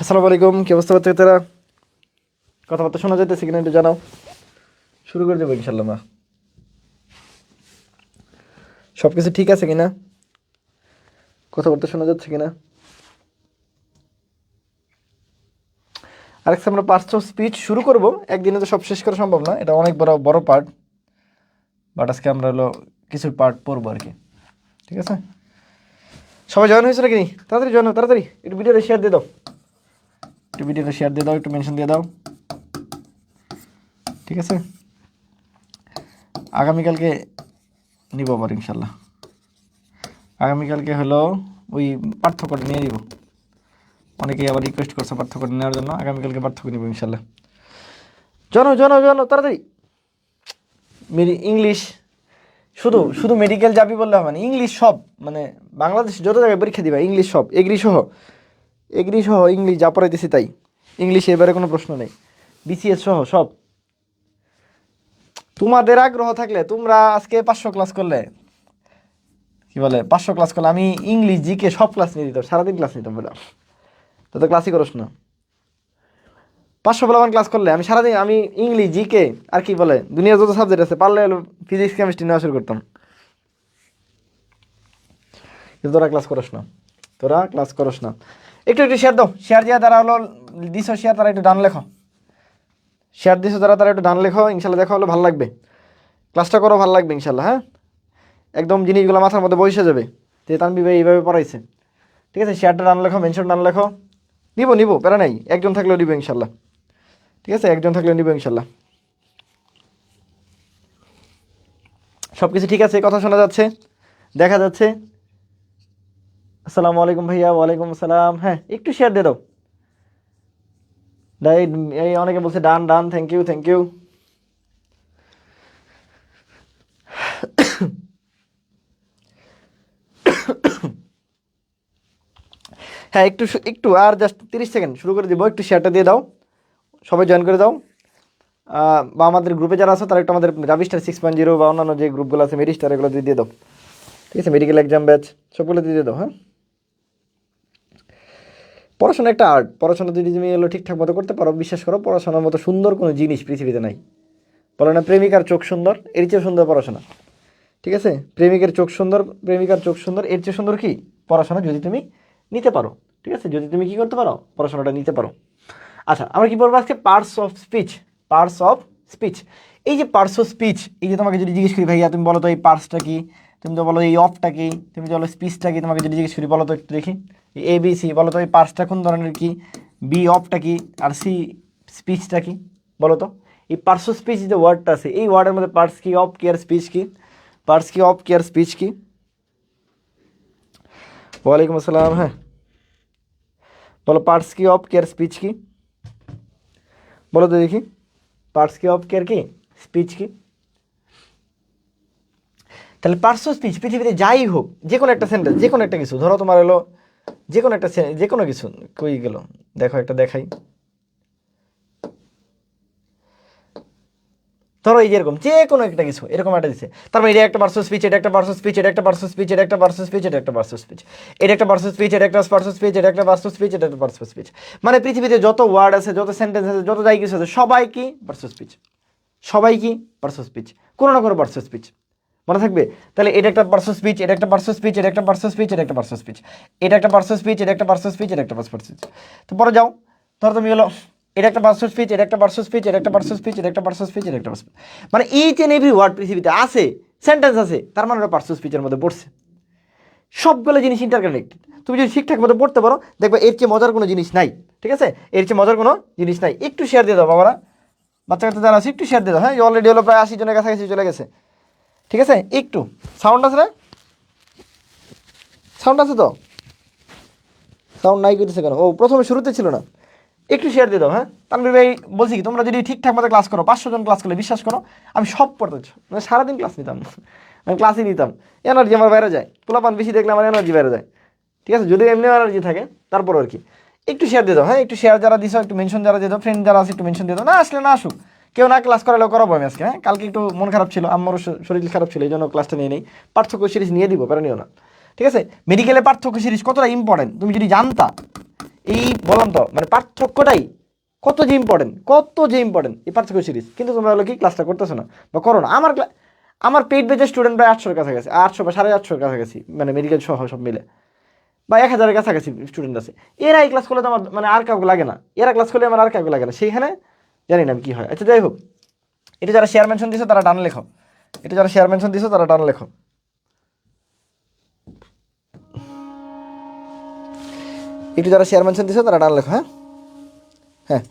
আসসালামু আলাইকুম, কি অবস্থা হচ্ছে তারা? কথাবার্তা শোনা যাইতেছে কিনা একটু জানাও। শুরু করে দেবো ইনশাল্লাহ। মা সব কিছু ঠিক আছে কিনা, কথাবার্তা শোনা যাচ্ছে কিনা? আরেকটা আমরা পার্টস অফ স্পিচ শুরু করব। একদিনে তো সব শেষ করা সম্ভব না, এটা অনেক বড় বড় পার্ট। বাট আজকে আমরা হলো কিছু পার্ট পড়বো আর কি। ঠিক আছে, সবাই জয়েন হয়েছে নাকি? তাড়াতাড়ি জয়েন হও, তাড়াতাড়ি একটু ভিডিওটা শেয়ার দিয়ে দাও, একটু ভিডিওটা শেয়ার দিয়ে দাও, একটু মেনশন দিয়ে দাও। ঠিক আছে, আগামীকালকে নিব আবার ইনশাল্লাহ। আগামীকালকে হলো ওই পার্থক্যটা নিয়ে নিব। অনেকেই আবার রিকোয়েস্ট করছে পার্থক্য নেওয়ার জন্য। আগামীকালকে পার্থক্য নিব ইনশাল্লাহ। জানো জানো জানো, তাড়াতাড়ি। ইংলিশ শুধু শুধু মেডিকেল যাবি বললে হবে না, ইংলিশ সব, মানে বাংলাদেশ যত জায়গায় পরীক্ষা দিবা ইংলিশ সব, এগ্রি সহ ইংলিশ যা পড়াইতেছি তাই। ইংলিশে এবারে কোনো প্রশ্ন নেই, বিসিএস সহ সব। তোমাদের আগ্রহ থাকলে তোমরা আজকে 500 ক্লাস করলে, কি বলে 500 ক্লাস করলে আমি ইংলিশ জিকে সব ক্লাস নিয়ে দিতাম, সারাদিন ক্লাস নিতাম বলে। তো ক্লাসই করস না। 500 বলবান ক্লাস করলে আমি সারাদিন আমি ইংলিশ জিকে আর কি বলে দুনিয়ার যত সাবজেক্ট আছে পারলে ফিজিক্স কেমিস্ট্রি নেওয়া শুরু করতাম। কিন্তু তোরা ক্লাস করস না, তোরা ক্লাস করস না। একটু একটু শেয়ার দাও, শেয়ার দিয়ে তারা হলো দিছো শেয়ার, তারা একটু ডান লেখো। শেয়ার দিছো তারা, তারা একটু ডান লেখো ইনশাল্লাহ। দেখা হলো ভালো লাগবে, ক্লাসটা করো ভালো লাগবে ইনশাল্লাহ। হ্যাঁ, একদম জিনিসগুলো মাথার মধ্যে বসে যাবে যে তানবি ভাই এইভাবে পড়াইছে। ঠিক আছে, শেয়ারটা ডান লেখো, মেনশন ডান লেখো। নিবো নিবো, প্যারা নাই, একজন থাকলেও নিবো ইনশাল্লাহ। ঠিক আছে, একজন থাকলেও নিবো ইনশাল্লাহ। সব কিছু ঠিক আছে, কথা শোনা যাচ্ছে, দেখা যাচ্ছে। আসসালামু আলাইকুম ভাইয়া। ওয়ালাইকুম আসসালাম। হ্যাঁ, একটু শেয়ার দিয়ে দাও। এই অনেকে বলছে ডান ডান, থ্যাংক ইউ থ্যাংক ইউ। হ্যাঁ, একটু একটু আর জাস্ট 30 সেকেন্ড শুরু করে দিব। একটু শেয়ারটা দিয়ে দাও, সবাই জয়েন করে দাও। বা আমাদের গ্রুপে যারা আছে তারা একটু আমাদের রাবিস্টার 6.0 বা অন্যান্য যে গ্রুপগুলো আছে মেডিস্টার, এগুলো দিয়ে দাও। ঠিক আছে, মেডিকেল এক্সাম ব্যাচ সবগুলো দিয়ে দাও। হ্যাঁ, পড়াশোনা একটা আর্ট। পড়াশোনা যদি তুমি এগুলো ঠিকঠাক মতো করতে পারো, বিশ্বাস করো পড়াশোনার মতো সুন্দর কোনো জিনিস পৃথিবীতে নাই। বলে না প্রেমিকার চোখ সুন্দর, এর চেয়ে সুন্দর পড়াশোনা। ঠিক আছে, প্রেমিকের চোখ সুন্দর, প্রেমিকার চোখ সুন্দর, এর চেয়ে সুন্দর কি পড়াশোনা, যদি তুমি নিতে পারো। ঠিক আছে, যদি তুমি কি করতে পারো, পড়াশোনাটা নিতে পারো। আচ্ছা, আমরা কি বলবো আজকে? Parts of speech. Parts of speech, এই যে পার্টস অফ স্পিচ, এই যে তোমাকে যদি জিজ্ঞেস করি ভাইয়া তুমি বলো তো এই পার্টসটা কি, তুমি তো বলো এই অফটা কি, তুমি বলো স্পিচটা কি, তোমাকে যদি জিজ্ঞেস করি বলো তো একটু দেখি এ বি সি, বলো তো এই পার্টসটা কোন ধরনের, কি বি অফটা কি, আর সি স্পিচটা কি, বলো তো। এই পার্টস অফ স্পিচ যে ওয়ার্ডটা আছে, এই ওয়ার্ডের মধ্যে পার্টস কি, অফ কি, আর স্পিচ কি? পার্টস কি, অফ কি, আর স্পিচ কি? ওয়ালাইকুম আসসালাম। হ্যাঁ, বলো পার্টস কি, অফ কি, আর স্পিচ কি? বলো তো দেখি, পার্টস কি, অফ কি, আর কি স্পিচ কি? তাহলে পার্টস অফ স্পিচ পৃথিবীতে যাই হোক, যে কোনো একটা সেন্টেন্স, যে কোনো একটা কিছু ধরো, তোমার হলো যে কোনো একটা যে কোনো কিছু কই গেল, দেখো একটা দেখাই। ধরো এই যেরকম যে কোনো একটা কিছু এরকম একটা দিচ্ছে, তারপর এটা একটা পার্টস অফ স্পিচ, এটা একটা পার্টস অফ স্পিচ, এটা একটা পার্টস অফ স্পিচ, এটা একটা পার্টস অফ স্পিচ, এটা একটা পার্টস অফ স্পিচ, এটা একটা পার্টস অফ স্পিচ, এটা একটা পার্টস অফ স্পিচ, এটা একটা পার্টস অফ স্পিচ, এটা একটা পার্টস অফ স্পিচ। মানে পৃথিবীতে যত ওয়ার্ড আছে, যত সেন্টেন্স আছে, যত যাই কিছু আছে, সবাই কি পার্টস অফ স্পিচ, সবাই কি পার্টস অফ স্পিচ, কোনো না কোনো পার্টস অফ স্পিচ। মনে থাকবে? তাহলে এটা একটা পার্টস অফ স্পিচ, এটা একটা পার্টস অফ স্পিচ, এটা একটা পার্টস অফ স্পিচ, এটা একটা পার্টস অফ স্পিচ, এটা একটা পার্টস অফ স্পিচ, এটা একটা পার্টস অফ স্পিচ, এটা একটা পার্টস অফ স্পিচ। তো পরে যাও, ধরো তুমি হলো এটা একটা পার্টস অফ স্পিচ, এটা একটা পার্টস অফ স্পিচ, এটা একটা পার্টস অফ স্পিচ, এটা একটা পার্টস অফ স্পিচ, এটা একটা পার্টস। মানে ইচ এন্ড এভরি ওয়ার্ড পৃথিবীতে আছে, সেন্টেন্স আছে, তার মানে ওটা পার্টস অফ স্পিচের মধ্যে পড়ছে। সবগুলো জিনিস ইন্টারকানেক্টেড। তুমি যদি ঠিকঠাক মতো পড়তে পারো, দেখবে এর চেয়ে মজার কোনো জিনিস নাই। ঠিক আছে, এর চেয়ে মজার কোনো জিনিস নাই। একটু শেয়ার দিয়ে দাও বাবারা, বাচ্চা কাচ্চা যারা আছে একটু শেয়ার দিয়ে দাও। হ্যাঁ, অলরেডি হলো প্রায় 80 জনের কাছাকাছি চলে গেছে। ঠিক আছে, একটু সাউন্ড আছে না? সাউন্ড আছে তো? সাউন্ড নাই করতেছে কেন? ও প্রথমে শুরুতে ছিল না। একটু শেয়ার দিয়ে দাও। হ্যাঁ, তানভীর ভাই বলছি কি, তোমরা যদি ঠিকঠাক মতো ক্লাস করো, 500 জন ক্লাস করলে বিশ্বাস করো আমি সব পড়তে, মানে সারাদিন ক্লাস নিতাম, আমি ক্লাসই নিতাম। এনার্জি আমার বাইরে যায়, পোলাপান বেশি দেখলে আমার এনার্জি বাইরে যায়। ঠিক আছে, যদি এমনি এনার্জি থাকে তারপর আর কি। একটু শেয়ার দিয়ে দাও। হ্যাঁ, একটু শেয়ার যারা দিছো, একটু মেনশন যারা দিয়ে দাও, ফ্রেন্ড যারা আছে একটু মেনশন দিয়ে দাও। না আসলে না আসুক, কেউ না ক্লাস করালেও করাবো আমি আজকে। হ্যাঁ, কালকে একটু মন খারাপ ছিল, আমারও শরীর খারাপ ছিল, এই জন্য ক্লাসটা নিয়ে নেই। পার্থক্য সিরিজ নিয়ে দিব, প্যারা নিও না। ঠিক আছে, মেডিকেলে পার্থক্য সিরিজ কতটা ইম্পর্টেন্ট তুমি যদি জানতা, এই বললাম তো মানে পার্থক্যটাই কত যে ইম্পর্টেন্ট এই পার্থক্য সিরিজ, কিন্তু তোমরা হলো কি ক্লাসটা করতেছো না বা করো না। আমার পেইড বেজের স্টুডেন্ট প্রায় 800-র কাছাকাছি, 800 বা 750-র কাছাকাছি, মানে মেডিকেল সহ সব মিলে, বা 1000-এর কাছাকাছি স্টুডেন্ট আছে। এরা এই ক্লাস করলে তো আমার মানে আর কাউকে লাগে না, এরা ক্লাস করলে আমার আর কাউকে লাগে না, সেইখানে জানি না কি হয়। আচ্ছা যাই হোক, এটা যারা শেয়ার মেনশন দিছো তারা ডান লেখো, এটা যারা শেয়ার মেনশন দিছো তারা ডান লেখো, একটু যারা শেয়ার মেনশন দিছো তারা ডান লেখো। হ্যাঁ হ্যাঁ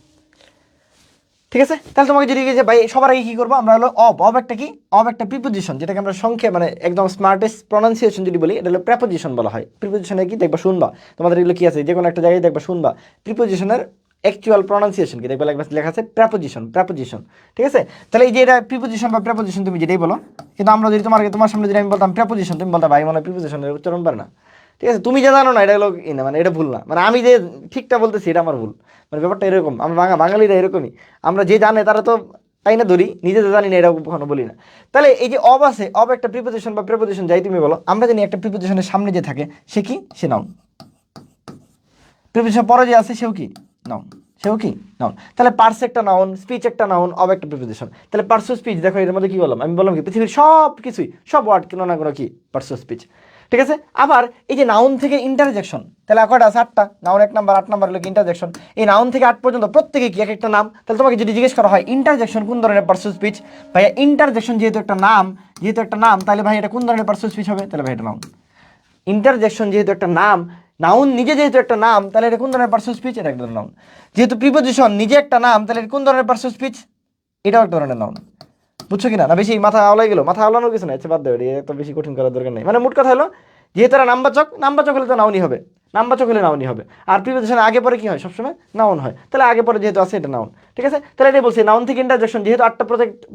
ঠিক আছে। তাহলে তোমাকে যদি যে ভাই সবার আগে কী করবো আমরা হলো অব একটা কি, অব একটা প্রিপোজিশন, যেটাকে আমরা সংখ্যা মানে একদম স্মার্টেস্ট প্রনাউন্সিয়েশন যদি বলি এটা হলো প্রেপোজিশন বলা হয়। প্রিপোজিশনে কি দেখবা শুনবা, তোমাদের এগুলো কি আছে যে কোনো একটা জায়গায় দেখবা শুনবা প্রিপোজিশনের অ্যাকচুয়াল প্রনাউন্সিয়েশন কি দেখবা লেখা আছে প্রেপোজিশন। ঠিক আছে, তাহলে এই যে এটা প্রিপোজিশন বা প্রেপোজিশন তুমি যেটাই বলো, কিন্তু আমরা যদি তোমার সামনে যদি আমি বলতাম প্রেপোজিশন, তুমি বলতে ভাই মনে হয় প্রিপোজিশনের উচ্চারণ পারে না। ঠিক আছে, তুমি যে জানো না এটা হলো না, মানে এটা ভুল না, মানে আমি যে ঠিকটা বলতেছি এটা আমার ভুল, মানে ব্যাপারটা এরকম। আমরা বাঙালিরা এরকমই, আমরা যে জানে তারা তো তাই না ধরি, নিজে তো জানি না এটা কখনো বলি না। তাহলে এই যে অব আছে, অব একটা প্রিপোজিশন বা প্রেপোজিশন যাই তুমি বলো, আমরা জানি একটা প্রিপোজিশনের সামনে যে থাকে সে কি, সে নাউন। প্রিপোজিশন পরে যে আছে সেও কি নাউন, তাহলে পার্স একটা নাউন, স্পিচ একটা নাউন, অব একটা প্রিপোজিশন। তাহলে পার্সো স্পিচ দেখো এর মধ্যে কি বললাম, আমি বললাম কি পৃথিবীর সব কিছুই সব ওয়ার্ড কোনো না কোনো কি পার্সো স্পিচ। ঠিক আছে, আবার এই যে নাউন থেকে ইন্টারজেকশন, তাহলে কয়টা আছে 8টা, নাউন 1 নাম্বার, 8 নাম্বার হলো কি ইন্টারজেকশন। এই নাউন থেকে 8 পর্যন্ত প্রত্যেকে কি এক একটা নাম। তাহলে তোমাকে যদি জিজ্ঞেস করা হয় ইন্টারজেকশন কোন ধরনের পার্সো স্পিচ, ভাইয়া ইন্টারজেকশন যেহেতু একটা নাম তাহলে ভাই এটা কোন ধরনের পার্সো স্পিচ হবে, তাহলে ভাই এটা নাউন। ইন্টারজেকশন যেহেতু একটা নাম, নাউন নিজে যেহেতু একটা নাম, তাহলে এটা কোন ধরনের পার্সো স্পিচ, এটা একটা নাউন। যেহেতু প্রিপোজিশন নিজে একটা নাম, তাহলে এটা কোন ধরনের পার্সো স্পিচ, এটাও একটা ধরনের নাউন। বুঝছো কিনা, না বেশি মাথা আওলাই গেল, মাথা আওলানোর কিছু নাই, বাদ দেবে, এটা বেশি কঠিন করার দরকার নেই। মানে মোট কথা হলো যেহেতু এরা নামবাচক হলে তো নাউনই হবে, আর প্রিপোজিশন আগে পরে কি হয় সবসময় নাউন হয়, তাহলে আগে পরে যেহেতু আছে এটা নাউন। ঠিক আছে, তাহলে এটাই বলছি নাউন থেকে ইন্টারজেকশন যেহেতু 8টা,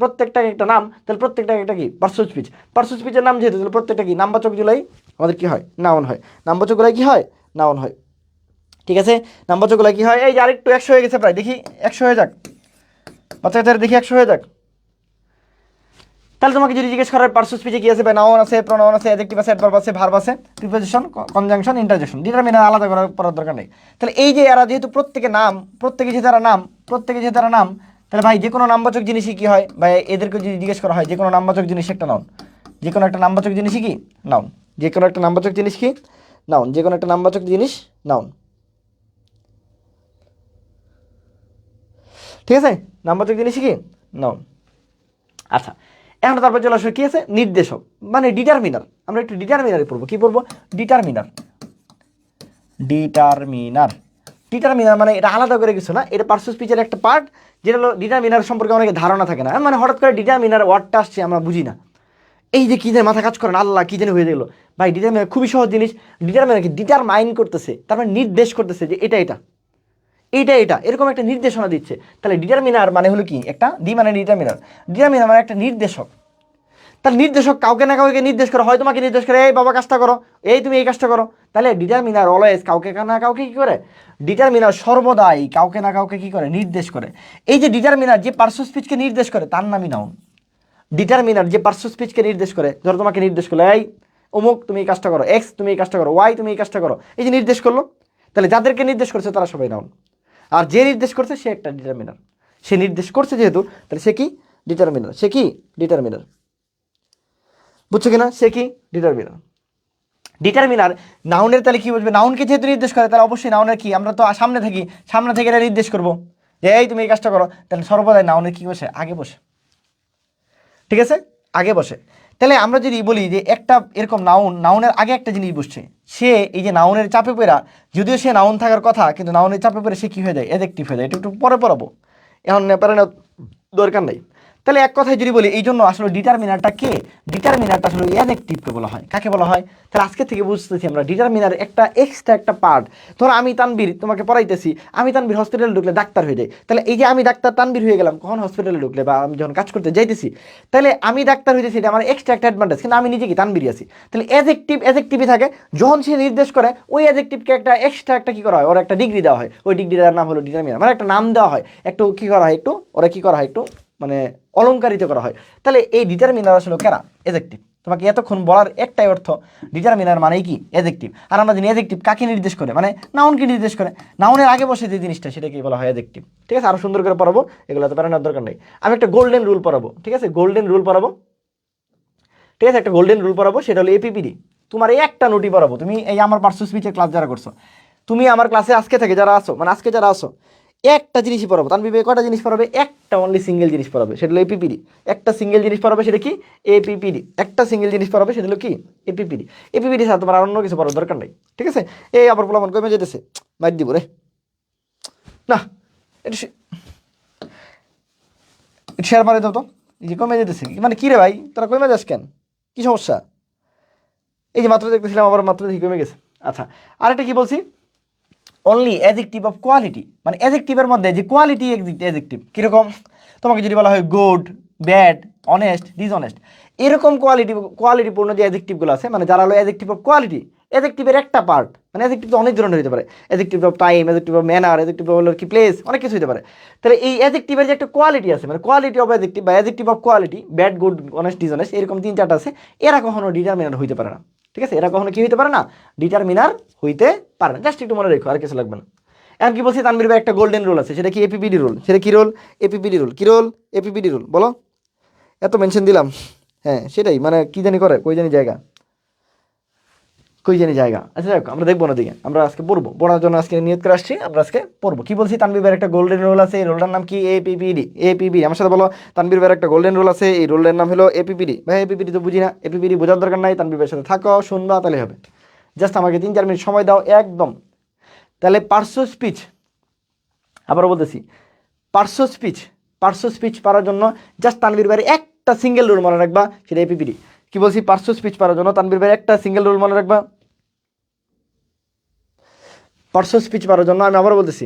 প্রত্যেকটা একটা নাম, তাহলে প্রত্যেকটা একটা কি পার্সো স্পিচের নাম যেহেতু, তাহলে প্রত্যেকটা কি নামবাচক জুলাই আমাদের কি হয় নাউন হয়, নামবাচক গুলাই কি হয় নাউন হয়। ঠিক আছে, নামবাচক গুলাই কি হয়, এই যে আরেকটু 100 হয়ে গেছে প্রায়, দেখি 100 হয়ে যাক বাচ্চা কাচ্চারা, দেখি 100 হয়ে যাক। তাহলে তোমাকে যদি জিজ্ঞেস করার পার্সো স্পিচে কি আছে, নাউন আছে, প্রোনাউন আছে, অ্যাডজেক্টিভ আছে, অ্যাডভার্ব আছে, ভার্ব আছে, প্রিপোজিশন, কনজাংশন, ইন্টারজেকশন, ডিটারমিনার আলাদা করার দরকার নেই। তাহলে এই যে এরা যেহেতু প্রত্যেকে যেহেতু এরা নাম, তাহলে ভাই যে কোনো নামবাচক জিনিসই কি হয়, ভাই এদেরকে যদি জিজ্ঞেস করা হয় যে কোনো নামবাচক জিনিস একটা নাউন, যে কোনো একটা নামবাচক জিনিসই কি নাউন, যে কোনো একটা নামবাচক জিনিস কি নাউন, যে কোনো একটা নামবাচক জিনিস নাউন। ঠিক আছে, নামবাচক জিনিসই কি নাউন। আচ্ছা, এখন তারপর চলে আসবে কি আছে, নির্দেশক মানে ডিটারমিনার। আমরা একটু ডিটারমিনারে পড়বো, কি পড়বো, ডিটারমিনার মানে এটা আলাদা করে কিছু না, এটা পার্সো স্পিচের একটা পার্ট, যেটা হলো ডিটারমিনার সম্পর্কে অনেকে ধারণা থাকে না, মানে হঠাৎ করে ডিটারমিনার ওয়ার্ডটা আসছে আমরা বুঝি না, এই যে কী যেন মাথা কাজ করে না, আল্লাহ কী যেন হয়ে গেলো। ভাই ডিটারমিনার খুবই সহজ জিনিস, ডিটারমিনারকে ডিটারমাইন করতেছে, তারপরে নির্দেশ করতেছে যে এটা এরকম একটা নির্দেশনা দিচ্ছে। তাহলে ডিটারমিনার মানে হলো কি একটা মানে ডিটারমিনার মানে একটা নির্দেশক। তাহলে নির্দেশক কাউকে না কাউকে নির্দেশ করে, হয় তোমাকে নির্দেশ করে এই বাবা কাজটা করো, এই তুমি এই কাজটা করো। তাহলে ডিটারমিনার অলওয়েজ কাউকে না কাউকে কি করে, ডিটারমিনার সর্বদাই কাউকে না কাউকে কি করে নির্দেশ করে। এই যে ডিটারমিনার যে পার্সো স্পিচকে নির্দেশ করে তার নামই নাউন। ডিটারমিনার যে পার্সো স্পিচকে নির্দেশ করে, ধরো তোমাকে নির্দেশ করলো এই অমুক তুমি এই কাজটা করো, এক্স তুমি এই কাজটা করো, ওয়াই তুমি এই কাজটা করো, এই যে নির্দেশ করলো, তাহলে যাদেরকে নির্দেশ করছে তারা সবাই নাউন। আর যে নির্দেশ করছে সে একটা ডিটারমিনার, সে নির্দেশ করছে যেহেতু, তাহলে সে কি ডিটারমিনার। বুঝছো কিনা, সে কি ডিটারমিনার নাউনের। তাহলে কি বুঝবে, নাউনকে যেহেতু নির্দেশ করে তাহলে অবশ্যই নাউনের কি, আমরা তো সামনে থেকে এটা নির্দেশ করবো যে এই তুমি এই কাজটা করো, তাহলে সর্বদাই নাউনের কি বসে, আগে বসে। ঠিক আছে, আগে বসে। তাহলে আমরা যদি বলি যে একটা এরকম নাউনের আগে একটা জিনিস বসছে, সে এই যে নাউনের চাপে পড়া, যদিও সে নাউন থাকার কথা, কিন্তু নাউনের চাপে পড়ে সে কি হয়ে যায়, অ্যাডজেক্টিভ হয়ে যায়। এটা একটু পরে পড়াবো, এখন পারে না, দরকার নেই। তাহলে এক কথায় যদি বলি, এই জন্য আসলে ডিটারমিনারটা আসলে অ্যাডজেক্টিভকে বলা হয়। কাকে বলা হয়, তাহলে আজকে থেকে বুঝতেছি আমরা ডিটারমিনার একটা এক্সট্রা একটা পার্ট। ধরো আমি তানবীর তোমাকে পড়াইতেছি, আমি তানবীর হসপিটালে ঢুকলে ডাক্তার হয়ে যাই, তাহলে এই যে আমি ডাক্তার তানবীর হয়ে গেলাম কখন হসপিটালে ঢুকলে, বা আমি যখন কাজ করতে যাইতেছি, তাহলে আমি ডাক্তার হয়ে যাচ্ছি, এটা আমার এক্সট্রা একটা অ্যাডভান্টেজ, কিন্তু আমি নিজে কি তানবীরই আছি। তাহলে অ্যাডজেক্টিভই থাকে, যখন সে নির্দেশ করে ওই অ্যাডজেক্টিভকে একটা এক্সট্রা একটা কি করা হয়, ওর একটা ডিগ্রি দেওয়া হয়, ওই ডিগ্রিটার নাম হলো ডিটারমিনার, মানে একটা নাম দেওয়া হয়, একটু কি করা হয়, একটু ওরা কি করা হয়, একটু মানে অলংকারিত করা হয়। তাহলে এই ডিটারমিনার আসলে কারা, অ্যাডজেক্টিভ। তোমাকে এতক্ষণ বলার একটাই অর্থ ডিটারমিনার মানেই কি অ্যাডজেক্টিভ। আর আমরা জানি অ্যাডজেক্টিভ কাকে নির্দেশ করে, মানে নাউনকে নির্দেশ করে। নাউনের আগে বসে যে জিনিসটা সেটাকে বলা হয় অ্যাডজেক্টিভ। ঠিক আছে, আরো সুন্দর করে পড়াবো, এগুলো তো পারানোর দরকার নেই। আমি একটা গোল্ডেন রুল পড়াবো, ঠিক আছে, গোল্ডেন রুল পড়াবো। ঠিক আছে, একটা গোল্ডেন রুল পড়াবো, সেটা হলো এপিপিডি। তোমার এই একটা নোটই পড়াবো। তুমি এই আমার পার্সোনাল স্পিচের ক্লাস যারা করছো, তুমি আমার ক্লাসে আজকে থেকে যারা আসো, মানে আজকে যারা আসো, একটা জিনিসই পড়াবো। তানভীর ভাই কয়টা জিনিস পড়াবে? একটা অনলি সিঙ্গেল জিনিস পড়াবে, সেটা হলো এপিপিডি। একটা সিঙ্গেল জিনিস পড়াবে, সেটা কি? এপিপিডি। একটা সিঙ্গেল জিনিস পড়াবে, সেটা হলো কি? এপিপিডি। এপিপিডি ছাড়া তোমার আর অন্য কিছু পড়ার দরকার নেই। ঠিক আছে, এই আবার পোলামন কমে যেতেছে, মাইর দিব রে না, এটা শেয়ার মারে দাও তো। এই যে কমে যেতেছে, মানে কি রে ভাই তোরা কমে যাস কেন, কি সমস্যা? এই যে মাত্র দেখতেছিলাম আবার মাত্র দেখি কমে গেছে। আচ্ছা, আরেকটা কি বলছি? অনলি অ্যাডজেক্টিভ অফ কোয়ালিটি, মানে অ্যাডজেক্টিভের মধ্যে যে কোয়ালিটি অ্যাডজেক্টিভ কীরকম, তোমাকে যদি বলা হয় গুড, ব্যাড, অনেস্ট, ডিসঅনেস্ট, এরকম কোয়ালিটিপূর্ণ যে অ্যাডজেক্টিভগুলো আছে, মানে যারা হলো অ্যাডজেক্টিভ অফ কোয়ালিটি, অ্যাডজেক্টিভের একটা পার্ট, মানে অ্যাডজেক্টিভ তো অনেক ধরনের হতে পারে, adjective of time, adjective of manner, adjective of কি প্লেস, অনেক কিছু হতে পারে। তাহলে এই অ্যাডজেক্টিভের যে একটা কোয়ালিটি আছে, মানে কোয়ালিটি অফ অ্যাডজেক্টিভ বা adjective of quality, bad, good, honest, dishonest, এরকম 3-4টা আছে, এরা কখনো ডিটারমিনার হইতে পারে না। ঠিক আছে, এরা কখনো কি হইতে পারে না? ডিটারমিনার হইতে পারে না। জাস্ট একটু মনে রেখো, আর কিছু লাগবে না। এখন কি বলছি, তানভীর ভাই একটা গোল্ডেন রুল আছে, সেটা কি? এপিপিডি রুল। সেটা কি রুল? এপিপিডি রুল। কি রুল? এপিপিডি রুল। বলো, এত মেনশন দিলাম, হ্যাঁ সেটাই, মানে কি জানি করে, কই জানি জায়গা, কই জানি জায়গা। আচ্ছা যাক, আমরা দেখবো না দিকে, আমরা আজকে পড়বো, পড়ার জন্য আজকে নিয়ত করে আসছি, আমরা আজকে পড়বো। কি বলছি, তানভীর ভাইয়ের একটা গোল্ডেন রুল আছে, এই রুলটার নাম কি? এপিপিডি। এপিপিডি, আমার সাথে বলো, তানভীর ভাইয়ের একটা গোল্ডেন রুল আছে, এই রুলের নাম হলো এপিপিডি। ভাই এপিপিডি তো বুঝি না, এপিপিডি বোঝার দরকার নাই, তানভীর ভাইয়ের সাথে থাকো, শুনবা, তাহলে হবে। জাস্ট আমাকে 3-4 মিনিট সময় দাও একদম। তাহলে পার্শ্ব স্পিচ, আবারও বলতেছি, পার্শ্ব স্পিচ পারার জন্য জাস্ট তানভীর ভাইয়ের একটা সিঙ্গেল রুল মনে রাখবা, সেটা এপিপিডি। কি বলছি, পার্শ্ব স্পিচ পারার জন্য তানভীর ভাইয়ের একটা সিঙ্গেল রুল মনে রাখবা। পার্শ্ব স্পিচ পারার জন্য আমি আবারও বলতেছি,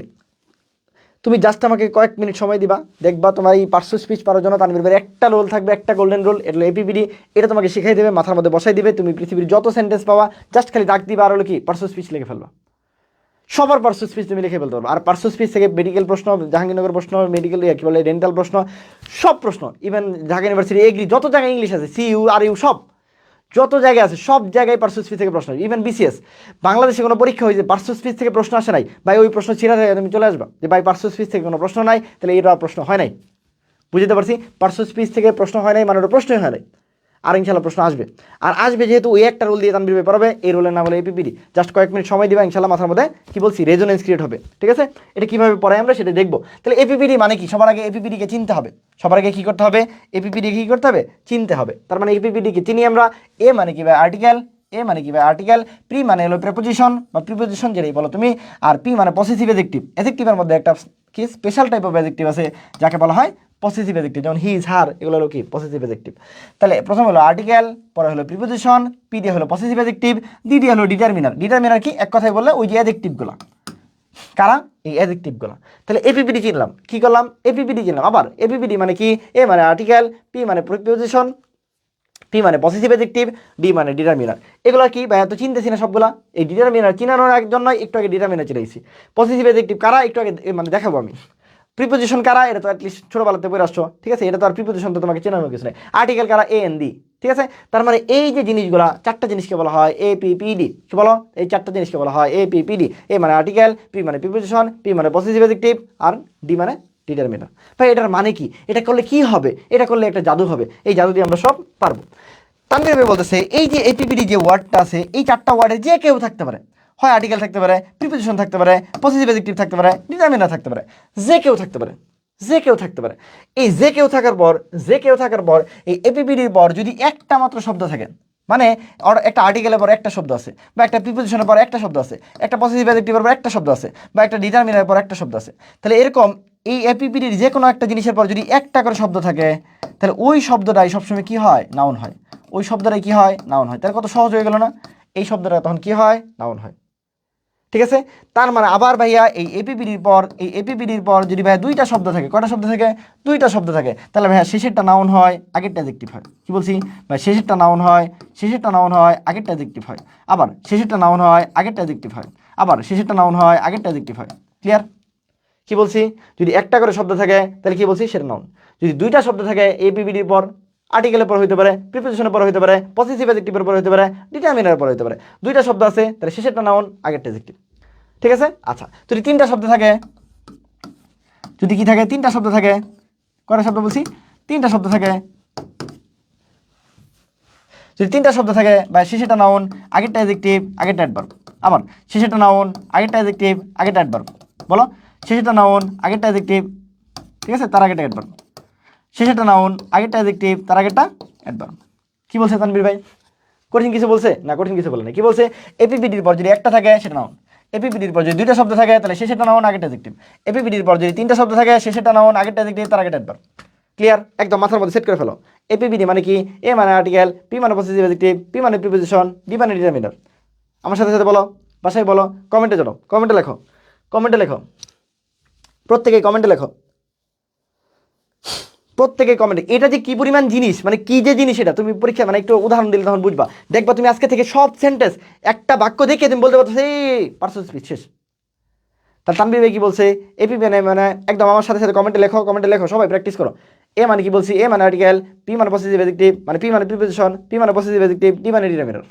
তুমি জাস্ট আমাকে কয়েক মিনিট সময় দিবা, দেখবা তোমার এই পার্শ্ব স্পিচ পারার জন্য তানভীর ভাইয়ের একটা রুল থাকবে, একটা গোল্ডেন রুল, এটা হলো এপিপিডি। এটা তোমাকে শিখাই দেবে, মাথার মধ্যে বসাই দিবে, তুমি পৃথিবীর যত সেন্টেন্স পাওয়া জাস্ট খালি ডাক দিবা, আর হলো কি পার্শ্ব স্পিচ লিখে ফেলবা। সবার পার্শ্ব স্পিচ তুমি লিখে ফেলতে পারো। আর পার্শ্ব স্পিচ থেকে মেডিকেল প্রশ্ন, জাহাঙ্গীরনগর প্রশ্ন, মেডিকেল কি বলে ডেন্টাল প্রশ্ন, সব প্রশ্ন, ইভেন ঢাকা ইউনিভার্সিটি এগ্রি, যত জায়গায় ইংলিশ আছে, সিইউ আর ইউ, সব যত জায়গায় আছে সব জায়গায় পার্শ্ব স্পিচ থেকে প্রশ্ন। ইভেন বিসিএস, বাংলাদেশে কোনো পরীক্ষা হয়েছে পার্শ্ব স্পিচ থেকে প্রশ্ন আসে নাই, ভাই ওই প্রশ্ন ছিঁড়া যায়, তুমি চলে আসবা যে ভাই পার্শ্ব স্পিচ থেকে কোনো প্রশ্ন নাই, তাহলে এটা প্রশ্ন হয় নাই। বুঝতে পারছি, পার্শ্ব স্পিচ থেকে প্রশ্ন হয় নাই মানে ওটা প্রশ্নই হয় নাই। আর ইনশাল্লাহ প্রশ্ন আসবে, আর আসবে যেহেতু ওই একটা রুল দিয়ে তানভীর ভাই পড়াবে, এই রুলের নাম হলো এপিপিডি। জাস্ট কয়েক মিনিট সময় দিবা, ইনশাল্লাহ মাথার মধ্যে কি বলছি রেজোনেন্স ক্রিয়েট হবে। ঠিক আছে, এটা কিভাবে পড়াই আমরা সেটা দেখবো। তাহলে এপিপিডি মানে কি? সবার আগে এপিপিডিকে চিনতে হবে। সবার আগে কি করতে হবে? এপিপিডি কি করতে হবে? চিনতে হবে। তার মানে এপিপিডিকে চিনি আমরা। এ মানে কি ভাই? আর্টিকেল। এ মানে কি ভাই? আর্টিকেল। প্রি মানে হলো প্রেপোজিশন বা প্রিপোজিশন, যেটাই বলো তুমি। আর পি মানে পসেসিভ অ্যাডজেক্টিভ। অ্যাডজেক্টিভের মধ্যে একটা কি স্পেশাল টাইপ অফ অ্যাডজেক্টিভ আছে যাকে বলা হয় পসেসিভ অ্যাডজেক্টিভ, যেমন হি ইজ হার, এগুলো হলো কি পসেসিভ অ্যাডজেক্টিভ। তাহলে প্রথম হলো আর্টিকেল, পরে হলো প্রিপোজিশন, পি দিয়ে হলো পসেসিভ অ্যাডজেক্টিভ, ডি দিয়ে হলো ডিটারমিনার। ডিটারমিনার কি? এক কথায় বললে ওই যে অ্যাডজেক্টিভগুলো, কারা? এই অ্যাডজেক্টিভগুলো। তাহলে এপিপিডি চিনলাম, কি করলাম? এপিপিডি চিনলাম। আবার এপিপিডি মানে কি? এ মানে আর্টিকেল, পি মানে প্রিপোজিশন, পি মানে পসেসিভ অ্যাডজেক্টিভ, ডি মানে ডিটারমিনার। এগুলো কি ভাই? তো চিনতেছি না সবগুলা। এই ডিটারমিনার চিনানোর একজন নয়, একটু আগে ডিটারমিনার চিনাইছি। পসেসিভ অ্যাডজেক্টিভ কারা? একটু আগে মানে দেখাবো আমি। প্রিপোজিশন কারা? এটা তো অ্যাটলিস্ট ছোটবেলাতে পড়ে আসছো, ঠিক আছে, এটা তো আর প্রিপোজিশন তো তোমাকে চেনানোর কিছু নেই। আর্টিকেল কারা? এ এন ডি, ঠিক আছে। তার মানে এই যে জিনিসগুলা, চারটা জিনিসকে বলা হয় এপিপিডি। কি বলো? এই চারটা জিনিসকে বলা হয় এপিপিডি। এ মানে আর্টিকেল, পি মানে প্রিপোজিশন, পি মানে পসেসিভ অ্যাডজেক্টিভ, আর ডি মানে ডিটারমিনার। ভাই এটার মানে কি? এটা করলে কি হবে? এটা করলে একটা জাদু হবে, এই জাদু দিয়ে আমরা সব পারবো। তানভীর ভাই বলতেছে এই যে এপিপিডি যে ওয়ার্ডটা আছে, এই চারটা ওয়ার্ডে যে কেউ থাকতে পারে, হয় আর্টিকেল থাকতে পারে, প্রিপোজিশন থাকতে পারে, পসেসিভ অ্যাডজেক্টিভ থাকতে পারে, ডিটারমিনার থাকতে পারে, যে কেউ থাকতে পারে, যে কেউ থাকতে পারে। এই যে কেউ থাকার পর, যে কেউ থাকার পর এই এপিপিডির পর যদি একটা মাত্র শব্দ থাকে, মানে একটা আর্টিকেলের পর একটা শব্দ আছে, বা একটা প্রিপোজিশনের পর একটা শব্দ আছে, একটা পসেসিভ অ্যাডজেক্টিভের পর একটা শব্দ আছে, বা একটা ডিটারমিনারের পর একটা শব্দ আছে, তাহলে এরকম এই এপিপিডির যে কোনো একটা জিনিসের পর যদি একটা করে শব্দ থাকে, তাহলে ওই শব্দটাই সবসময় কি হয়? নাউন হয়। ওই শব্দটাই কি হয়? নাউন হয়। তাহলে কত সহজ হয়ে গেল না? এই শব্দটা তখন কি হয়? নাউন হয়। ঠিক আছে, তার মানে আবার ভাইয়া এই এপিপিডির পর যদি ভাইয়া দুইটা শব্দ থাকে, কয়টা শব্দ থাকে? দুইটা শব্দ থাকে, তাহলে ভাইয়া শেষেরটা নাউন হয়, আগেরটা অ্যাডজেক্টিভ হয়। কি বলছি ভাই? শেষেরটা নাউন হয়, শেষেরটা নাউন হয়, আগেরটা অ্যাডজেক্টিভ হয়। আবার শেষেরটা নাউন হয়, আগেরটা অ্যাডজেক্টিভ হয়। আবার শেষেরটা নাউন হয়, আগেরটা অ্যাডজেক্টিভ হয়। ক্লিয়ার? কি বলছি? যদি একটা করে শব্দ থাকে তাহলে কি বলছি? সেটা নাউন। যদি দুইটা শব্দ থাকে এপিপিডির পর, আর্টিকেলের পর হতে পারে, প্রিপোজিশনের পর হতে পারে, পসেসিভ অ্যাডজেক্টিভের পর হতে পারে, ডিটারমিনারের পর হতে পারে। দুইটা শব্দ আছে তাহলে শেষেরটা নাউন আগেরটা অ্যাডজেক্টিভ। ঠিক আছে? আচ্ছা, যদি তিনটা শব্দ থাকে, যদি কি থাকে, তিনটা শব্দ থাকে, কয়টা শব্দ বলছি, তিনটা শব্দ থাকে, যদি তিনটা শব্দ থাকে বা শেষেরটা নাউন আগেরটা অ্যাডজেক্টিভ আগেরটা অ্যাডভার্ব, আবার শেষেরটা নাউন আগেরটা অ্যাডজেক্টিভ আগেরটা অ্যাডভার্ব, বলো শেষেরটা নাউন আগেরটা অ্যাডজেক্টিভ, ঠিক আছে, তার আগেরটা অ্যাডভার্ব, শেষেরটা নাউন আগেরটা অ্যাডজেক্টিভ তার আগেরটা অ্যাডভার্ব। কি বলছে তানভীর ভাই? কঠিন কিছু বলছে না? কঠিন কিছু বলে না। কি বলছে? এপিপিডির পর যদি একটা থাকে সেটা নাউন, এপিপিডির পর যদি দুইটা শব্দ থাকে তাহলে শেষেরটা নাউন আগেরটা অ্যাডজেক্টিভ, এপিপিডির পর যদি তিনটা শব্দ থাকে শেষেরটা নাউন আগেরটা অ্যাডজেক্টিভ তার আগেরটা অ্যাডভার্ব। ক্লিয়ার? একদম মাথার মধ্যে সেট করে ফেলো। এপিপিডি মানে কি? এ মানে আর্টিকেল, পি মানে পসেসিভ অ্যাডজেক্টিভ, পি মানে প্রিপোজিশন, ডি মানে ডিটারমিনার। আমার সাথে সাথে বলো, বাসায় বলো, কমেন্টে জানাও, কমেন্টে লেখো, কমেন্টে লেখো, প্রত্যেকেই কমেন্টে লেখো, প্রত্যেকের কমেন্টে। এটা যে কি পরিমাণ জিনিস, মানে কি যে জিনিস, এটা তুমি পরীক্ষা মানে একটু উদাহরণ দিলে তখন বুঝবা। দেখবা তুমি আজকে থেকে সব সেন্টেন্স একটা বাক্য দেখে তুমি বলতে পারছো এই পার্সোনাল স্পিচ শেষ। তার তানভীর ভাই কি বলছে? এপি মানে মানে একদম আমার সাথে সাথে কমেন্টে লেখো, কমেন্টে লেখো, সবাই প্র্যাকটিস করো। এ মানে কি বলছি? এ মানে আর্টিকেল, পি মানে পসেসিভ অ্যাডজেক্টিভ, মানে পি মানে প্রিপোজিশন, পি মানে পসেসিভ অ্যাডজেক্টিভ, ডি মানে ডিটারমিনার।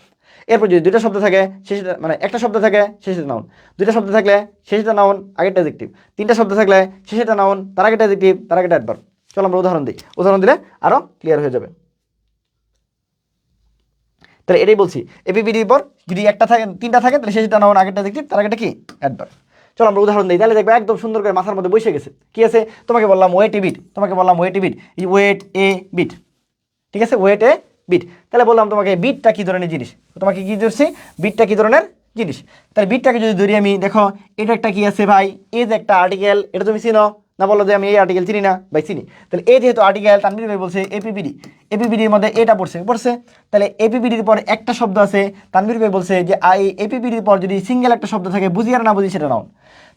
এরপর যদি দুইটা শব্দ থাকে শেষে, মানে একটা শব্দ থাকে শেষে নাউন, দুইটা শব্দ থাকলে শেষেটা নাউন আগেরটা অ্যাডজেক্টিভ, তিনটা শব্দ থাকলে শেষেটা নাউন তার আগেরটা অ্যাডজেক্টিভ তার আগেরটা অ্যাডভার্ব। চলো আমরা উদাহরণ দিই, উদাহরণ দিলে আরো ক্লিয়ার হয়ে যাবে। তাহলে এটাই বলছি, এপিপিডির পর যদি একটা থাকে, তিনটা থাকে তাহলে শেষেটা নাউন আগেরটা অ্যাডজেক্টিভ তার আগেরটা কি অ্যাডভার্ব। চলো আমরা উদাহরণ দিই, তাহলে দেখবে একদম সুন্দর করে মাথার মধ্যে বসে গেছে। কি আছে? তোমাকে বললাম ওয়েট এ বিট, তোমাকে বললাম wait a bit, wait a bit, ঠিক আছে, ওয়েট এ বিট। তাহলে বললাম তোমাকে বিটটা কি ধরনের জিনিস, তোমাকে কি ধরছি, বিটটা কি ধরনের জিনিস। তাহলে বিটটাকে যদি ধরি আমি, দেখো এটা একটা কি আছে ভাই, এ যে একটা আর্টিকেল, এটা তুমি চিনো না? বলো যে আমি এই আর্টিকেল চিনি না ভাই, চিনি। তাহলে এ যেহেতু আর্টিকেল, তানভীর ভাই বলছে এপিপিডি, এপিপিডির মধ্যে এটা পড়ছে পড়ছে, তাহলে এপিপিডির পর একটা শব্দ আছে, তানভীর ভাই বলছে যে এই এপিপিডির পর যদি সিঙ্গেল একটা শব্দ থাকে, বুঝি আর না বুঝি সেটা নাউন।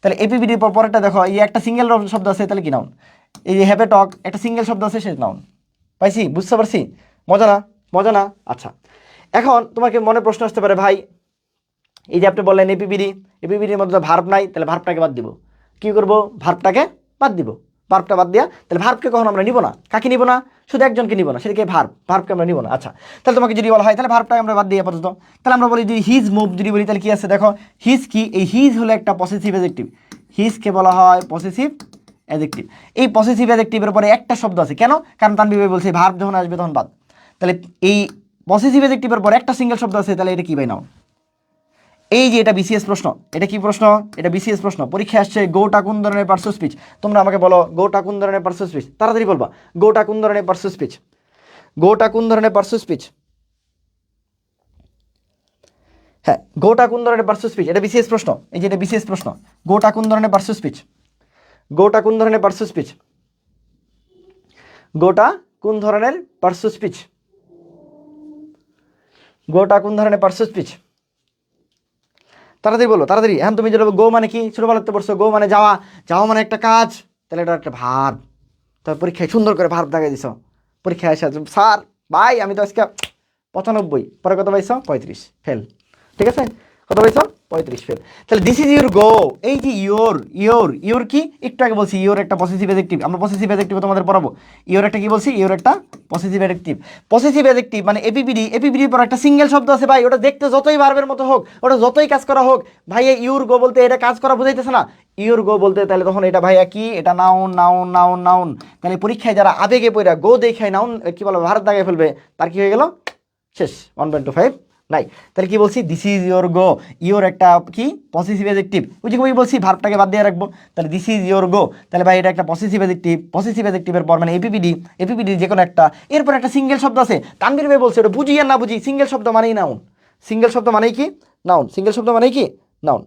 তাহলে এপিপিডির পর পরেরটা দেখো, এই একটা সিঙ্গেল শব্দ আছে, তাহলে কি নাউন। এই যে হ্যাপে টক, একটা সিঙ্গেল শব্দ আছে, সেটা নাউন। পাইছি? বুঝতে পারছি? মজা না? মজা না? আচ্ছা, এখন তোমাকে মনে প্রশ্ন আসতে পারে, ভাই এই যে আপনি বললেন এপিপিডি, এপিপিডির মধ্যে ভার্ব নাই, তাহলে ভার্বটাকে বাদ দিব। কি করব? ভার্বটাকে বাদ দিব। ভার্বটা বাদ দিয়া, তাহলে ভার্বকে কখন আমরা নিব না। কাকে নিব না? শুধু একজনকে নিব না, সেটাকে ভার্ব, ভার্বকে আমরা নিব না। আচ্ছা, তাহলে তোমাকে যদি বলা হয় তাহলে ভার্বটাকে আমরা বাদ দিই আপাতত। তাহলে আমরা বলি যদি হিজ মুভ যদি বলি, তাহলে কি আছে দেখো, হিজ কি, এই হিজ হলো একটা পসেসিভ অ্যাডজেক্টিভ, হিজকে বলা হয় পসেসিভ অ্যাডজেক্টিভ। এই পসেসিভ অ্যাডজেক্টিভের পরে একটা শব্দ আছে, কেন? কারণ তানভীর ভাই বলছে ভার্ব যখন আসবে তখন বাদ। তাহলে এই পসেসিভ অ্যাডজেক্টিভের পর একটা সিঙ্গেল শব্দ আছে, তাহলে এটা কি ভাই নাউন। এই যে এটা বিসিএস প্রশ্ন, এটা কি প্রশ্ন? এটা বিসিএস প্রশ্ন, পরীক্ষা আসছে। গোটা কোন ধরনের পার্শ্ব স্পিচ? তোমরা আমাকে বলো গোটা কোন ধরনের পার্শ্ব স্পিচ, তাড়াতাড়ি বলবা। গোটা কোন ধরনের পার্শ্ব স্পিচ? গোটা কোন ধরনের পার্শ্ব স্পিচ? হ্যাঁ, গোটা কোন ধরনের পার্শ্ব স্পিচ? এটা বিসিএস প্রশ্ন, এই যে এটা বিসিএস প্রশ্ন। গোটা কোন ধরনের পার্শ্ব স্পিচ? গোটা কোন ধরনের পার্শ্ব স্পিচ? গোটা কোন ধরনের পার্শ্ব স্পিচ? গোটা কোন ধরনের পার্শ্ব স্পিচ? তাড়াতাড়ি বলো, তাড়াতাড়ি। এখন তুমি যেটা গো মানে কি, ছোটবেলাতে পড়ছো, গো মানে যাওয়া, যাওয়া মানে একটা কাজ, তাহলে এটা একটা ভার্ব। তবে পরীক্ষায় সুন্দর করে ভার্ব দাগাই দিছ। পরীক্ষায় এসে স্যার ভাই আমি তো আজকে 95, পরে কত পাইছ? 35, ফেল। ঠিক আছে, কত পাইছ? 35, ফেল। তাহলে দিস ইজ ইউর গো, এই যে ইয়োর, ইয়োর, ইয়োর কি, একটু আগে বলছি ইয়োর একটা পসেসিভ অ্যাডজেক্টিভ, আমরা পসেসিভ অ্যাডজেক্টিভ তোমাদের পড়াবো। ইয়োর একটা কি বলছি, ইয়োর একটা পসেসিভ অ্যাডজেক্টিভ। পসেসিভ অ্যাডজেক্টিভ মানে এপিপিডি, এপিপিডির পর একটা সিঙ্গেল শব্দ আছে ভাই, ওটা দেখতে যতই ভার্বের মতো হোক, ওটা যতই কাজ করা হোক, ভাই ইউর গো বলতে এটা কাজ করা বুঝাইতেছে না। ইউর গো বলতে তাহলে তখন এটা ভাইয়া কি, এটা নাউন, নাউন, নাউন, নাউন। তাহলে পরীক্ষায় যারা আবেগে পড়া গো দেখায় নাউন কি বলো ভারত দাগায় ফেলবে, তার কি হয়ে গেল? শেষ, 1.25 নাই। তাহলে কি বলছি, this is your go, your একটা কি পসেসিভ অ্যাডজেক্টিভ, ওই যে বলছি ভার্বটাকে বাদ দিয়ে রাখবো। তাহলে দিস ইজ ইয়োর গো, তাহলে ভাই এটা একটা পসেসিভ অ্যাডজেক্টিভ, পসেসিভ অ্যাডজেক্টিভের পর মানে এপিপিডি, এপিপিডি যে কোনো একটা, এরপর একটা সিঙ্গেল শব্দ আছে। তানভীর ভাই বলছে ওটা বুঝি আর না বুঝি, সিঙ্গেল শব্দ মানেই নাউন, সিঙ্গেল শব্দ মানেই কি নাউন, সিঙ্গেল শব্দ মানেই কি নাউন।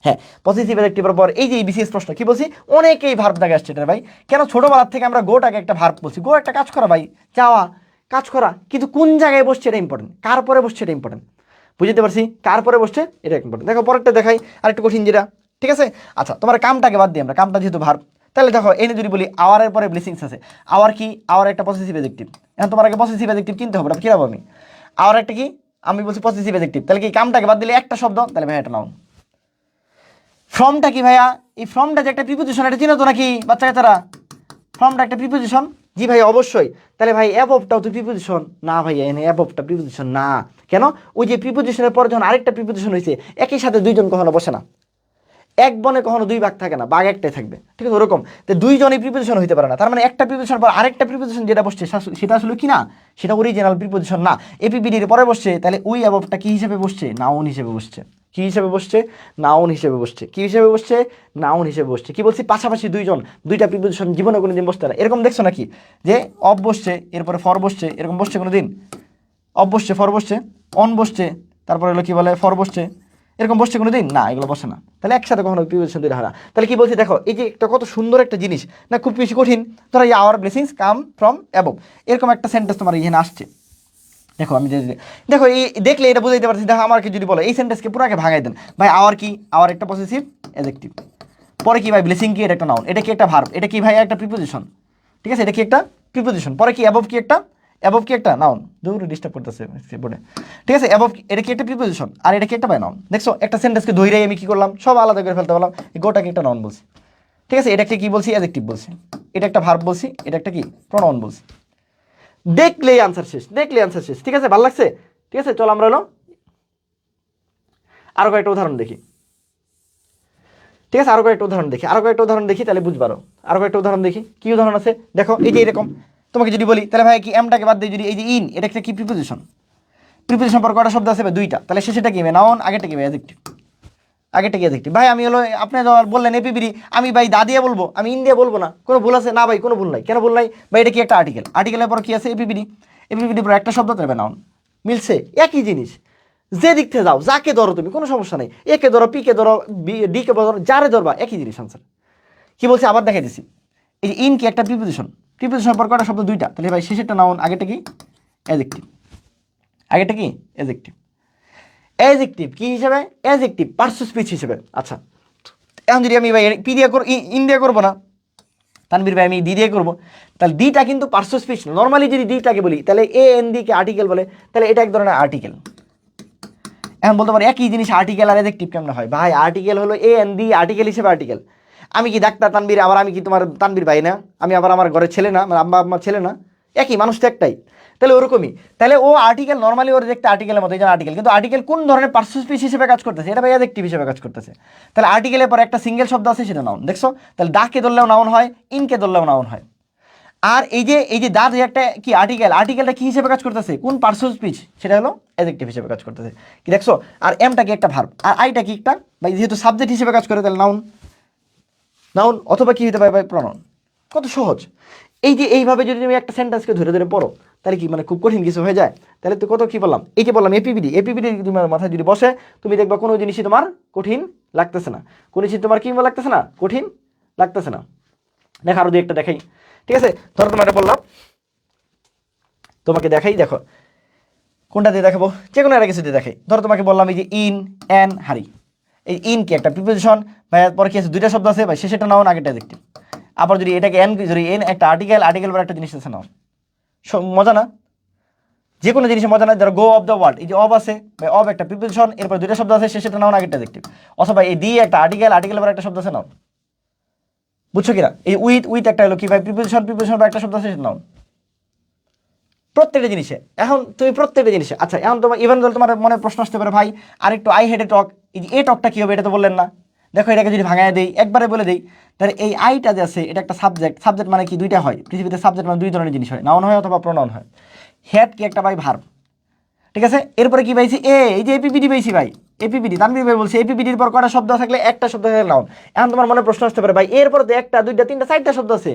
হ্যাঁ, পসেসিভ অ্যাডজেক্টিভের পর এই যে বিশেষ প্রশ্ন কি বলছি, অনেকেই ভার্ব দাগে আসছে এটা ভাই। কেন? ছোটবেলার থেকে আমরা গোটাকে একটা ভার্ব বলছি, গো একটা কাজ করা ভাই, যাওয়া, কাজ করা, কিন্তু কোন জায়গায় বসছে এটা ইম্পর্টেন্ট, কার পরে বসছে এটা ইম্পর্টেন্ট। বুঝতে পারছি, কার পরে বসছে এটা ইম্পর্টেন্ট। দেখো পরেরটা দেখাই, আর একটু কঠিন যেটা, ঠিক আছে। আচ্ছা, তোমার কামটাকে বাদ দিই আমরা, কামটা যেহেতু ভার্ব, তাহলে দেখো এনে যদি বলি আওয়ারের পরে ব্লেসিংস আছে, আওয়ার কি, আওয়ার একটা পসেসিভ অ্যাডজেক্টিভ। এখন তোমার আগে পসেসিভ অ্যাডজেক্টিভ কিনতে হবে, কিরাবো আমি, আওয়ার একটা কি, আমি বলছি পসেসিভ অ্যাডজেক্টিভ, তাহলে কি কামটাকে বাদ দিলে একটা শব্দ, তাহলে ভাই এটা নাও। ফ্রমটা কি ভাইয়া, এই ফ্রমটা যে একটা প্রিপোজিশন, এটা চিনো তো নাকি বাচ্চা কাচ্চারা? ফ্রমটা একটা প্রিপোজিশন, জি ভাই অবশ্যই। তাহলে ভাই অ্যাবভটাও তো প্রিপোজিশন না ভাই, এনে অ্যাবভটা প্রিপোজিশন না। কেন? ওই যে প্রিপোজিশনের পর যখন আরেকটা প্রিপোজিশন হয়েছে, একই সাথে দুইজন কখনো বসে না। এক বনে কখনো দুই বাঘ থাকে না, বাঘ একটাই থাকবে, ঠিক আছে? ওরকম তো দুইজনই প্রিপোজিশন হইতে পারে না। তার মানে একটা প্রিপোজিশন পর আরেকটা প্রিপোজিশন যেটা বসছে সেটা আসলে কি না, সেটা অরিজিনাল প্রিপোজিশন না। এপিপিডির পরে বসছে, তাহলে ওই অ্যাবভটা কি হিসেবে বসছে? নাউন হিসেবে বসছে। কি হিসেবে বসছে? নাউন হিসেবে বসছে। কি হিসেবে বসছে? নাউন হিসেবে বসছে। কি বলছি? পাশাপাশি দুইজন, দুইটা প্রিপোজিশন জীবনে কোনোদিন বসতে না। এরকম দেখছো নাকি যে অফ বসছে, এরপরে ফর বসছে, এরকম বসছে কোনোদিন? অফ বসছে, ফর বসছে, অন বসছে, তারপরে হলো কি বলে ফর বসছে, এরকম বসছে কোনো দিন না, এগুলো বসে না। তাহলে একসাথে কখনো প্রিপোজিশন দুইটা হয় না। তাহলে কি বলছি দেখো, এই যে একটা কত সুন্দর একটা জিনিস না, খুব বেশি কঠিন। ধরো our blessings come from above, এরকম একটা সেন্টেন্স তোমার এখানে আসছে। দেখো আমি দেখো এই দেখলে এটা বুঝাইতে পারছি। দেখো আমাকে যদি বলো এই সেন্টেন্সকে পুরো আগে ভাঙাই দেন ভাই, আওয়ার কি? আওয়ার একটা পসেসিভ অ্যাডজেক্টিভ, পরে কি ভাই ব্লেসিং কি? এটা একটা নাউন, এটা কি একটা ভার্ব, এটা কি ভাই একটা প্রিপোজিশন, ঠিক আছে? এটা কি একটা প্রিপোজিশন, পরে কি অ্যাবভ কি একটা, অ্যাবভ কি একটা নাউন, দূর ডিস্টার্ব করতেছে বোর্ডে, ঠিক আছে? অ্যাবভ এটা কি একটা প্রিপোজিশন, আর এটা কি একটা ভাই নাউন। দেখছো একটা সেন্টেন্সকে ধইরাই আমি কি করলাম, সব আলাদা করে ফেলতে পারলাম, এই গোটাকে একটা নাউন বলছি, ঠিক আছে? এটাকে কি বলছি? অ্যাডজেক্টিভ বলছি। এটা একটা ভার্ব বলছি, এটা একটা কি প্রোনাউন বলছি। দেখলেই আনসার শেষ, দেখলেই আনসার শেষ, ঠিক আছে? ভালো লাগছে? ঠিক আছে, চল আমরা হলো আরো কয়েকটা উদাহরণ দেখি, ঠিক আছে? আরো কয়েকটা উদাহরণ দেখি, আরো কয়েকটা উদাহরণ দেখি, তাহলে বুঝবারো। আরো কয়েকটা উদাহরণ দেখি, কি উদাহরণ আছে দেখো। এই যে এরকম তোমাকে যদি বলি, তাহলে ভাই কি এমটাকে বাদ দিয়ে যদি এই যে ইন, এটা একটা কি প্রিপোজিশন, প্রিপোজিশন পর কয়টা শব্দ আছে ভাই? দুইটা। তাহলে শেষেটা কি নাউন, আগেরটা কি ভাই অ্যাডজেক্টিভ, আগেরটা কি অ্যাডজেক্টিভ। ভাই আমি হলো আপনি বললেন এপিবিডি, আমি ভাই দা দিয়ে বলবো, আমি ইন দিয়ে বলবো না, কোনো ভুল আছে না ভাই? কোনো ভুল নাই। কেন ভুল নাই ভাই? এটা কি একটা আর্টিকেল, আর্টিকেলের পর কি আছে? এপিবিডি, এপিবিডি পর একটা শব্দ তবে নাউন, মিলছে? একই জিনিস, যে দিক থেকে যাও, যাকে ধরো তুমি, কোনো সমস্যা নেই। একে ধরো, পিকে ধরো, ডিকে ধরো, যারে ধরবা একই জিনিস আনসার। কি বলছে আবার দেখাই দিছি, এই যে ইন কি একটা প্রিপোজিশন, প্রিপোজিশন পর কয়টা শব্দ? দুইটা। তাহলে ভাই শেষেরটা নাউন, আগেরটা কি অ্যাডজেক্টিভ, আগেরটা কি অ্যাডজেক্টিভ। অ্যাডজেক্টিভ কি হিসেবে? অ্যাডজেক্টিভ পার্শ্ব স্পিচ হিসেবে। আচ্ছা এখন যদি আমি ভাই পি দিয়ে ইন দিয়ে করবো না, তানবীর ভাই আমি ডি দিয়ে করবো, তাহলে ডিটা কিন্তু পার্শ্ব স্পিচ না। নর্মালি যদি ডিটাকে বলি, তাহলে A N D K article বলে, তাহলে এটা এক ধরনের আর্টিকেল। এখন বলতে পারি একই জিনিস আর্টিকেল আর অ্যাডজেক্টিভ কেমন হয়? ভাই আর্টিকেল হলো এ এন ডি, আর্টিকেল হিসেবে আর্টিকেল। আমি কি ডাক্তার তানবীর, আবার আমি কি তোমার তানবীর ভাই না? আমি আবার আমার ঘরের ছেলে না? আমার আম্মা আম্মার ছেলে না? একই মানুষ তো একটাই। তাহলে ওরকমই, তাহলে ও আর্টিকেল নর্মালি ওর একটা আর্টিকেলের মতো, এই যে আর্টিকেল, কিন্তু আর্টিকেল কোন ধরনের পার্শ্ব স্পিচ হিসেবে কাজ করতেছে? এটা ভাই অ্যাডজেক্টিভ হিসেবে কাজ করতেছে। তাহলে আর্টিকেলের পর একটা সিঙ্গেল শব্দ আছে, সেটা নাউন। দেখছো? তাহলে ডাকে ধরলেও নাউন হয়, ইনকে ধরলেও নাউন হয়। আর এই যে দা যে একটা কি আর্টিকেল, আর্টিকেলটা কি হিসেবে কাজ করতেছে? কোন পার্শ্ব স্পিচ? সেটা হলো অ্যাডজেক্টিভ হিসেবে কাজ করতেছে। কি দেখছো? আর এমটা কি একটা ভার্ব, আর আইটা কি একটা ভাই যেহেতু সাবজেক্ট হিসেবে কাজ করে, তাহলে নাউন, নাউন অথবা কি হতে পারে ভাই প্রনাউন। কত সহজ! এই যে এইভাবে যদি তুমি একটা সেন্টেন্সকে ধরে ধরে পড়ো, তাহলে কি মানে খুব কঠিন কিছু হয়ে যায়? তাহলে তো কত কি বললাম, এই যে বললাম এপিবিডি, এপিবিডি তোমার মাথায় যদি বসে, তুমি দেখবা কোনো জিনিসই তোমার কঠিন লাগতেছে না, কোনো জিনিস তোমার কি লাগতেছে না, কঠিন লাগতেছে না। দেখা আরো দুই একটা দেখাই, ঠিক আছে? ধরো তোমার বললাম, তোমাকে দেখাই, দেখো কোনটা দিয়ে দেখাবো, যে কোনো একটা কিছু দিয়ে দেখাই। ধরো তোমাকে বললাম এই যে ইন অ্যান হারি, এই ইন কি একটা প্রিপোজিশন ভাই, পরে কি আছে? দুইটা শব্দ আছে ভাই, শেষেটা নাউন, আগেটা অ্যাডজেক্টিভ। আবার যদি এটাকে এন, যদি এন একটা আর্টিকেল, আর্টিকেল পর একটা জিনিস আছে নাউন। মজা না? যে কোনো জিনিসে মজা না। ধরো গো অফ দ্য ওয়ার্ল্ড, এই যে অফ আছে ভাই, অফ একটা প্রিপোজিশন, এরপর দুইটা শব্দ আছে, শেষেটা নাউন, আগেটা অ্যাডজেক্টিভ। অথবা এই দি একটা আর্টিকেল, আর্টিকেল পর একটা শব্দ আছে নাউন। বুঝছো কিনা? এই উইথ, উইথ একটা হলো কি ভাই প্রিপোজিশন, প্রিপোজিশন পর একটা শব্দ আছে, সেটা নাউন। প্রত্যেকটা জিনিসে, এখন তুমি প্রত্যেকটা জিনিসে, আচ্ছা এখন তোমার ইভেন ধরো তোমার মনে প্রশ্ন আসতে পারে ভাই আরেকটু, আই হেড এ টক, এই যে এ টকটা কি হবে এটা তো বললেন না। দেখো এটাকে যদি ভাঙায় দেই, একবারে বলে দেই, তাহলে এই আইটা যে আছে এটা একটা সাবজেক্ট, সাবজেক্ট মানে কি দুইটা হয় পৃথিবীতে, সাবজেক্ট মানে দুই ধরনের জিনিস হয়, নাউন হয় অথবা প্রোনাউন হয়। হেড কি একটা ভাই ভার্ব, ঠিক আছে? এরপরে কি পাইছি? এই যে এপিপিডি পাইছি ভাই, এপিপিডি তানভীর ভাই বলছি এপিপিডির পর কয়টা শব্দ থাকলে? একটা শব্দ থাকলে নাউন। এখন তোমার মনে প্রশ্ন আসতে পারে ভাই এরপর তো একটা, দুইটা, তিনটা, চারটা শব্দ আছে।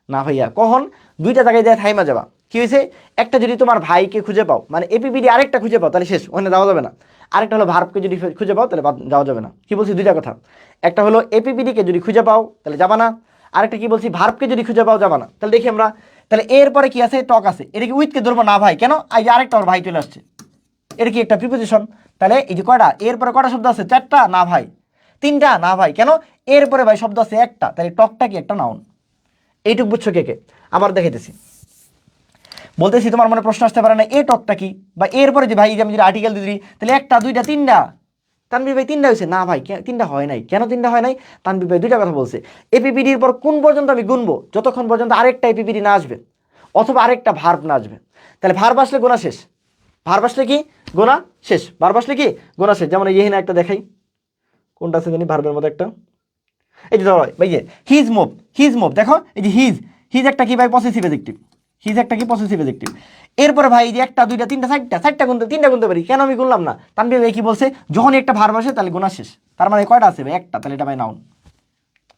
না ভাইয়া, কখন? দুইটা জায়গায় যায় থাইমা যাবা। কি হয়েছে? একটা যদি তোমার ভাইকে খুঁজে পাও, মানে এপিপিডি আরেকটা খুঁজে পাও, তাহলে শেষ, ওখানে যাওয়া যাবে না। আরেকটা হলো ভার্বকে যদি খুঁজে পাও, তাহলে যাওয়া যাবে না। কি বলছি? দুইটা কথা। একটা হলো এপিপিডিকে যদি খুঁজে পাও তাহলে যাবা না, আরেকটা কি বলছি, ভার্বকে যদি খুঁজে পাও যাবা না। তাহলে দেখি আমরা, তাহলে এরপরে কি আছে? টক আছে। এটা কি উইথকে ধরবো না ভাই? কেন? এই যে আরেকটা ওর ভাই চলে আসছে, এটা কি একটা প্রিপোজিশন। তাহলে এই যে কয়টা, এরপরে কয়টা শব্দ আছে? চারটা না ভাই, তিনটা না ভাই। কেন? এরপরে ভাই শব্দ আছে একটা, তাহলে টকটা কি একটা নাউন। এইটুক বুঝছো কে কে? আবার দেখাইতেছি, বলতেছি তোমার মনে প্রশ্ন আসতে পারে না এ টকটা কি, বা এরপরে যে ভাই যে আমি যদি আর্টিকেল দিই, তাহলে একটা, দুইটা, তিনটা। তানভীর ভাই তিনটা হয়েছে না ভাই, তিনটা হয় নাই। কেন তিনটা হয় নাই? তানভীর ভাই দুইটা কথা বলছে। এপিপিডির পর কোন পর্যন্ত আমি গুনবো? যতক্ষণ পর্যন্ত আরেকটা এপিপিডি না আসবে। অথবা আরেকটা ভার্ব না আসবে। তাহলে ভার্ব আসলে গোনা শেষ, ভার্ব আসলে কি গোনা শেষ, ভার্ব আসলে কি গোনা শেষ। যেমন এই না একটা দেখাই, কোনটা আছে জানি ভার্বের মধ্যে একটা, এই যে ধরো ভাই যে হিজ মুভ, হিজ মুভ দেখো এই যে হিজ, হিজ একটা কি ভাই পসেসিভ অ্যাডজেক্টিভ, হিজ একটা কি পসেসিভ অ্যাডজেক্টিভ। এরপরে ভাই যে একটা দুইটা তিনটা চারটা, চারটা গুনতে তিনটা গুনতে পারি, কেন আমি গুনলাম না? তানভীর ভাই কি বলছে, যখনই একটা ভার্ব আসে তাহলে গোনা শেষ। তার মানে কয়টা আছে ভাই? একটা, তাহলে এটা ভাই নাউন।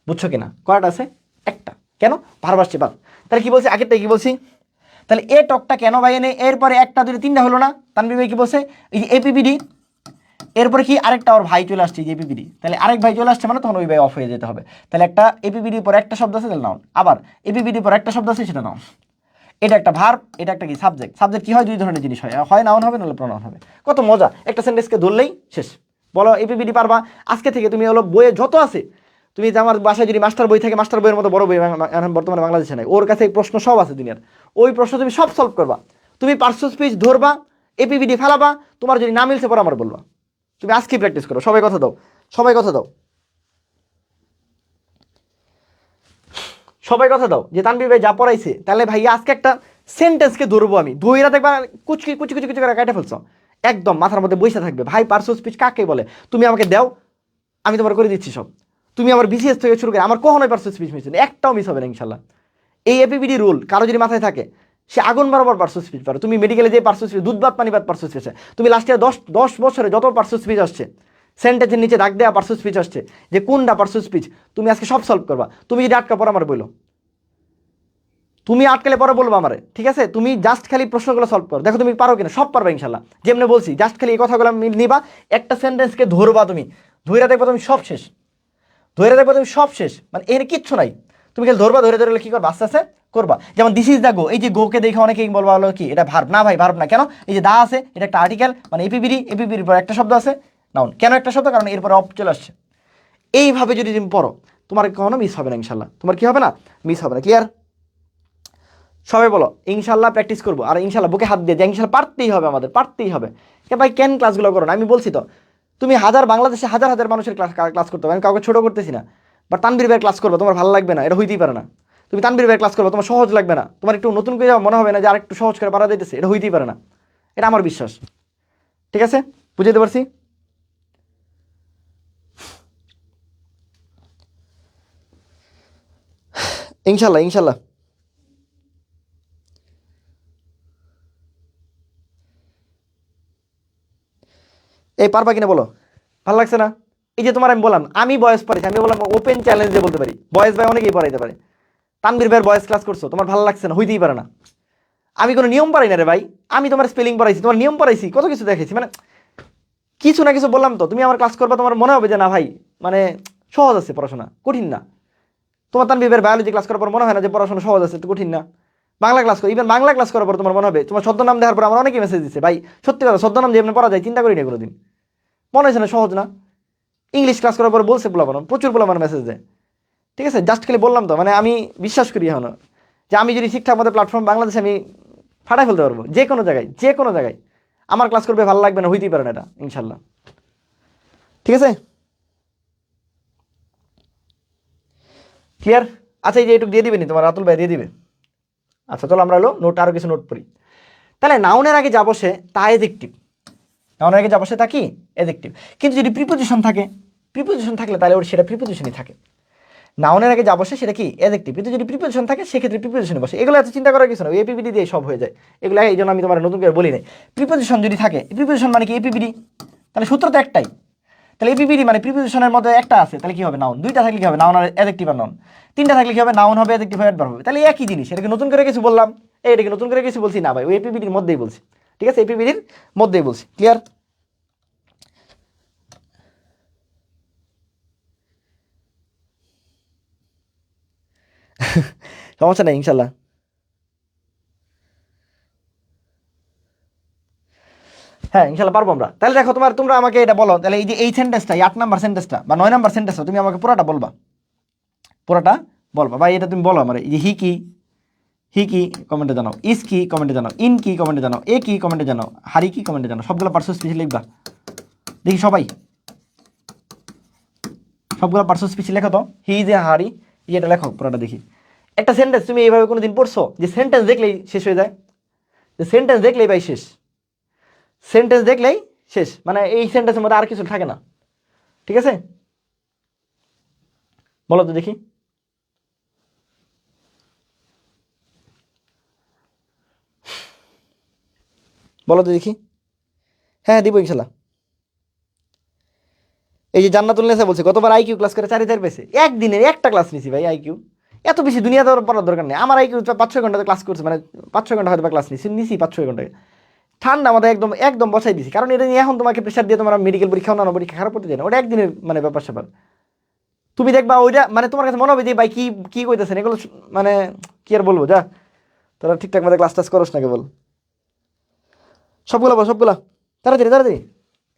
বুঝছো কিনা? কয়টা আছে? একটা। কেন? ভার্ব আসছে বাদ। তাহলে কি বলছি আগেরটা কি বলছি? তাহলে এ টকটা কেন ভাই এনে এরপরে একটা দুইটা তিনটা হলো না? তানভীর ভাই কি বলছে, এই যে এপিপিডি, এরপরে কি আরেকটা ওর ভাই চলে আসছে, যে এপিপিডি, তাহলে আরেক ভাই চলে আসছে মানে তখন ওই ভাই অফ হয়ে যেতে হবে। তাহলে একটা এপিপিডির পর একটা শব্দ আছে তাহলে নাউন, আবার এপিপিডির পর একটা শব্দ আছে সেটা নাউন। এটা একটা ভার্ব, এটা একটা কি সাবজেক্ট। সাবজেক্ট কি হয়? দুই ধরনের জিনিস হয়, হয় নাউন হবে নাহলে প্রনাউন হবে। কত মজা, একটা সেন্টেন্সকে ধরলেই শেষ। বলো এপিপিডি পারবা, আজকে থেকে তুমি হলো বইয়ে যত আছে, তুমি যে আমার বাসায় যদি মাস্টার বই থাকে, মাস্টার বইয়ের মতো বড় বই এখন বর্তমানে বাংলাদেশে নাই, ওর কাছে প্রশ্ন সব আছে দুনিয়ার, ওই প্রশ্ন তুমি সব সলভ করবা। তুমি পার্সোনাল স্পিচ ধরবা, এপিপিডি ফেলাবা, তোমার যদি না মিলছে পরে আমার বলবা। তুমি আজকে প্র্যাকটিস করো, সবাই কথা দাও, সবাই কথা দাও, সবাই কথা দাও যে তানভীর ভাই যা পড়াইছে, তাহলে ভাই আজকে একটা সেন্টেন্সকে ধরবো আমি, ধইরা দেখবা কুচকি কুচি কুচি কুচি করে কাটে ফেলছো, একদম মাথার মধ্যে বইসা থাকবে ভাই পার্সোনাল স্পিচ কাকে বলে। তুমি আমাকে দাও, আমি তোমার করে দিচ্ছি সব। তুমি আমার বিসিএস থেকে শুরু করে আমার কখনোই পার্সোনাল স্পিচ মিস নেই, একটাও মিস হবে না ইনশাল্লাহ। এই এপিবিডি রুল কারো যদি মাথায় থাকে, সে আগুন বরাবর পার্সোনাল স্পিচ পারো। তুমি মেডিকেলে যে পার্সোনাল স্পিচ, দুধ ভাত পানি ভাত পার্সোনাল স্পিচ, তুমি লাস্ট ইয়ার 10 বছরে যত পার্সোনাল স্পিচ আসছে, সেন্টেন্সের নিচে দাগ দেওয়া পার্সোনাল স্পিচ আসছে, যে কোনটা পার্সোনাল স্পিচ, তুমি আজকে সব সলভ করবা। তুমি যদি আটকা পড়ো আমার বইলো, তুমি আটকালে পরে বলবো আমারে, ঠিক আছে? তুমি জাস্ট খালি প্রশ্নগুলো সলভ করো, দেখো তুমি পারো কিনা, সব পারবে ইনশাল্লাহ। যেমনি বলছি জাস্ট খালি এই কথাগুলো নিবা, একটা সেন্টেন্সকে ধরবা, তুমি ধৈরা দেখবা তুমি সব শেষ, ধৈরা দেখবা তুমি সব শেষ, মানে এর কিচ্ছু নাই। তুমি খালি ধরবা, ধরে ধরে কি করবা, আস্তে আস্তে করবা। যেমন দিস ইজ দ্য গো, এই যে গোকে দেখে অনেকেই বলবা হলো কি এটা ভার্ব না, ভাই ভার্ব না। কেন? এই যে দা আছে, এটা একটা আর্টিকেল, মানে এপিবিডি, এপিবিডির পর একটা শব্দ আছে নাউন। কেন একটা শব্দ? কারণ এরপরে অফ চলে আসছে। এইভাবে যদি তুমি পড়ো, তোমার কখনো মিস হবে না ইনশাল্লাহ, তোমার কি হবে না? মিস হবে না। ক্লিয়ার? সবাই বলো ইনশাল্লাহ প্র্যাকটিস করবো, আর ইনশাল্লাহ বুকে হাত দিয়ে যে ইনশাল্লাহ পারতেই হবে, আমাদের পারতেই হবে। ভাই কেন ক্লাসগুলো করো না? আমি বলছি তো, তুমি বাংলাদেশে হাজার হাজার মানুষের ক্লাস করতে হবে, আমি কাউকে ছোটো করতেছি না। বাট তানভীর ভাইয়ের ক্লাস করবো, তোমার ভালো লাগবে না, এটা হইতেই পারে না। তুমি তানভীর ভাইয়ের ক্লাস করবো, তোমার সহজ লাগবে না, তোমার একটু নতুন করে মনে হবে না যে আরেকটু সহজ করে পারা যাইতেছে, এটা হইতেই পারে না। এটা আমার বিশ্বাস। ঠিক আছে? বুঝাইতে পারছি? ইনশাল্লাহ ইনশাল্লাহ। এই পারবা কিনা বলো? ভালো লাগছে না? এই যে তোমার আমি বললাম, আমি বয়স পড়াইছি, আমি বললাম ওপেন চ্যালেঞ্জে বলতে পারি, বয়স ভাই অনেকেই পড়াইতে পারে। তানভীর ভাইয়ের বয়স ক্লাস করছো, তোমার ভালো লাগছে না, হইতেই পারে না। আমি কোনো নিয়ম পারি না রে ভাই, আমি তোমার স্পেলিং পড়াইছি, তোমার নিয়ম পড়াইছি, কত কিছু দেখেছি, মানে কিছু না কিছু বললাম তো, তুমি আমার ক্লাস করবা, তোমার মনে হবে যে না ভাই মানে সহজ আছে, পড়াশোনা কঠিন না। তোমার তানভীর ভাইয়ের বায়োলজি ক্লাস করার পর মনে হয় না যে পড়াশোনা সহজ আছে, তো কঠিন না। বাংলা ক্লাস করো, ইভেন বাংলা ক্লাস করার পর তোমার মনে হবে, তোমার ছদ্মনাম দেওয়ার পর আমার অনেকেই মেসেজ দিচ্ছে, ভাই সত্যি কথা ছদ্মনাম যেমন পড়া যায় চিন্তা করি না কোনোদিন, মনে হয়েছে না সহজ না। ইংলিশ ক্লাস করার পর বলছে বলাবানো, প্রচুর বলাবানো মেসেজ দেয়। ঠিক আছে? জাস্ট খালি বললাম তো, মানে আমি বিশ্বাস করি এখন যে আমি যদি ঠিকঠাক মতো প্ল্যাটফর্ম বাংলাদেশে আমি ফাটাই ফেলতে পারবো, যে কোনো জায়গায়, যে কোনো জায়গায় আমার ক্লাস করবে, ভালো লাগবে না, হইতেই পারে না এটা ইনশাল্লাহ। ঠিক আছে? ক্লিয়ার? আচ্ছা এই যে এটুকু দিয়ে দিবে নি তোমার রাতুল ভাই, দিয়ে দিবে? আচ্ছা চলো আমরা হলো নোট, আরও কিছু নোট পড়ি। তাহলে নাউনের আগে যা বসে তা এডজেক্টিভ, নাউনের আগে যা বসে তা কি? এডজেক্টিভ। কিন্তু যদি প্রিপোজিশন থাকে, প্রিপোজিশন থাকলে তাহলে ওর সেটা প্রিপোজিশনই থাকে। নাউনের আগে যা বসে সেটা কি? এডজেক্টিভ। কিন্তু যদি প্রিপোজিশন থাকে সেক্ষেত্রে প্রিপোজিশনে বসে। এগুলো এত চিন্তা করার কিছু না, এপিবিডি দিয়ে সব হয়ে যায় এগুলো, এই জন্য আমি তোমার নতুন করে বলি নাই। প্রিপোজিশন যদি থাকে, প্রিপোজিশন মানে কি? এপিবিডি। তাহলে সূত্র তো একটাই, তাহলে এপিবিডি মানে প্রিপোজিশনের মধ্যে একটা আছে, তাহলে কি হবে? নাউন। দুইটা থাকলে কি হবে? নাউন আর অ্যাডজেক্টিভ আর নাউন। তিনটা থাকলে কি হবে? নাউন হবে, অ্যাডজেক্টিভ হবে, অ্যাডভার্ব হবে। তাহলে একই জিনিস, এটাকে নতুন করে কিছু বললাম? এটাকে নতুন করে কিছু বলছি না ভাই, ওই এপিবিডির মধ্যেই বলছি। ঠিক আছে? এপিবিডির মধ্যেই বলছি। ক্লিয়ার? সমস্যা নেই ইনশাল্লাহ। হ্যাঁ ইনশাল্লাহ পারবো আমরা। তাহলে দেখো তোমরা আমাকে এটা বলো, তাহলে এই যে এই সেন্টেন্সটা, 8 নাম্বার সেন্টেন্সটা বা 9 নাম্বার সেন্টেন্সটা তুমি আমাকে পুরোটা বলবা, পুরোটা বলবা ভাই। এটা তুমি বলো আমার, এই যে হি কি, হি কি কমেন্টে জানাও, ইস কি কমেন্টে জানাও, ইন কি কমেন্টে জানাও, এ কি কমেন্টে জানাও, হারি কি কমেন্টে জানাও। সবগুলো পার্সোনাল স্পিচ লিখবা দেখি সবাই, সবগুলো পার্সোনাল স্পিচ লেখো তো। হি ইজ এ হারি, এটা লেখো পুরোটা দেখি। একটা সেন্টেন্স তুমি এইভাবে কোনোদিন পড়ছো যে সেন্টেন্স দেখলেই শেষ হয়ে যায়? যে সেন্টেন্স দেখলেই ভাই শেষ, সেন্টেন্স দেখলেই শেষ, মানে এই সেন্টেন্সের মধ্যে আর কিছু থাকে না। ঠিক আছে, বলো তো দেখি। বলো তো দেখি। হ্যাঁ দিব ইনশাল্লাহ। এই যে জান্নাতুল নেসা বলছে গতবার আইকিউ ক্লাস করে 4 পেয়েছে, একদিনে একটা ক্লাস নিছি ভাই আইকিউ। এত বেশি দুনিয়াতে পড়ার দরকার নেই আমার, আইকিউ 5-6 ঘন্টা ক্লাস করছে, মানে 5-6 ঘন্টা হয়তো ক্লাস নিছি 5-6 ঘন্টায় ঠান্ডা মাথায় একদম একদম বসাই দিছি। কারণ এটা নিয়ে এখন তোমাকে প্রেশার দিয়ে তোমার মেডিকেল পরীক্ষা অন্যান্য পরীক্ষা খারাপ করতে যায় না, ওটা একদিনের মানে ব্যাপার স্যাপার। তুমি দেখবা ওইটা মানে তোমার কাছে মনে হবে যে ভাই কি কি কইতেছেন এগুলো, মানে কি আর বলবো, যা তোরা ঠিকঠাক মতো ক্লাস টাস করস না কেবল। সবগুলো বলো, সবগুলা তাড়াতাড়ি তাড়াতাড়ি।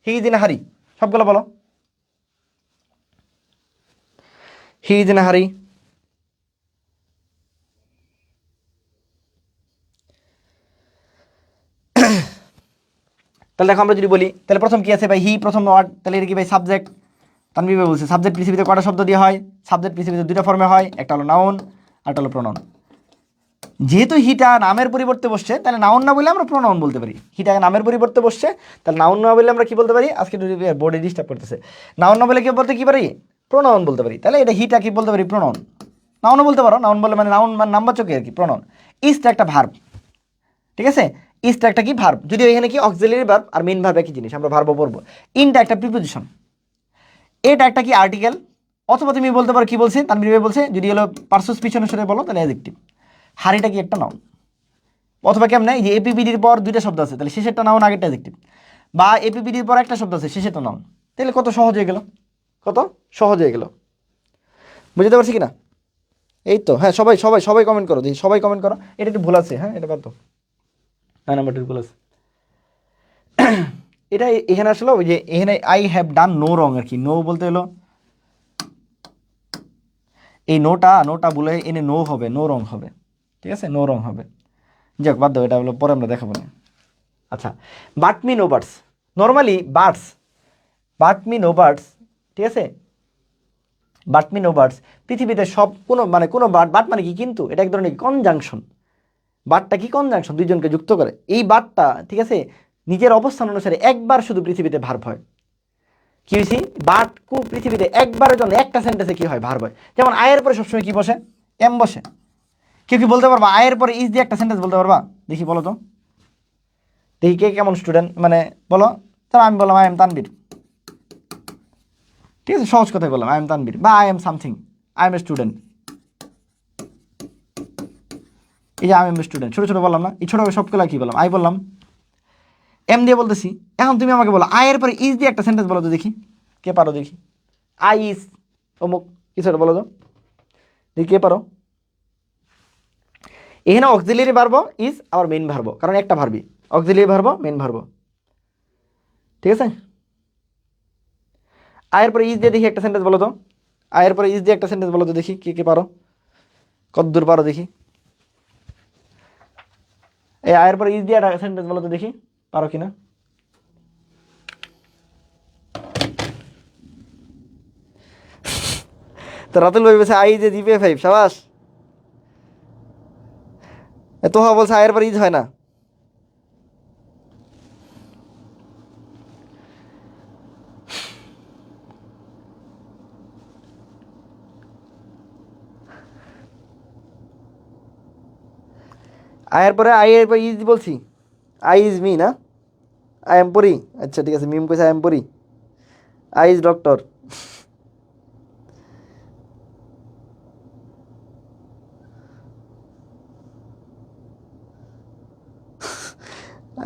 হি ইজ ইন হারি, সবগুলো বলো। হি ইজ ইন হারি। তাহলে দেখো আমরা যদি বলি তাহলে প্রথম কি আছে ভাই, হি প্রথম ওয়ার্ড, তাহলে এটা কি ভাই সাবজেক্ট। তানভীর ভাই বলছে সাবজেক্ট পৃথিবীতে কটা শব্দ দিয়ে হয়? সাবজেক্ট পৃথিবীতে 2টা ফর্মে হয়, একটা হলো নাউন আর একটা হলো প্রোনাউন। যেহেতু হিটা নামের পরিবর্তে বসছে তাহলে নাউন না বলে আমরা প্রোনাউন বলতে পারি। হিটা নামের পরিবর্তে বসছে তাহলে নাউন না বলে আমরা কি বলতে পারি? আজকে বোর্ডে ডিস্টার্ব করতেছে। নাউন না বলে কি বলতে কি পারি? প্রোনাউন বলতে পারি। তাহলে এটা হিটা কি বলতে পারি? প্রোনাউন। নাউনও বলতে পারো, নাউন বলে মানে নাউন মানে নামবাচকই আর কি, প্রোনাউন। ইজটা একটা ভার্ব, ঠিক আছে, ইজটা একটা কি ভার্ব, যদিও এখানে কি অক্সিলারি ভার্ব আর মেইন ভার্ব একই জিনিস, আমরা ভার্বও পড়বো। ইনটা একটা প্রিপোজিশন, এটা একটা কি আর্টিকেল, অথবা তুমি বলতে পারো কি বলছে তানভীর ভাই বলছে যদি হলো পার্সোস পিছনে সরে বলো তাহলে অ্যাডজেক্টিভ। হারিটা কি একটা নাউন, অথবা কেমন এই যে এপিপিডির পর 2টা শব্দ আছে তাহলে শেষেরটা নাউন আগেরটা অ্যাডজেক্টিভ, বা এপিপিডির পর একটা শব্দ আছে শেষেরটা নাউন। তাহলে কত সহজ হয়ে গেল, কত সহজ হয়ে গেল, বুঝতে পারছি কিনা? এই তো, হ্যাঁ সবাই সবাই সবাই কমেন্ট করো, দেখি সবাই কমেন্ট করো। এটা একটু ভুল আছে, হ্যাঁ এটা বাদ দাও, হ্যাঁ নাম্বারটা ভুল আছে। এটা এখানে আসলে ওই যে এখানে I have done no wrong আর কি, নো বলতে হলো এই নোটা নোটা বলে এনে নো হবে, নো রং হবে, ঠিক আছে, নো রং হবে। যাক বাদ দাও, এটা হলো পরে আমরা দেখাবো না। আচ্ছা, but me no birds, normally birds, but me no birds, ঠিক আছে, বাট মি নো বার্ডস পৃথিবীতে সব কোনো মানে কোনো বার্ড, বাট মানে কি কিন্তু, এটা এক ধরনের কনজাংশন। বাটটা কি কনজাংশন, দুইজনকে যুক্ত করে। এই বাটটা ঠিক আছে নিজের অবস্থান অনুসারে একবার শুধু পৃথিবীতে ভার্ব হয়। কি হয়েছি, বাট কু পৃথিবীতে একবারের জন্য একটা সেন্টেন্সে কি হয়, ভার্ব হয়। যেমন আয়ের পরে সবসময় কি বসে, এম বসে। কেউ কি বলতে পারবা আয়ের পরে ইজ দিয়ে একটা সেন্টেন্স বলতে পারবা? দেখি বলো তো, দেখি কে কেমন স্টুডেন্ট, মানে বলো। তাহলে আমি বললাম আই এম তানবীর, ঠিক আছে, সহজ কথাই বললাম আই এম তানবীর, বা I am something, I M a student. এই যে আই এম এ স্টুডেন্ট, ছোটো ছোটো বললাম না, এই ছোটো সবগুলো কি বললাম, আই বললাম, এম দিয়ে বলতেছি। এখন তুমি আমাকে বলো আয়ের পরে ইজ দিয়ে একটা সেন্টেন্স বলো তো দেখি, কে পারো দেখি। আই ইজ অমুক কিছু একটা বলো তো দেখি কে পারো। এখানে অক্সিলিয়ারি ভার্ব ইজ আবার মেইন ভার্ব, কারণ একটা ভার্বই, অক্সিলিয়ারি ভার্ব মেইন ভার্ব, ঠিক আছে। আয়ের পরে ইজ দিয়ে দেখি একটা সেন্টেন্স বলো তো, আয়ের পরে ইজ দিয়ে একটা সেন্টেন্স বলো তো দেখি কে কে পারো, কতদূর পারো দেখি। এই আয়ের পরে ইজ দিয়ে একটা সেন্টেন্স বলো তো দেখি পারো কিনা। তো রাতুল ভাই বলছে আই যে জিপে 5, সাবাস। তোহা বলছে আয়ের পরে ইজ হয় না। আয়ের পরে আই এর পরে ইজ বলছি, আই ইজ মি না, আই এম পরি। আচ্ছা ঠিক আছে, মিম কইছে আই এম পরি, আই ইজ ডক্টর।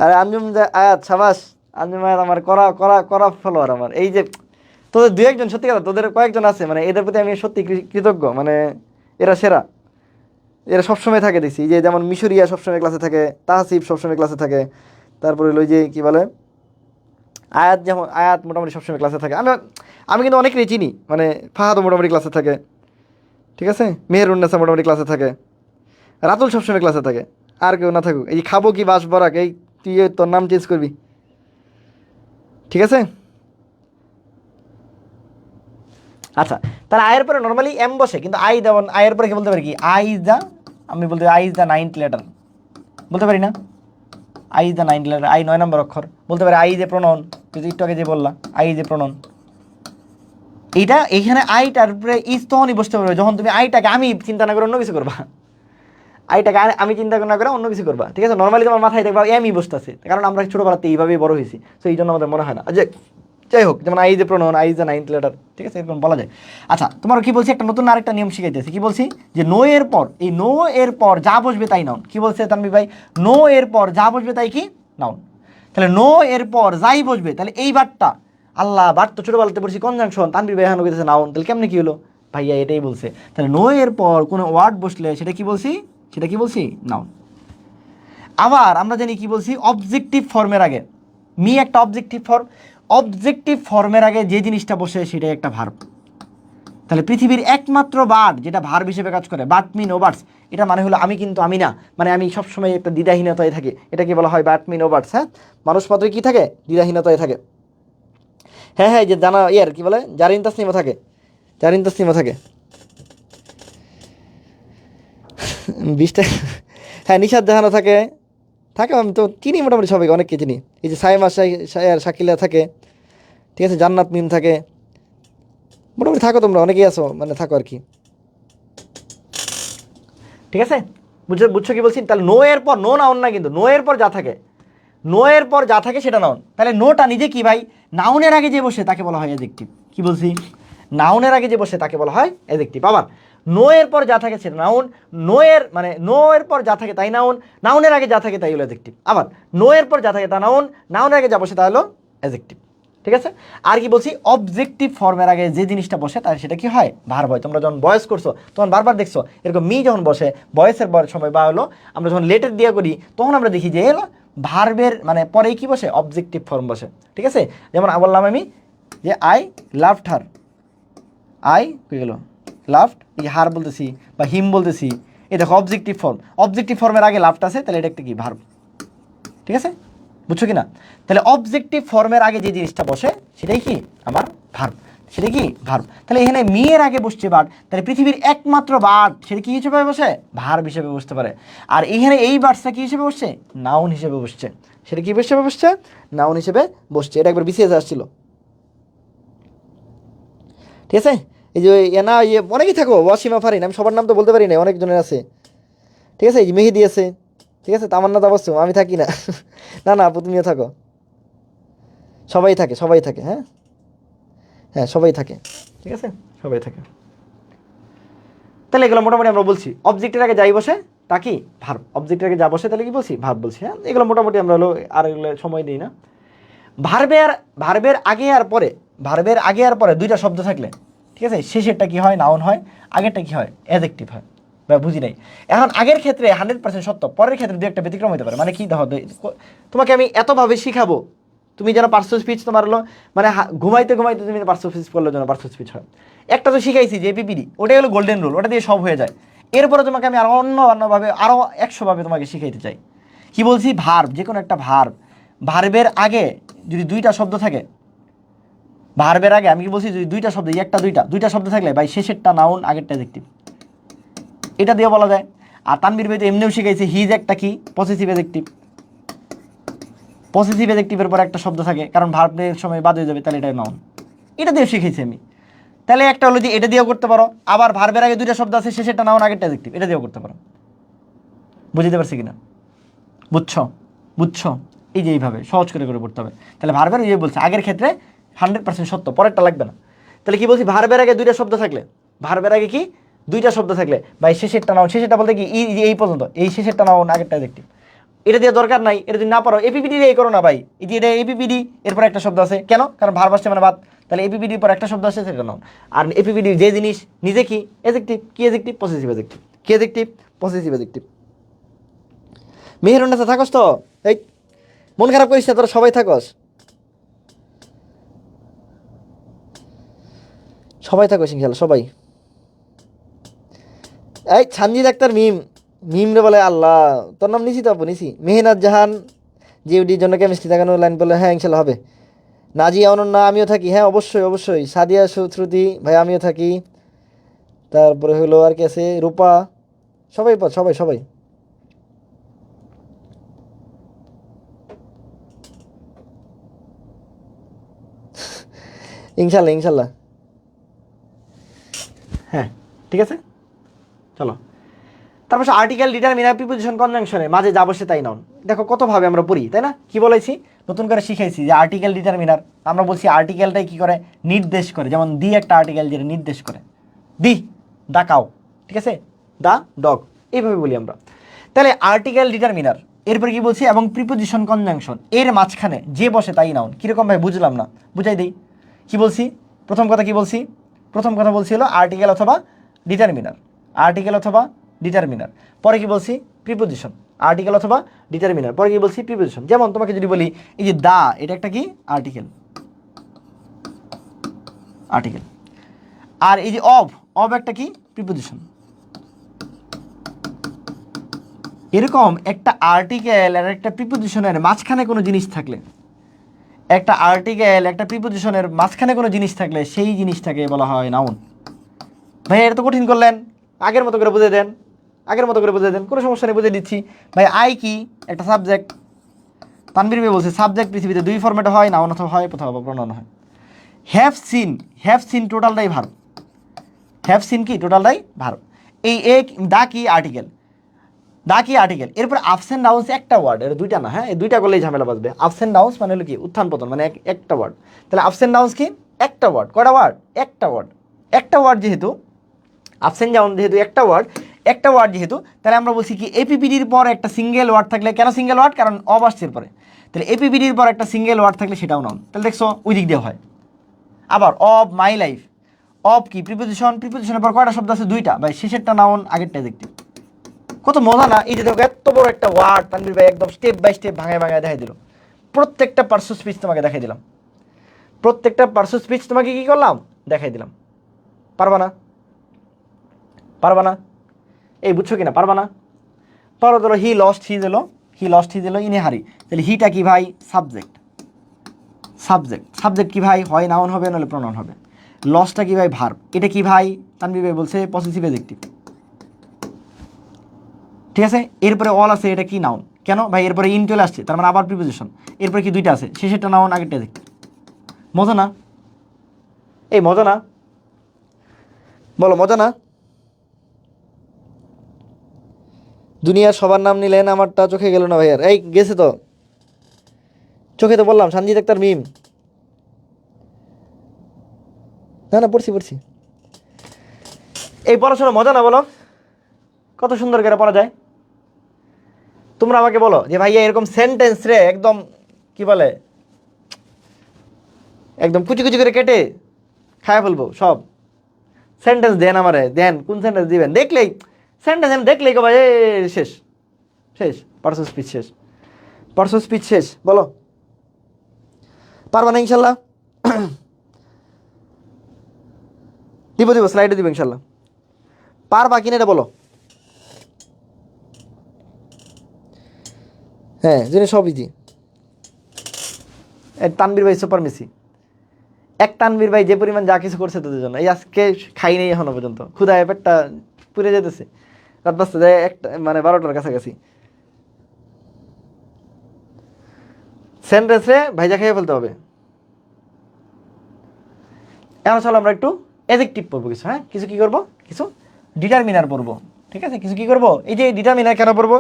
আরে আঞ্জুম আয়াত সাবাস, আঞ্জুম আয়াত আমার করা করা করা ফলোয়ার আমার। এই যে তোদের দু একজন, সত্যি কথা তোদের কয়েকজন আছে মানে এদের প্রতি আমি সত্যি কৃতজ্ঞ, মানে এরা সেরা, এরা সবসময় থাকে দেখছি। এই যে যেমন মিশরিয়া সবসময় ক্লাসে থাকে, তাহসিব সবসময় ক্লাসে থাকে, তারপরে ওই যে কি বলে আয়াত, যেমন আয়াত মোটামুটি সবসময় ক্লাসে থাকে। আমি আমি কিন্তু অনেকেরই চিনি, মানে ফাহাদও মোটামুটি ক্লাসে থাকে, ঠিক আছে, মেহেরুন্নেসা মোটামুটি ক্লাসে থাকে, রাতুল সবসময় ক্লাসে থাকে। আর কেউ না থাকুক, এই খাবো কি বাস বরাক, এই তুই তোর নাম চেঞ্জ করবি, ঠিক আছে। আচ্ছা, তাহলে আয়ের পরে নর্মালি এম বসে, কিন্তু আই দেওয়ান আয়ের পরে কি বলতে পারি কি আই ইজ দ্য, আমি বলতে I is the 9th letter বলতে পারি না? I is the 9th letter, I 9 নম্বর অক্ষর বলতে পারি। আই ইজ এ প্রোনাউন, তুই একটু আগে যে বললাম আই ইজ এ প্রোনাউন। এইটা এইখানে আইটার উপরে ইজ তখনই বসতে পারবে যখন তুমি আইটাকে আমি চিন্তা না করে অন্য কিছু করবা। আইটাকে আমি চিন্তা না করে অন্য কিছু করবা, ঠিক আছে? নর্মালি তোমার মাথায় দেখবা এমই বসতেছে, কারণ আমরা ছোটোবেলাতে এইভাবেই বড় হয়েছি, তো এই জন্য আমাদের মনে হয় না যে যাই হোক, যেমন I is a pronoun, I is the 9th letter, ঠিক আছে? এরকম বলা যায়। আচ্ছা, তোমার কি বলছি, একটা নতুন আরেকটা নিয়ম শিখাইতেছি। কি বলছি যে নো এর পর, এই নো এর পর যা বসবে তাই নাউন। কি বলছে তানভীর ভাই? নো এর পর যা বসবে তাই কি নাউন। তাহলে নো এর পর যাই বসবে, তাহলে এই বারটা আল্লাহ বার তো ছোটোবেলাতে পড়ছি কনজাংশন, তানভীর ভাই এখানে কইতেছে নাউন, তাহলে কেমনে কি হলো ভাইয়া? এটাই বলছে। তাহলে নো এর পর কোনো ওয়ার্ড বসলে সেটা কি বলছি? সেটা কি বলছি? নাউন। আবার আমরা জানি কি বলছি, অবজেক্টিভ ফর্মের আগে, মি একটা অবজেক্টিভ ফর্ম, অবজেক্টিভ ফর্মের আগে যে জিনিসটা বসে সেটাই একটা ভার্ব। তাহলে পৃথিবীর একমাত্র বার্ড যেটা ভার্ব হিসেবে কাজ করে, বাট মি নো বার্ডস, এটা মানে হলো আমি কিন্তু আমি না, মানে আমি সবসময় একটা দ্বিধাহীনতায় থাকি, এটাকে বলা হয় বাট মি নো বার্ডস। হ্যাঁ, মানুষ মাত্রই কি থাকে? দ্বিধাহীনতায় থাকে। হ্যাঁ হ্যাঁ, যে জানা ইয়ার কি বলে, জারিন তাসনিমা থাকে, জারিন তাসনিমা থাকে 20টা। হ্যাঁ, নিশাদ জাহানও থাকে, থাকে, আমি তো চিনি মোটামুটি সবাইকে, অনেককে চিনি। এই যে সাইমা শাকিলা থাকে, ঠিক আছে, জান্নাত মিম থাকে, মোটামুটি থাকো তোমরা, অনেকেই আছো, মানে থাকো আর কি, ঠিক আছে? বুঝছো বুঝছো কি বলছি? তাহলে নো এর পর নো নাউন না, কিন্তু নো এর পর যা থাকে, নো এর পর যা থাকে সেটা নাউন। তাহলে নোটা নিজে কি ভাই? নাউনের আগে যে বসে তাকে বলা হয় অ্যাডজেক্টিভ। কি বলছি? নাউনের আগে যে বসে তাকে বলা হয় অ্যাডজেক্টিভ। আবার নো এর পর যা থাকে সেটা নাউন, নো এর মানে নো এর পর যা থাকে তাই নাউন, নাউনের আগে যা থাকে তাই হলো অ্যাডজেক্টিভ। আবার নো এর পর যা থাকে তা নাউন, নাউনের আগে যা বসে তা হলো অ্যাডজেক্টিভ, ঠিক আছে? আর কি বলছি, অবজেক্টিভ ফর্মের আগে যে জিনিসটা বসে তার সেটা কি হয়? ভার্ব হয়। তোমরা যখন ভয়েস করছো তখন বারবার দেখছো এরকম মি যখন বসে ভয়েসের সময়, বা হলো আমরা যখন লেটার দিয়ে করি তখন আমরা দেখি যে এলো ভার্বের মানে পরেই কি বসে? অবজেক্টিভ ফর্ম বসে, ঠিক আছে? যেমন বললাম আমি যে আই লাভড হার, আই কী গেল লাভড, এই হার বলতেছি বা হিম বলতেছি, এই দেখো অবজেক্টিভ ফর্ম, অবজেক্টিভ ফর্মের আগে লাভড আছে, তাহলে এটা একটা কি? ভার্ব, ঠিক আছে? বুঝছো কি না? তাহলে অবজেক্টিভ ফর্মের আগে যে জিনিসটা বসে সেটাই কি? আমার ভার্ব, সেটা কি? ভার্ব। তাহলে এখানে মি এর আগে বসছে বার্ড, তাহলে পৃথিবীর একমাত্র বার্ড সেটা কি হিসেবে বসে? ভার্ব হিসেবে বসতে পারে। আর এখানে এই বার্ডসটা কি হিসেবে বসছে? নাউন হিসেবে বসছে। সেটা কি হিসেবে বসছে? নাউন হিসেবে বসছে। এটা একবার বিসিএস আসছিল, ঠিক আছে? এই যে না ইয়ে অনেকেই থাকো, ওয়াসিমা ফারিন, আমি সবার নাম তো বলতে পারি না, অনেকজনের আছে, ঠিক আছে? এই যে মেহেদি আছে, ঠিক আছে, তামান্না তাবাসসুম, আমি থাকি না। না না আপু, তুমিও থাকো, সবাই থাকে, সবাই থাকে, হ্যাঁ হ্যাঁ সবাই থাকে, ঠিক আছে, সবাই থাকে। তাহলে এগুলো মোটামুটি আমরা বলছি অবজেক্টের আগে যাই বসে তা কি? ভার্ব। অবজেক্টের আগে যা বসে তাহলে কি বলছি? ভার্ব বলছি। হ্যাঁ, এগুলো মোটামুটি আমরা হলো আর এগুলো সময় দিই না। ভার্বের ভার্বের আগে আর পরে, ভার্বের আগে আর পরে দুইটা শব্দ থাকলে, ঠিক আছে, শেষেরটা কি হয়? নাউন হয়, আগেরটা কি হয়? অ্যাডজেক্টিভ হয়। বা বুঝি নাই এখন। আগের ক্ষেত্রে 100% সত্য, পরের ক্ষেত্রে দু একটা ব্যতিক্রম হতে পারে। মানে কি দেখো, তোমাকে আমি এতভাবে শিখাবো তুমি যেন পার্শ্ব স্পিচ তোমার হলো মানে ঘুমাইতে ঘুমাইতে তুমি পার্শ্ব স্পিচ করলে যেন পার্শ্ব স্পিচ হয়। একটা তো শিখাইছি যে এপিপিডি, ওটাই হলো গোল্ডেন রুল, ওটা দিয়ে সব হয়ে যায়। এরপরে তোমাকে আমি আরও অন্যভাবে আরও 100ভাবে তোমাকে শিখাইতে চাই। কি বলছি? ভার্ব, যে কোনো একটা ভার্ব, ভার্বের আগে যদি দুইটা শব্দ থাকে, ভার্বের আগে আমি কি বলছি, যদি দুইটা শব্দ, একটা দুইটা শব্দ থাকলে ভাই শেষেরটা নাউন, আগেরটা অ্যাডজেক্টিভ, এটা দিয়ে বলা যায়। আর তানবীর ভাই তো এমনিও শিখাইছে হিজ একটা কি? Possessive adjective. পসেসিভ অ্যাডজেক্টিভের পর একটা শব্দ থাকে, কারণ ভার্বের সময় বাদ হয়ে যাবে, তাহলে এটা নাউন। এটা দিয়ে শিখেছি আমি। তাহলে একটা হলো যে এটা দিয়েও করতে পারো, আবার ভার্বের আগে দুইটা শব্দ আছে, শেষেরটা নাউন, আগেরটা অ্যাডজেক্টিভ, এটা দিয়েও করতে পারো। বুঝতে পারছি কিনা? বুঝছো? বুঝছো? এই যে এইভাবে সহজ করে করে পড়তে হবে। তাহলে ভার্বের ওই যে বলছে আগের ক্ষেত্রে 100% সত্য, পরেরটা লাগবে না। তাহলে কি বলছি? ভার্বের আগে দুইটা শব্দ থাকলে, ভার্বের আগে কি? দুইটা শব্দ থাকলে ভাই শেষেরটা নাউন, শেষেরটা বলতে কি এই পর্যন্ত, এই শেষেরটা নাউন, আগেরটা অ্যাডজেক্টিভ। এটা দিয়ে দরকার নাই, এটা যদি না পারো এপিপিডি দিয়ে করো না ভাই। এই যে এটা এপিপিডি, এরপর একটা শব্দ আছে, কেন? কারণ ভার্ব আসছে মানে বাদ, তাহলে এপিপিডির পর একটা শব্দ আছে, সেটা নাউন। আর এপিপিডি যে জিনিস নিজে কি? অ্যাডজেক্টিভ। কি অ্যাডজেক্টিভ? Possessive adjective. কি অ্যাডজেক্টিভ? Possessive adjective. মেহেরুন্নেসা থাকস তো? এই মন খারাপ করিস না, তোরা সবাই থাকস, সবাই থাকো ইনশাল্লাহ, সবাই। এই ছানজিদ আক্তার মিম, মিম রে বলে আল্লাহ, তোর নাম নিছি তো আপু? নিছি। মেহনাত জাহান জিউডির জন্য কেমিস্ট্রি দেখানো লাইন বলে, হ্যাঁ ইনশাল্লাহ হবে। নাজিয়া অনন্যা আমিও থাকি, হ্যাঁ অবশ্যই অবশ্যই। সাদিয়া শ্রুতি ভাই আমিও থাকি। তারপরে হলো আর কি আছে, রূপা, সবাই সবাই সবাই। ইনশাল্লাহ ইনশাল্লাহ। হ্যাঁ ঠিক আছে, চলো। তারপর আর্টিকেল, ডিটারমিনার, প্রিপোজিশন, কনজাংশনের মাঝে যা বসে তাই নাউন। দেখো কতভাবে আমরা পড়ি, তাই না? কি বলেছি নতুন করে শিখাইছি যে আর্টিকেল ডিটারমিনার, আমরা বলছি আর্টিকেলটাই কি করে, নির্দেশ করে। যেমন দি একটা আর্টিকেল যেটা নির্দেশ করে, দি দা কাউ, ঠিক আছে, দা ডগ, এইভাবে বলি আমরা। তাহলে আর্টিকেল ডিটারমিনার, এরপরে কি বলছি, এবং প্রিপোজিশন কনজাংশন, এর মাঝখানে যে বসে তাই নাউন। কীরকম ভাই বুঝলাম না, বুঝাই দিই। কি বলছি, প্রথম কথা কি বলছি, প্রথম কথা বলছি হলো আর্টিকেল অথবা ডিটারমিনার, আর্টিকেল অথবা ডিটারমিনার। পরে কি বলছি, প্রিপোজিশন, আর্টিকেল অথবা ডিটারমিনার, পরে কি বলছি, প্রিপোজিশন। যেমন তোমাকে যদি বলি এই যে দা, এটা একটা কি আর্টিকেল, আর্টিকেল। আর এই যে অব একটা কি প্রিপোজিশন। এরকম একটা আর্টিকেল আর একটা প্রিপোজিশনের মাঝখানে কোনো জিনিস থাকলে, একটা আর্টিকেল একটা প্রিপোজিশনের মাঝখানে কোনো জিনিস থাকলে সেই জিনিসটাকে বলা হয় নাউন। ভাই এটা তো কঠিন করলেন, আগের মতো করে বুঝে দেন, আগের মতো করে বুঝে দেন, কোনো সমস্যা নেই, বুঝে দিচ্ছি। ভাই আই কি, একটা সাবজেক্ট। তানবীর ভাই বলছে সাবজেক্ট পৃথিবীতে দুই ফরম্যাটে হয়, নাউন অথবা হয়, অথবা প্রনাউন হয়। হ্যাভ সিন টোটালটাই ভার্ব, হ্যাভ সিন কি টোটালটাই ভার্ব। এই এক দা কি আর্টিকেল, দা কি আর্টিকেল। এরপর আপস অ্যান্ড ডাউন্স একটা ওয়ার্ড, এটা দুইটা না, হ্যাঁ এই দুইটা করলেই ঝামেলা বাজবে। আপস অ্যান্ড ডাউন্স মানে হলো কি উত্থান পতন, মানে একটা ওয়ার্ড। তাহলে আপস অ্যান্ড ডাউন্স কি একটা ওয়ার্ড, কয়টা ওয়ার্ড, একটা ওয়ার্ড। একটা ওয়ার্ড যেহেতু, আপস অ্যান্ড ডাউন যেহেতু একটা ওয়ার্ড, একটা ওয়ার্ড যেহেতু, তাহলে আমরা বলছি কি এপিপিডির পর একটা সিঙ্গেল ওয়ার্ড থাকলে, কেন সিঙ্গেল ওয়ার্ড, কারণ অব আসছে পরে, তাহলে এপিপিডির পর একটা সিঙ্গেল ওয়ার্ড থাকলে সেটাও নাউন। তাহলে দেখছো ওই দিক দিয়ে হয়। আবার অব মাই লাইফ, অব কি প্রিপোজিশন, প্রিপোজিশনের পর কয়টা শব্দ আছে, দুইটা। ভাই শেষেরটা নাউন, আগেরটা অ্যাডজেক্টিভ। কত মজা না? এই যে দেখো এত বড় একটা ওয়ার্ড তানভীর ভাই একদম স্টেপ বাই স্টেপ ভাঙায় ভাঙায় দেখাই দিল। প্রত্যেকটা পার্শ্ব স্পিচ তোমাকে দেখাই দিলাম, প্রত্যেকটা পার্শ্ব স্পিচ তোমাকে কি করলাম, দেখাই দিলাম। পারবা না, পারবা না, এই বুঝছো কিনা, পারবা না। ধরো ধরো হি লস্ট হিজ এলো, হি লস্ট হিজ এলো ইন এ হারি, তাহলে হিটা কি ভাই, সাবজেক্ট, সাবজেক্ট, সাবজেক্ট কি ভাই, হয় নাউন হবে নাহলে প্রনাউন হবে। লসটা কি ভাই, ভার্ব। এটা কি ভাই, তানভীর ভাই বলছে পসেসিভ অ্যাডজেক্টিভ, ঠিক আছে। এরপরে অল আছে, এটা কি নাউন, কেন ভাই, এরপরে ইন চলে আসছে, তার মানে আবার প্রিপোজিশন। এরপরে কি দুইটা আছে, শেষেরটা নাউন, আগেরটা অ্যাডজেক্টিভ। মজা না? এই মজা না, বলো মজা না? দুনিয়ার সবার নাম নিলেন, আমারটা চোখে গেল না ভাইয়ার। এই গেছে তো চোখে, তো বললাম সানজিদ আক্তার মিম। না না পড়ছি পড়ছি। এই পড়াশোনা মজা না বলো, কত সুন্দর করে পড়া যায়। তোমরা আমাকে বলো যে ভাইয়া এরকম সেন্টেন্স রে একদম কি বলে, একদম কুচি কুচি করে কেটে খায় ফেলবো সব সেন্টেন্স। দেন আমারে দেন, কোন সেন্টেন্স দিবেন, দেখলেই সেন্টেন্স দেখলেই ভাই শেষ, শেষ পার্সোনাল স্পিচ শেষ, পার্সোনাল স্পিচ শেষ। বলো পারবা না ইনশাল্লাহ? দিব দিব, স্লাইডে দিব ইনশাল্লাহ। পারবা কিনা এটা বলো। হ্যাঁ জেনে সব ইজি। তানবীর ভাই সুপার মেসি, এক তানবীর ভাই যে পরিমাণ যা কিছু করছে তোদের জন্য, এই আজকে খাই নেই এখনো পর্যন্ত, ক্ষুধায় পেটটা পুড়ে যেতেছে, রাত বাজতে যায় একটা মানে 12টার কাছাকাছি। সেন্টেন্স রে ভাইজা খেয়ে ফেলতে হবে। এখন চলো আমরা একটু অ্যাডজেক্টিভ পড়বো কিছু, হ্যাঁ কিছু কি করবো, কিছু ডিটারমিনার পড়বো, ঠিক আছে। কিছু কি করবো, এই যে ডিটারমিনার কেন পড়বো,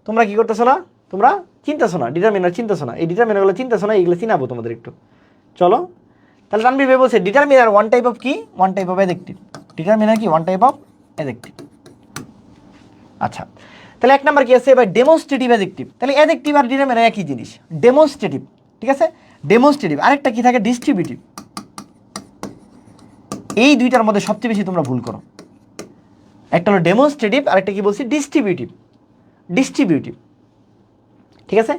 তোমরা কি করতেছো না, তোমরা চিন্তাছো না, ডিটারমিনার চিন্তাছো না, এই ডিটারমিনারগুলো চিন্তাছো না, এইগুলো চিনাবো তোমাদের একটু। চলো তাহলে তানভীর ভাই বলছে ডিটারমিনার ওয়ান টাইপ অফ কি, one type of adjective. Determiner কি, ওয়ান টাইপ অফ অ্যাডজেক্টিভ। আচ্ছা তাহলে এক নাম্বার কি আছে এবার, ডেমনস্ট্রেটিভ অ্যাডজেক্টিভ। তাহলে অ্যাডজেক্টিভ আর ডিটারমিনার একই জিনিস, ডেমনস্ট্রেটিভ, ঠিক আছে, ডেমনস্ট্রেটিভ। আরেকটা কি থাকে, ডিস্ট্রিবিউটিভ। এই দুইটার মধ্যে সবচেয়ে বেশি তোমরা ভুল করো, একটা হলো ডেমনস্ট্রেটিভ, আরেকটা কি বলছি, ডিস্ট্রিবিউটিভ, ডিস্ট্রিবিউটিভ, ঠিক আছে।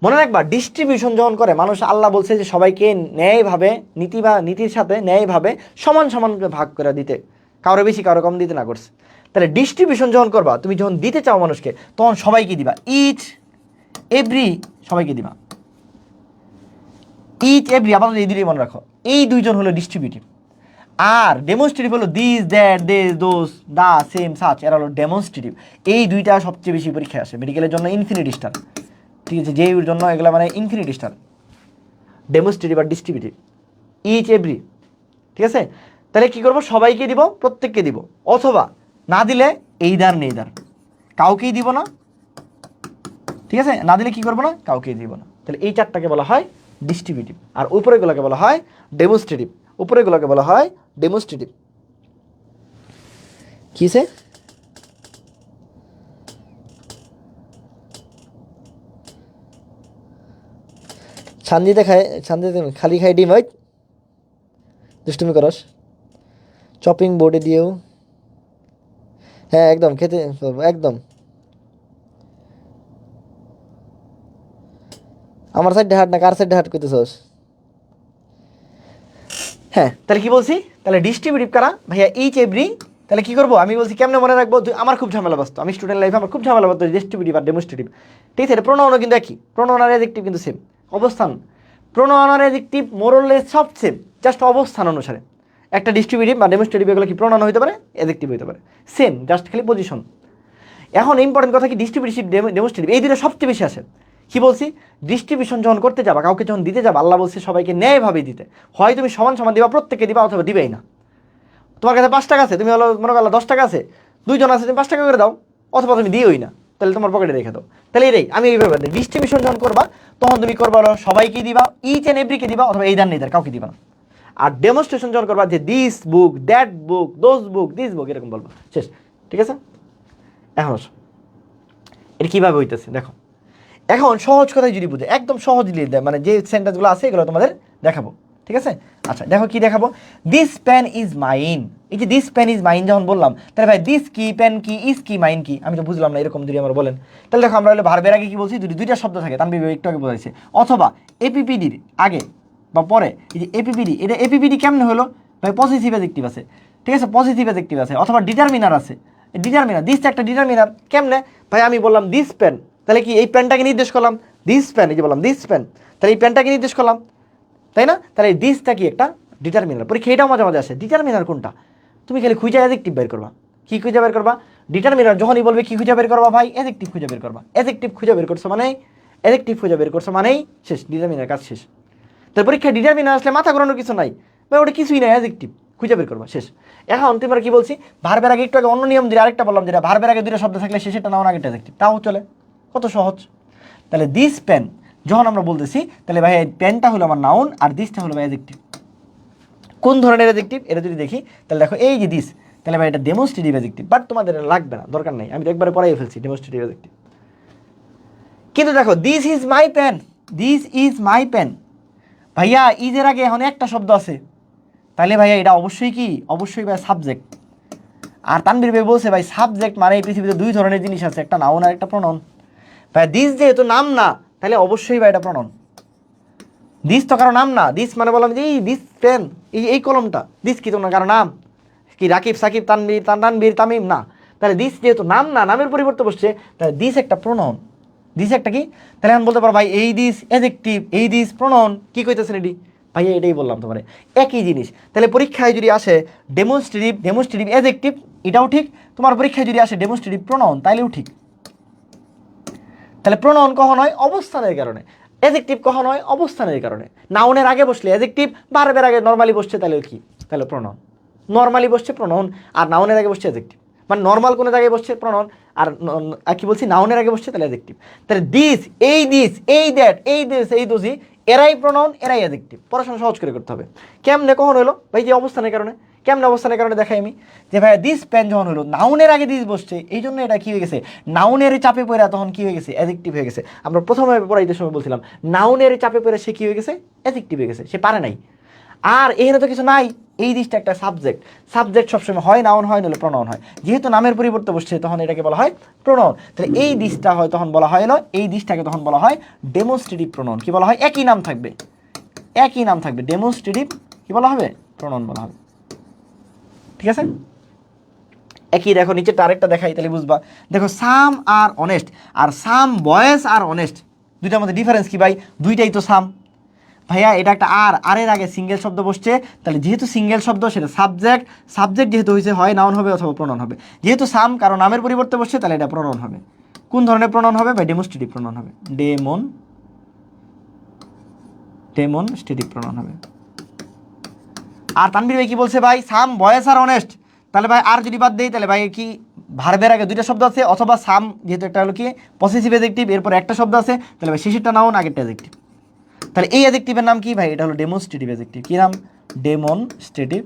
মনে রাখবা ডিস্ট্রিবিউশন যখন করে মানুষ, আল্লাহ বলছে যে সবাইকে ন্যায়ভাবে, নীতি বা নীতির সাথে ন্যায়ভাবে সমান সমান ভাগ করে দিতে, কারো বেশি কারো কম দিতে না করছে। তাহলে ডিস্ট্রিবিউশন যখন করবা, তুমি যখন দিতে চাও মানুষকে, তখন সবাইকে দিবা, ইচ এভরি সবাইকে দিবা। ইচ এভরি, আপাতত এই দুটোই মনে রাখো, এই দুইজন হলো ডিস্ট্রিবিউটিভ। আর ডেমনস্ট্রেটিভ হলো this, that, this, those, the, same, such, এরা হলো ডেমনস্ট্রেটিভ। এই দুইটা সবচেয়ে বেশি পরীক্ষায় আসে মেডিকেলের জন্য, ইনফিনিটি স্টার, ঠিক আছে, যেইর জন্য এগুলো মানে ইনফিনিটি স্টার, ডেমনস্ট্রেটিভ আর ডিস্ট্রিবিউটিভ, ইচ এভরি, ঠিক আছে। তাহলে কি করব, সবাইকে দিব, প্রত্যেককে দিব, অথবা না দিলে এইদার নেইদার, কাউকেই দিব না, ঠিক আছে, না দিলে কি করবো না, কাউকেই দিব না। তাহলে এই চারটাকে বলা হয় ডিস্ট্রিবিউটিভ, আর উপরেগুলোকে বলা হয় ডেমনস্ট্রেটিভ, উপরেগুলোকে বলা হয় ডেমনস্ট্রেটিভ। কিসে ছান্দিতে খায়, ছান্দিতে খালি খাই ডিম, হয় দুষ্টুমি করস, চপিং বোর্ডে দিয়েও, হ্যাঁ একদম খেতে একদম। আমার সাইডে হাট না কার সাইডে হাট করতেছস? হ্যাঁ, তাহলে কি বলছি, তাহলে ডিস্ট্রিবিউটিভ কারা ভাইয়া, ইচ এভরি। তাহলে কি করবো, আমি বলছি কেমনে মনে রাখবো, আমার খুব ঝামেলা বাসতো, আমি স্টুডেন্ট লাইফে আমার খুব ঝামেলা বাসতো ডিস্ট্রিবিউটিভ আর ডেমনস্ট্রেটিভ, ঠিক আছে। এটা প্রোনাউনও কিন্তু একই, প্রোনাউন আর অ্যাডজেক্টিভ কিন্তু সেম অবস্থান, প্রোনাউন আর অ্যাডজেক্টিভ মোরলেস সব সেম, জাস্ট অবস্থান অনুসারে। একটা ডিস্ট্রিবিউটিভ বা ডেমনস্ট্রেটিভ এগুলো কি প্রোনাউন হতে পারে, অ্যাডজেক্টিভ হতে পারে, সেম, জাস্ট খালি পজিশন। এখন ইম্পর্টেন্ট কথা কি, ডিস্ট্রিবিউটিভ ডেমনস্ট্রেটিভ এই দুটো সবচেয়ে বেশি আসে। কি বলছি, ডিস্ট্রিবিউশন যখন করতে যাবা, কাউকে যখন দিতে যাবা, আল্লাহ বলছে সবাইকে ন্যায়ভাবে দিতে, হয় তুমি সমান সমান দিবা, প্রত্যেককে দিবা, অথবা দিবেই না। তোমার কাছে 5 টাকা আছে, তুমি হলো মনে করো 10 টাকা আছে, 2 জন আছে, তুমি 5 টাকা করে দাও, অথবা তুমি দিওই না, তাহলে তোমার পকেটে রেখে দাও। তাহলে এটাই আমি এইভাবে দিই, ডিস্ট্রিবিউশন যখন করবা তখন তুমি করবা হলো সবাইকে দিবা, ইচ অ্যান্ড এভরিকে দিবা, অথবা এই দান নেই কাউকে দিবা না। আর ডেমনস্ট্রেশন যখন করবা, যে this book, that book, those book, this book, এরকম বলবো, শেষ, ঠিক আছে। এখন এটা কীভাবে হইতেছে দেখো, এখন সহজ কথাই যদি বুঝে, একদম সহজলি দেয়, মানে যে সেন্টেন্সগুলো আছে এগুলো তোমাদের দেখাবো, ঠিক আছে। আচ্ছা দেখো কি দেখাবো, দিস পেন ইজ মাইন। এই যে দিস পেন ইজ মাইন যখন বললাম, তাহলে ভাই দিস কি, পেন কি, ইজ কি, মাইন কি, আমি তো বুঝলাম না, এরকম যদি আমরা বলেন, তাহলে দেখো আমরা হলে ভার্বের আগে কি বলছি, যদি দুইটা শব্দ থাকে, তানবির একটু আগে বোঝাইছে, অথবা এপিপিডির আগে বা পরে, এই যে এপিপিডি, এটা এপিপিডি কেমনে হলো ভাই, পজিটিভ অ্যাডজেক্টিভ আছে, ঠিক আছে, পজিটিভ অ্যাডজেক্টিভ আছে, অথবা ডিটারমিনার আছে, ডিটারমিনার, দিস একটা ডিটারমিনার, কেমনে ভাই, আমি বললাম দিস পেন, তাহলে কি এই পেনটাকে নির্দেশ করলাম, দিস পেন, এই যে বললাম দিস পেন, তাহলে এই পেনটাকে নির্দেশ করলাম, তাই না। তাহলে এই দিসটা কি একটা ডিটারমিনার, পরীক্ষা এটাও মাঝে মাঝে আসে, ডিটারমিনার কোনটা, তুমি খালি খুঁজে অ্যাডজেক্টিভ বের করবা, কি খুঁজে বের করবা, ডিটারমিনার যখনই বলবে কি খুঁজে বের করবা ভাই, অ্যাডজেক্টিভ খুঁজে বের করবা, অ্যাডজেক্টিভ খুঁজে বের করছো মানে, অ্যাডজেক্টিভ খুঁজে বের করছো মানেই শেষ, ডিটারমিনার কাজ শেষ। তার পরীক্ষায় ডিটারমিনার আসলে মাথা ঘোরানোর কিছু নাই ভাই, ওটা কিছুই নাই, অ্যাডজেক্টিভ খুঁজে বের করবা, শেষ। এখন তোমরা কি বলছি, ভার্বের আগে একটু আগে অন্য নিয়ম দিয়ে আরেকটা বললাম, যেটা ভার্বের আগে দুটো শব্দ থাকলে শেষেরটা নাও আগেরটা অ্যাডজেক্টিভ, তাও চলে, কত সহজ। তাহলে দিস পেন যখন আমরা বলতেছি, তাহলে ভাই এই পেনটা হলো আমার নাউন, আর দিসটা হলো ভাই অ্যাডজেক্টিভ। কোন ধরনের অ্যাডজেক্টিভ এটা যদি দেখি, তাহলে দেখো এই যে দিস, তাহলে ভাই এটা ডেমনস্ট্রেটিভ অ্যাডজেক্টিভ, বাট তোমাদের এটা লাগবে না, দরকার নেই, আমি তো একবারে পড়াই ফেলছি ডেমনস্ট্রেটিভ অ্যাডজেক্টিভ। কিন্তু দেখো this is my pen, this is my pen, ভাইয়া ইজের আগে এখন একটা শব্দ আছে, তাহলে ভাইয়া এটা অবশ্যই কি, অবশ্যই ভাই সাবজেক্ট। আর তানবীর ভাই বলছে ভাই সাবজেক্ট মানে এই পৃথিবীতে দুই ধরনের জিনিস আছে, একটা নাউন আর একটা প্রণয়ন। ভাই দিস যেহেতু নাম না, তাহলে অবশ্যই ভাই এটা প্রণয়ন। দিস তো কারো নাম না, দিস মানে বললাম যে এই দিস পেন, এই কলমটা, দিস কি তোমার কারো নাম, কি রাকিব, সাকিব, তানবীর, তানবীর, তামিম না, তাহলে দিস যেহেতু নাম না, নামের পরিবর্তে বসছে, তাহলে দিস একটা প্রণয়ন, দিস একটা কি, তাহলে আমি বলতে পারো ভাই এই দিস অ্যাডজেক্টিভ, এই দিস প্রণয়ন, কি কইতেছেন এটি ভাইয়া, এটাই বললাম তোমার একই জিনিস। তাহলে পরীক্ষায় যদি আসে ডেমনস্ট্রেটিভ, ডেমনস্ট্রেটিভ অ্যাডজেক্টিভ, এটাও ঠিক, তোমার পরীক্ষায় যদি আসে ডেমনস্ট্রেটিভ প্রণয়ন, তাইলেও ঠিক। তাহলে প্রণয়ন কখন হয়, অবস্থানের কারণে, অ্যাডজেক্টিভ কখন হয়, অবস্থানের কারণে। নাউনের আগে বসলে অ্যাডজেক্টিভ, ভার্বের আগে নর্মালি বসছে, তাহলে কি, তাহলে প্রণয়ন, নর্মালি বসছে প্রণয়ন, আর নাউনের আগে বসছে অ্যাডজেক্টিভ, মানে নর্মাল কোনো জায়গায় বসছে প্রণয়ন, আর কি বলছি, নাউনের আগে বসছে তাহলে অ্যাডজেক্টিভ। তাহলে দিস, এই দ্যাট, এই দিস, এই দোষী, এরাই প্রণয়ন, এরাই অ্যাডজেক্টিভ। পড়াশোনা সহজ করে করতে হবে। কেমনে কখন হলো ভাই, যে অবস্থানের কারণে, কেমনে অবস্থানের কারণে দেখাই আমি, যে ভাই দিস পেন যখন হলো নাউনের আগে দিস বসছে, এই জন্য এটা কি হয়ে গেছে, নাউনের চাপে পড়ে তখন কি হয়ে গেছে, অ্যাডজেক্টিভ হয়ে গেছে। আমরা প্রথমে পড়াইতে সময় বলছিলাম নাউনের চাপে পড়ে সে কি হয়ে গেছে, অ্যাডজেক্টিভ হয়ে গেছে, সে পারে নাই। আর এখানে তো কিছু নাই, এই দিসটা একটা সাবজেক্ট, সাবজেক্ট সবসময় হয় নাউন হয়, নাহলে প্রণয়ন হয়, যেহেতু নামের পরিবর্তে বসছে তখন এটাকে বলা হয় প্রণয়ন। তাহলে এই দিসটা হয় তখন বলা হয় হলো, এই দিসটাকে তখন বলা হয় ডেমনস্ট্রেটিভ প্রণয়ন। কি বলা হয়, একই নাম থাকবে, একই নাম থাকবে, ডেমনস্ট্রেটিভ কি বলা হবে, প্রণয়ন বলা হবে, ঠিক আছে। একই দেখো নিচে আরেকটা দেখাই, তাহলে বুঝবা। দেখো সাম আর অনেস্ট, আর সাম বয়েজ আর অনেস্ট, দুইটার মধ্যে ডিফারেন্স কি ভাই, দুইটাই তো সাম। ভাইয়া এটা একটা আর এর আগে সিঙ্গেল শব্দ বসছে, তাহলে যেহেতু সিঙ্গেল শব্দ সেটা সাবজেক্ট যেহেতু হয়েছে হয় নাউন হবে অথবা প্রনাউন হবে। যেহেতু সাম কারণ নামের পরিবর্তে বসছে তাহলে এটা প্রনাউন হবে। কোন ধরনের প্রনাউন হবে? ভাই ডেমনস্ট্রেটিভ প্রনাউন হবে। ডেমনস্ট্রেটিভ প্রনাউন হবে। আর তানভীর ভাই কি বলছে ভাই? সাম ভয়েস আর অনেস্ট। তাহলে ভাই আর যদি বাদ দেই তাহলে ভাই কি ভার্বের আগে দুইটা শব্দ আছে, অথবা সাম যেহেতু একটা হলো কি পসেসিভ অ্যাডজেক্টিভ, এরপর একটা শব্দ আছে, তাহলে ভাই শেষেরটা নাউন আগেরটা অ্যাডজেক্টিভ। তাহলে এই অ্যাডজেক্টিভের নাম কি ভাই? এটা হলো ডেমনস্ট্রেটিভ অ্যাডজেক্টিভ। কি নাম? Demonstrative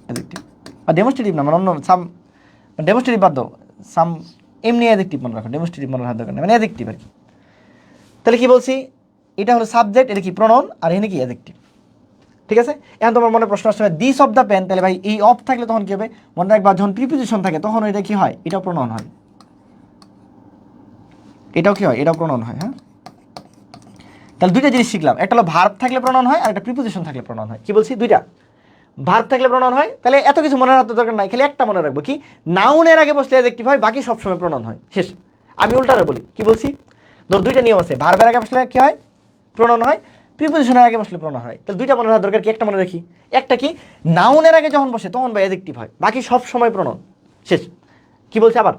adjective. আর ডেমনস্ট্রেটিভ না মানে অন্য সাম, ডেমনস্ট্রেটিভ বাদ দাও, সাম এমনি অ্যাডজেক্টিভ মনে রাখো, ডেমনস্ট্রেটিভ মনে রাখার দরকার নেই, মানে অ্যাডজেক্টিভ আর কি। তাহলে কি বলছি? এটা হলো সাবজেক্ট, এটা কি প্রনাউন, আর এখানে কি অ্যাডজেক্টিভ। ঠিক আছে? এখন তোমার মনে প্রশ্ন আসছে দিস অফ দ্য পেন, তাহলে ভাই এই অফ থাকলে তখন কি হবে? মনে রাখবা যখন প্রিপোজিশন থাকে তখন এটা কি হয়? এটাও প্রনাউন হয়। এটাও কি হয়? এটাও প্রনাউন হয়। হ্যাঁ, তাহলে দুইটা জিনিস শিখলাম, একটা হলো ভার্ব থাকলে প্রনাউন হয়, আর একটা প্রিপোজিশন থাকলে প্রনাউন হয়। কি বলছি? দুইটা। ভার্ব থাকলে প্রনাউন হয়, তাহলে এত কিছু মনে রাখতে দরকার নাই, খালি একটা মনে রাখবো কি নাউনের আগে বসলে অ্যাডজেক্টিভ হয়, বাকি সবসময় প্রনাউন হয়। শেষ। আমি উল্টারে বলি, কি বলছি? ধর দুইটা নিয়ম আছে, ভার্বের আগে বসলে কি হয়? প্রনাউন হয়, প্রিপোজিশনের আগে বসলে প্রনাউন হয়। তাহলে দুইটা মনে রাখার দরকার কি? একটা মনে রাখি, একটা কি নাউনের আগে যখন বসে তখন ভাই অ্যাডজেক্টিভ হয়, বাকি সব সময় প্রনাউন। শেষ। কি বলছে আবার?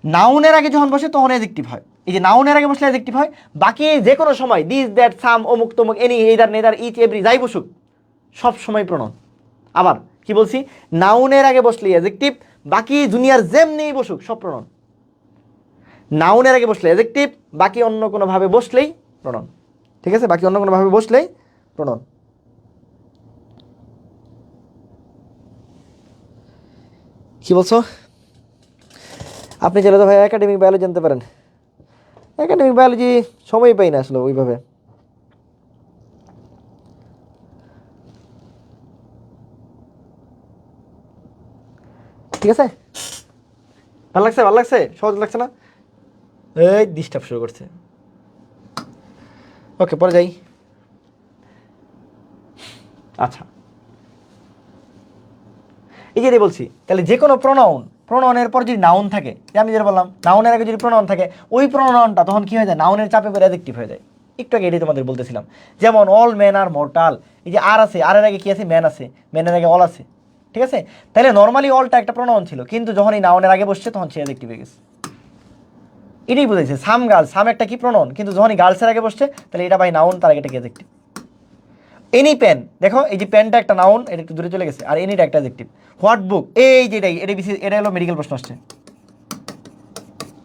নাউনের আগে যখন বসে তখন অ্যাডজেক্টিভ হয়, এই যে নাউনের আগে বসলে অ্যাডজেক্টিভ হয়, বাকি যে কোনো সময় দিস দ্যাট সাম অমুক তমুক any either neither each every যাই বসুক সব সময় প্রনাউন। আবার কি বলছি? নাউনের আগে বসলে অ্যাডজেক্টিভ, বাকি জুনিয়র যেমনি বসুক সব প্রনাউন। নাউনের আগে বসলে অ্যাডজেক্টিভ, বাকি অন্য কোনোভাবে বসলেই প্রনাউন। ঠিক আছে? বাকি অন্য কোনোভাবে বসলেই প্রনাউন। কি বলছো? আপনি চাইলে তো ভাই একাডেমিক বায়োলজি জানতে পারেন। একাডেমিক বায়োলজি সময় পাই না আসলে ওইভাবে। ঠিক আছে? ভালো লাগছে? ভালো লাগছে? সহজ লাগছে না? এই ডিস্টার্ব শুরু করছে। ওকে, পরে যাই। আচ্ছা, এই যে বলছি তাহলে যে কোনো প্রোনাউনের পর যদি নাউন থাকে, যে আমি যেটা বললাম নাউনের আগে যদি প্রোনাউন থাকে, ওই প্রোনাউনটা তখন কি হয়ে যায়? নাউনের চাপে পড়ে অ্যাডজেক্টিভ হয়ে যায়। একটু আগে এটাই তোমাদের বলতেছিলাম, যেমন অল মেন আর মর্টাল, এই যে আর আছে, আর এর আগে কি আছে? ম্যান আছে, ম্যানের আগে অল আছে। ঠিক আছে? তাহলে নর্মালি অলটা একটা প্রোনাউন ছিল, কিন্তু যখন এই নাউনের আগে বসছে তখন সে অ্যাডজেক্টিভ হয়ে গেছে। এটাই বুঝেছে। সাম গার্লস, সাম একটা কি প্রোনাউন, কিন্তু যখনই গার্লসের আগে বসছে তাহলে এটা ভাই নাউন, তার আগে এটা কি অ্যাডজেক্টিভ। এনি পেন, দেখো এই যে পেনটা একটা নাউন, এটা একটু দূরে চলে গেছে, আর এনিটা একটা অ্যাডজেক্টিভ। হোয়াট বুক, এই যে এটা হলো মেডিকেল প্রশ্ন আসছে।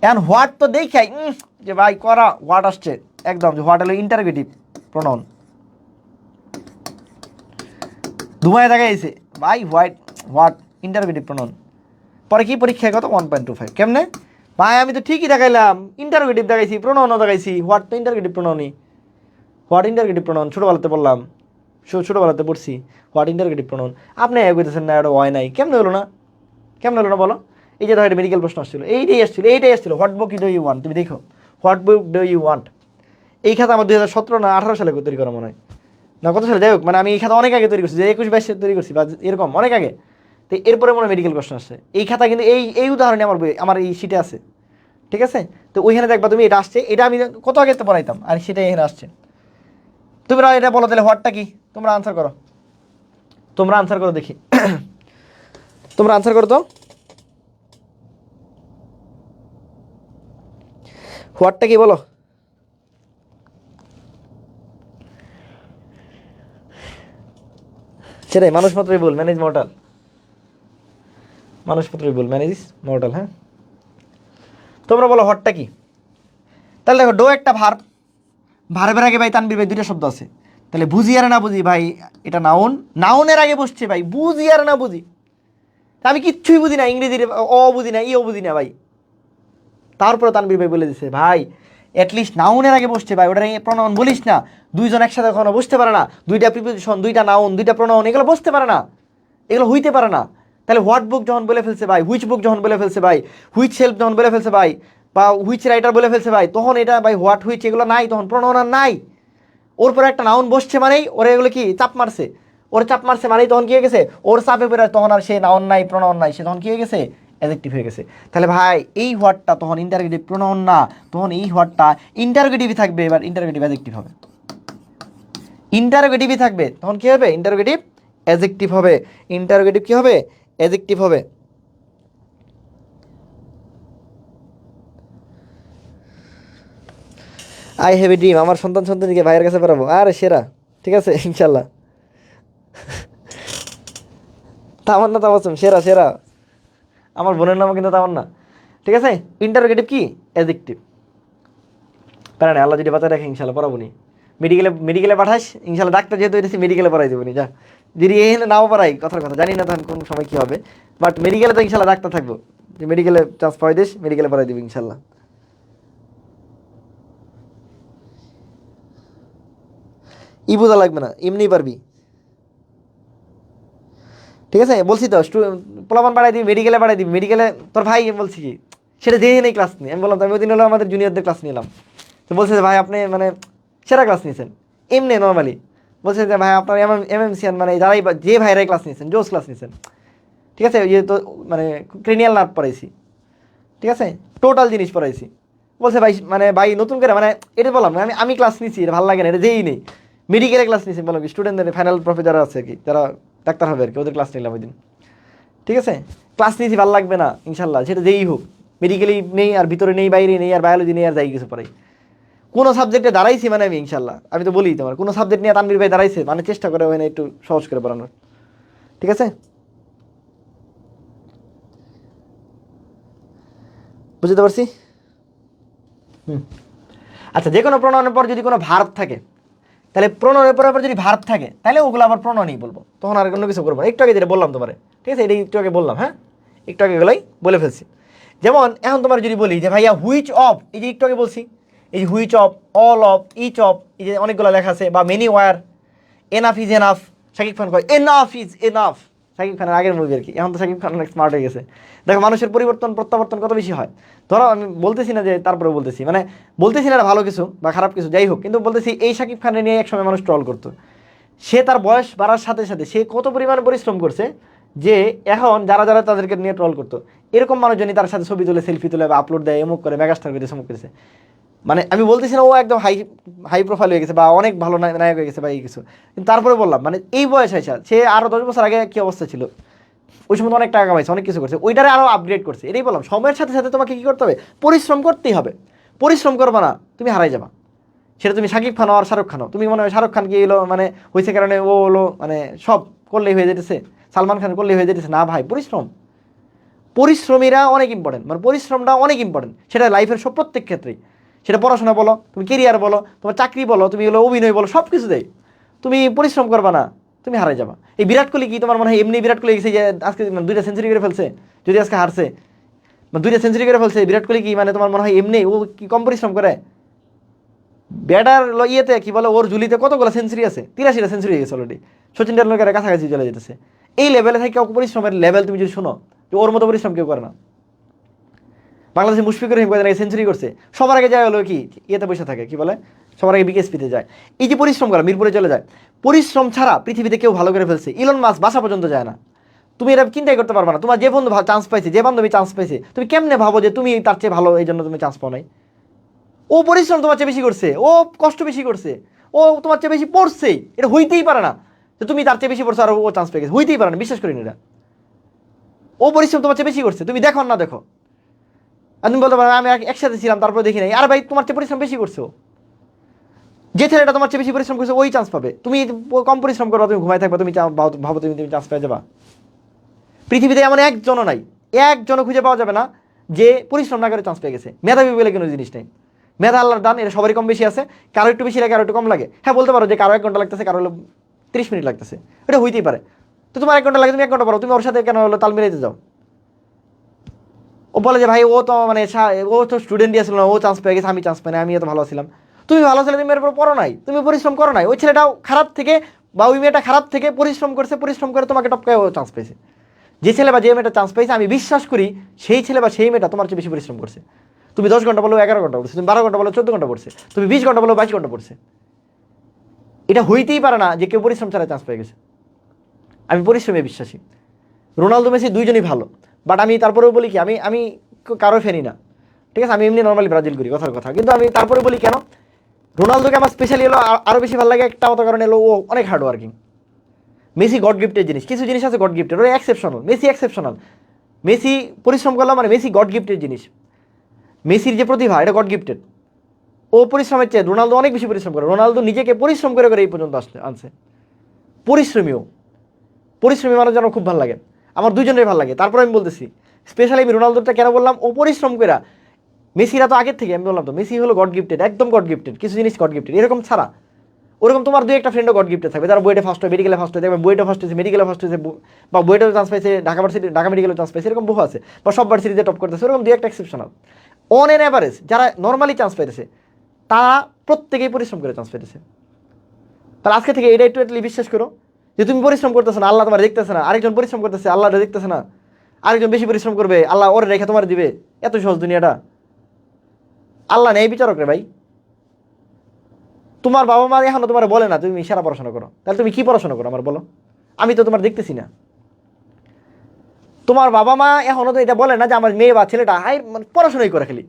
এখন হোয়াট তো দেখাই যে ভাই করা হোয়াট আসছে একদম, যে হোয়াট হলো ইন্টারোগেটিভ প্রোনাউন। ধুমায় দেখাইছে ভাই হোয়াট ইন্টারোগেটিভ প্রোনাউন। পরে কি পরীক্ষায় কত 1.25 কেমনে? ভাই আমি তো ঠিকই দেখাইলাম, ইন্টারোগেটিভ দেখাইছি, প্রোনাউনও দেখাইছি, হোয়াট তো ইন্টারোগেটিভ প্রোনাউনই। হোয়াট ইন্টারোগেটিভ প্রোনাউন, ছোটোবেলাতে বললাম, ছোটোবেলাতে পড়ছি হোয়াট ইন্টারোগেটিভ প্রোনাউন। আপনি কইতেছেন না এটা হয় নাই, কেমনে হলো না? কেমনে হলো না বলো? এই যে ধর একটা মেডিকেল প্রশ্ন আসছিল, এইটাই আসছিল what book do you want. তুমি দেখো what book do you want, এই খাতা আমার 2017 না 18 সালে তৈরি করা মনে হয়, না কত সালে, যাই হোক, মানে আমি এই খাতা অনেক আগে তৈরি করছি, যে 21-22 তৈরি করছি বা এরকম অনেক আগে। তো এরপরে মনে মেডিকেল প্রশ্ন আসছে, এই খাতা কিন্তু এই উদাহরণে আমার এই শিটে আছে। ঠিক আছে? তো ওইখানে দেখবা তুমি এটা আসছে, এটা আমি কত আগে তো পড়াইতাম, আর সেটাই এখানে আসছে। তোমরা এটা বলো তাহলে হোয়াটটা কি? তোমরা আনসার করো, দেখি তোমরা আনসার করো তো, হোয়াটটা কি বলো? সেটাই, মানুষ মাত্রই ভুল, ম্যানেজ মর্টাল, হ্যাঁ। তোমরা বলো হোয়াটটা কি? তাহলে দেখো ডো একটা ভার্ব, ভার্বের আগে ভাই তানবীর ভাই দুইটা শব্দ আছে, তাহলে বুঝি আর না বুঝি ভাই এটা নাউন, নাউনের আগে বসছে ভাই, বুঝি আর না বুঝি, আমি কিচ্ছুই বুঝি না, ইংরেজির অ বুঝি না, ইও বুঝি না ভাই। তারপরে তানবীর ভাই বলে দিছে ভাই অ্যাটলিস্ট নাউনের আগে বসছে ভাই, ওটা প্রনাউন বলিস না, দুইজন একসাথে কখনো বসতে পারে না, দুইটা প্রিপোজিশন, দুইটা নাউন, দুইটা প্রনাউন, এগুলো বসতে পারে না, এগুলো হইতে পারে না। তাহলে হোয়াট বুক যখন বলে ফেলছে ভাই, হুইচ বুক যখন বলে ফেলছে ভাই, হুইচ হেল্প যখন বলে ফেলছে ভাই, বা হুইচ রাইটার বলে ফেলছে ভাই, তখন এটা ভাই হোয়াট হুইচ এগুলো নাই, তখন প্রনাউন আর নাই। ওর পরে একটা নাউন বসছে মানেই ওরা এগুলো কি চাপ মারছে, ওর চাপ মারছে মানেই তখন কি হয়ে গেছে, ওর চাপে পড়ে তখন আর সে নাউন নাই, প্রনাউন নাই, সে তখন কি হয়ে গেছে, অ্যাডজেক্টিভ হয়ে গেছে। তাহলে ভাই এই হোয়াটটা তখন ইন্টারোগেটিভ প্রনাউন না, তখন এই হোয়াটটা ইন্টারোগেটিভই থাকবে, এবার ইন্টারোগেটিভ অ্যাডজেক্টিভ হবে। ইন্টারোগেটিভই থাকবে, তখন কি হবে? ইন্টারোগেটিভ অ্যাডজেক্টিভ হবে। ইন্টারোগেটিভ কি হবে? অ্যাডজেক্টিভ হবে। আই হ্যাভ এ ড্রিম, আমার সন্তানকে ভাইয়ের কাছে পাঠাবো, আরে সেরা, ঠিক আছে ইনশাল্লাহ। তামান্না তাবাসসুম, সেরা সেরা, আমার বোনের নামও কিন্তু তামান্না, ঠিক আছে। ইন্টারোগেটিভ কি? অ্যাডজেক্টিভ। প্যারা নাই, আল্লাহ যদি বাঁচায় রাখে ইনশাল্লাহ পড়াবো নি। মেডিকেলে পাঠাস ইনশাল্লাহ, ডাক্তার যেহেতু এসেছি মেডিকেলে পড়াই দেবো নি, যা। যদি এই নাও পড়াই, কথার কথা জানি না তখন কোন সময় কি হবে, বাট মেডিকেলে তো ইনশাল্লাহ ডাক্তার থাকবো, যে মেডিকেলে চান্স পাই দিস, মেডিকেলে পড়াই দেবো ইনশাল্লাহ। ই বোঝা লাগবে না, এমনি পারবি, ঠিক আছে। বলছি তো পোলাপান বাড়াই দিবি, মেডিকেলে বাড়াই দিবি, মেডিকেলে তোর ভাই বলছি কি সেটা যেই নেই ক্লাস নিই, আমি বললাম তো আমি ওই দিন হলো আমাদের জুনিয়রদের ক্লাস নিলাম, তো বলছে যে ভাই আপনি মানে সেরা ক্লাস নিয়েছেন এমনি নর্মালি, বলছে যে ভাই আপনার এমএমসিয়ান মানে যারাই যে ভাইরাই ক্লাস নিয়েছেন, জোস ক্লাস নিয়েছেন, ঠিক আছে। ইয়ে তো মানে ক্রিনিয়াল নার্ভ পড়াইছি, ঠিক আছে, টোটাল জিনিস পড়াইছি। বলছে ভাই মানে ভাই নতুন করে মানে এটা বললাম না, আমি ক্লাস নিচ্ছি, এটা ভালো লাগে না, এটা যেই নেই। মেডিকেলে ক্লাস নিয়েছি, বললাম কি স্টুডেন্টদের ফাইনাল প্রফে যারা আছে আর কি, যারা ডাক্তার হবে আর কি, ওদের ক্লাস নিলাম ওই দিন, ঠিক আছে। ক্লাস নিয়েছি, ভালো লাগবে না ইনশাল্লাহ, সেটা যেই হোক, মেডিকেলেই নেই আর ভিতরে নেই, বাইরে নেই, আর বায়োলজি নেই, আর যাই কিছু পড়াই, কোনো সাবজেক্টে দাঁড়াইছি মানে আমি ইনশাল্লাহ, আমি তো বলি তোমার কোনো সাবজেক্ট নিয়ে তানভীর ভাই দাঁড়াইছে মানে চেষ্টা করে হয় না একটু সহজ করে পড়ানোর, ঠিক আছে, বুঝতে পারছি। হুম, আচ্ছা, যে কোনো প্রণয়নের পর যদি কোনো ভার্ব থাকে, তাহলে প্রণয়নের পর যদি ভার্ব থাকে তাহলে ওগুলো আবার প্রণয়নই বলবো, তখন আর কোনো কিছু করবো না। একটু আগে যেটা বললাম তোমারে, ঠিক আছে, এটা একটু আগে বললাম, হ্যাঁ একটু আগে এগুলোই বলে ফেলছি। যেমন এখন তোমার যদি বলি যে ভাইয়া হুইচ অফ, এই যে একটু আগে বলছি, এই যে which of, all of, each of, এই যে অনেকগুলো লেখা আছে, বা মেনি ওয়ার, enough is enough, Shakib Khan কয় এনাফ ইজ এনাফ, শাকিব খানের আগের মুভি আর কি, এখন তো শাকিব খান অনেক স্মার্ট হয়ে গেছে। দেখো মানুষের পরিবর্তন প্রত্যাবর্তন কত বেশি হয়। ধরো আমি বলতেছি না যে, তারপরে বলতেছি মানে বলতেছি না এটা ভালো কিছু বা খারাপ কিছু যাই হোক, কিন্তু বলতেছি এই শাকিব খানের নিয়ে একসময় মানুষ ট্রল করতো। সে তার বয়স বাড়ার সাথে সাথে সে কত পরিমাণ পরিশ্রম করছে, যে এখন যারা যারা তাদেরকে নিয়ে ট্রল করতো, এরকম মানুষজনই তার সাথে ছবি তুলে, সেলফি তুলে বা আপলোড দেয়, এমুক করে, মেগাস্টার করে, সমুক করেছে। মানে আমি বলতেছি না ও একদম হাই হাই প্রোফাইল হয়ে গেছে বা অনেক ভালো নায়ক হয়ে গেছে বা এই কিছু, কিন্তু তারপরে বললাম মানে এই বয়স আইসা সে আরও 10 বছর আগে কী অবস্থা ছিল, ওই সময় তো অনেক টাকা কামাইছে, অনেক কিছু করছে, ওইটারে আরও আপগ্রেড করছে। এটাই বললাম, সময়ের সাথে সাথে তোমাকে কী করতে হবে? পরিশ্রম করতেই হবে। পরিশ্রম করবা না, তুমি হারাই যাবা। সেটা তুমি শাকিব খান আর শাহরুখ খানও, তুমি মনে হয় শাহরুখ খান কি এলো মানে হয়েছে কারণে ও হলো মানে সব করলেই হয়ে যেতেছে, সালমান খান করলেই হয়ে যেতেছে, না ভাই, পরিশ্রম, পরিশ্রমীরা অনেক ইম্পর্টেন্ট, মানে পরিশ্রমটা অনেক ইম্পর্টেন্ট, সেটা লাইফের সব প্রত্যেক ক্ষেত্রেই। সেটা পড়াশোনা বলো, তুমি কেরিয়ার বলো, তোমার চাকরি বলো, তুমি হলো অভিনয় বলো, সব কিছু দেয়। তুমি পরিশ্রম করবা না, তুমি হারাই যাবা। এই বিরাট কোহলি কি তোমার মনে হয় এমনি বিরাট কোহলি গেছে যে আজকে 2টা সেঞ্চুরি করে ফেলছে, যদি আজকে হারছে, 2টা সেঞ্চুরি করে ফেলছে বিরাট কোহলি, কি মানে তোমার মনে হয় এমনি ও কি কম পরিশ্রম করে? ব্যাটার ইয়েতে কি বলে, ওর ঝুলিতে কতগুলো সেঞ্চুরি আছে, 83টা সেঞ্চুরি হয়ে গেছে অলরেডি, সচিন টেন্ডুলকারের কাছাকাছি চলে যেতেছে। এই লেভেলে থেকে পরিশ্রমের লেভেল তুমি যদি শোনো, যে ওর মতো পরিশ্রম কেউ করে না। বাংলাদেশে মুশফিকুর রহিম কয়েকদিন আগে সেঞ্চুরি করছে, সবার আগে যায় হলো কি ইয়েতে বসে থাকে, কি বলে, সবার আগে বিকেএসপিতে যায়। এই যে পরিশ্রম করা, মিরপুরে চলে যায়, পরিশ্রম ছাড়া পৃথিবীতে কেউ ভালো করে ফেলছে, ইলন মাস্ক বাসা পর্যন্ত যায় না। তুমি এটা চিন্তাই করতে পারবে না, তোমার যে বন্ধু চান্স পাইছে, যে বান্ধবী চান্স পাইছে, তুমি কেমনে ভাবো যে তুমি তার চেয়ে ভালো, এই জন্য তুমি চান্স পাও নাই? ও পরিশ্রম তোমার চেয়ে বেশি করছে, ও কষ্ট বেশি করছে, ও তোমার চেয়ে বেশি পড়ছেই, এটা হইতেই পারে না যে তুমি তার চেয়ে বেশি পড়ছো আর ও চান্স পেয়ে গেছে, হইতেই পারে না, বিশ্বাস করিনি এটা। ও পরিশ্রম তোমার চেয়ে বেশি করছে, তুমি দেখো না দেখো, আর তুমি বলতে পারো আমি একসাথে ছিলাম তারপরে দেখি নাই, আর ভাই তোমার চেয়ে পরিশ্রম বেশি করছো। যে ছেলেটা তোমার চেয়ে বেশি পরিশ্রম করছে ওই চান্স পাবে, তুমি কম পরিশ্রম করবা, তুমি ঘুমাই থাকবা, তুমি ভাবো তুমি তুমি চান্স পেয়ে যাবা? পৃথিবীতে এমন একজনও নাই, একজনও খুঁজে পাওয়া যাবে না যে পরিশ্রম না করে চান্স পেয়ে গেছে। মেধাবী বলে কোনো জিনিস নেই, মেধা আল্লাহর দান, এটা সবারই কম বেশি আছে, কারো একটু বেশি লাগে, কারো একটু কম লাগে। হ্যাঁ বলতে পারো যে কারো 1 ঘন্টা লাগতেছে, কারো হলো 30 মিনিট লাগতেছে, এটা হইতেই পারে। তো তোমার 1 ঘন্টা লাগে, তুমি 1 ঘন্টা পড়ো, তুমি ওর সাথে কেন হলো তাল মিলাইতে যাও? ও বলে যে ভাই ও তো মানে ও তো স্টুডেন্টই আসলে না, ও চান্স পেয়ে গেছে, আমি চান্স পাই না, আমি এত ভালো ছিলাম। তুমি ভালো ছিলে, তুমি এর উপর পড়ো নাই, তুমি পরিশ্রম করো নাই। ওই ছেলেটাও খারাপ থেকে বা ওই মেয়েটা খারাপ থেকে পরিশ্রম করছে, পরিশ্রম করে তোমাকে টপকায় ও চান্স পেয়েছে। যে ছেলে বা যে মেয়েটা চান্স পেয়েছে, আমি বিশ্বাস করি সেই ছেলে বা সেই মেয়েটা তোমার চেয়ে বেশি পরিশ্রম করছে। তুমি 10 ঘন্টা বলো, 11 ঘন্টা পড়ছে, তুমি 12 ঘন্টা বলো, 14 ঘন্টা পড়ছে, তুমি 20 ঘন্টা বলো, 22 ঘন্টা পড়ছে। এটা হইতেই পারে না যে কেউ পরিশ্রম ছাড়া চান্স পেয়ে গেছে। আমি পরিশ্রমে বিশ্বাসী। রোনালদো মেসি দুইজনই ভালো, বাট আমি তারপরেও বলি কি, আমি আমি কারো ফেনি না, ঠিক আছে, আমি এমনি নর্মালি ব্রাজিল করি, কথার কথা, কিন্তু আমি তারপরে বলি কেন, রোনালদোকে আমার স্পেশালি হলো আরও বেশি ভালো লাগে একটা মতো কারণে হলো ও অনেক হার্ড ওয়ার্কিং। মেসি গড গিফটের জিনিস, কিছু জিনিস আছে গড গিফটের, ওরা এক্সেপশনাল, মেসি এক্সেপশনাল। মেসি পরিশ্রম করলাম মানে মেসি গড গিফটের জিনিস। মেসির যে প্রতিভা এটা গড গিফটেড। ও পরিশ্রমের চেয়ে রোনালদো অনেক বেশি পরিশ্রম করে। রোনালদো নিজেকে পরিশ্রম করে করে এই পর্যন্ত আনছে। পরিশ্রমীও, পরিশ্রমী মানুষ যেন খুব ভালো লাগে আমার, দুজনেরই ভালো লাগে। তারপরে আমি বলতেছি স্পেশালি আমি রোনালদোটা কেন বললাম, ও পরিশ্রম করে। মেসিরা তো আগের থেকে আমি বললাম তো মেসি হলো গড গিফটেড, একদম গড গিফটেড, কিছু জিনিস গড গিফটেড। এরকম ছাড়া ওরকম তোমার দুই একটা ফ্রেন্ডও গড গিফটেড থাকবে, যারা বইটা ফার্স্ট হয়, মেডিকেলে ফার্স্ট হয়, দেখবে বইটা ফার্স্ট হয়েছে, মেডিকেলে ফার্স্ট হয়েছে, বা বইটাও চান্স পাইছে, ঢাকা ভার্সিটি, ঢাকা মেডিকেলে চান্স পাইছে, এরকম বহু আছে, বা সব ভার্সিটিতে টপ করতেছে, এরকম দুই একটা এক্সেপশনাল। অন এন অ্যাভারেজ যারা নর্মালি চান্স পাইতেছে তারা প্রত্যেকেই পরিশ্রম করে চান্স পেতেছে। তাহলে আজকে থেকে এটা একটু এটলি বিশ্বাস করো যে তুমি পরিশ্রম করতেছো না, আল্লাহ তোমার দেখতেছে না। আরেকজন পরিশ্রম করতেছে, আল্লাহ দেখতেছে না। আরেকজন বেশি পরিশ্রম করবে, আল্লাহ ওর রেখে তোমার দিবে। এত সহজ দুনিয়াটা। আল্লাহ নেই বিচারক রে ভাই। তোমার বাবা মা এখনো তোমার বলে না তুমি সেরা পড়াশোনা করো, তাহলে তুমি কি পড়াশোনা করো আমার বলো? আমি তো তোমার দেখতেছি না। তোমার বাবা মা এখনো তো এটা বলে না যে আমার মেয়ে বা ছেলেটা হাই মানে পড়াশোনাই করে খালি।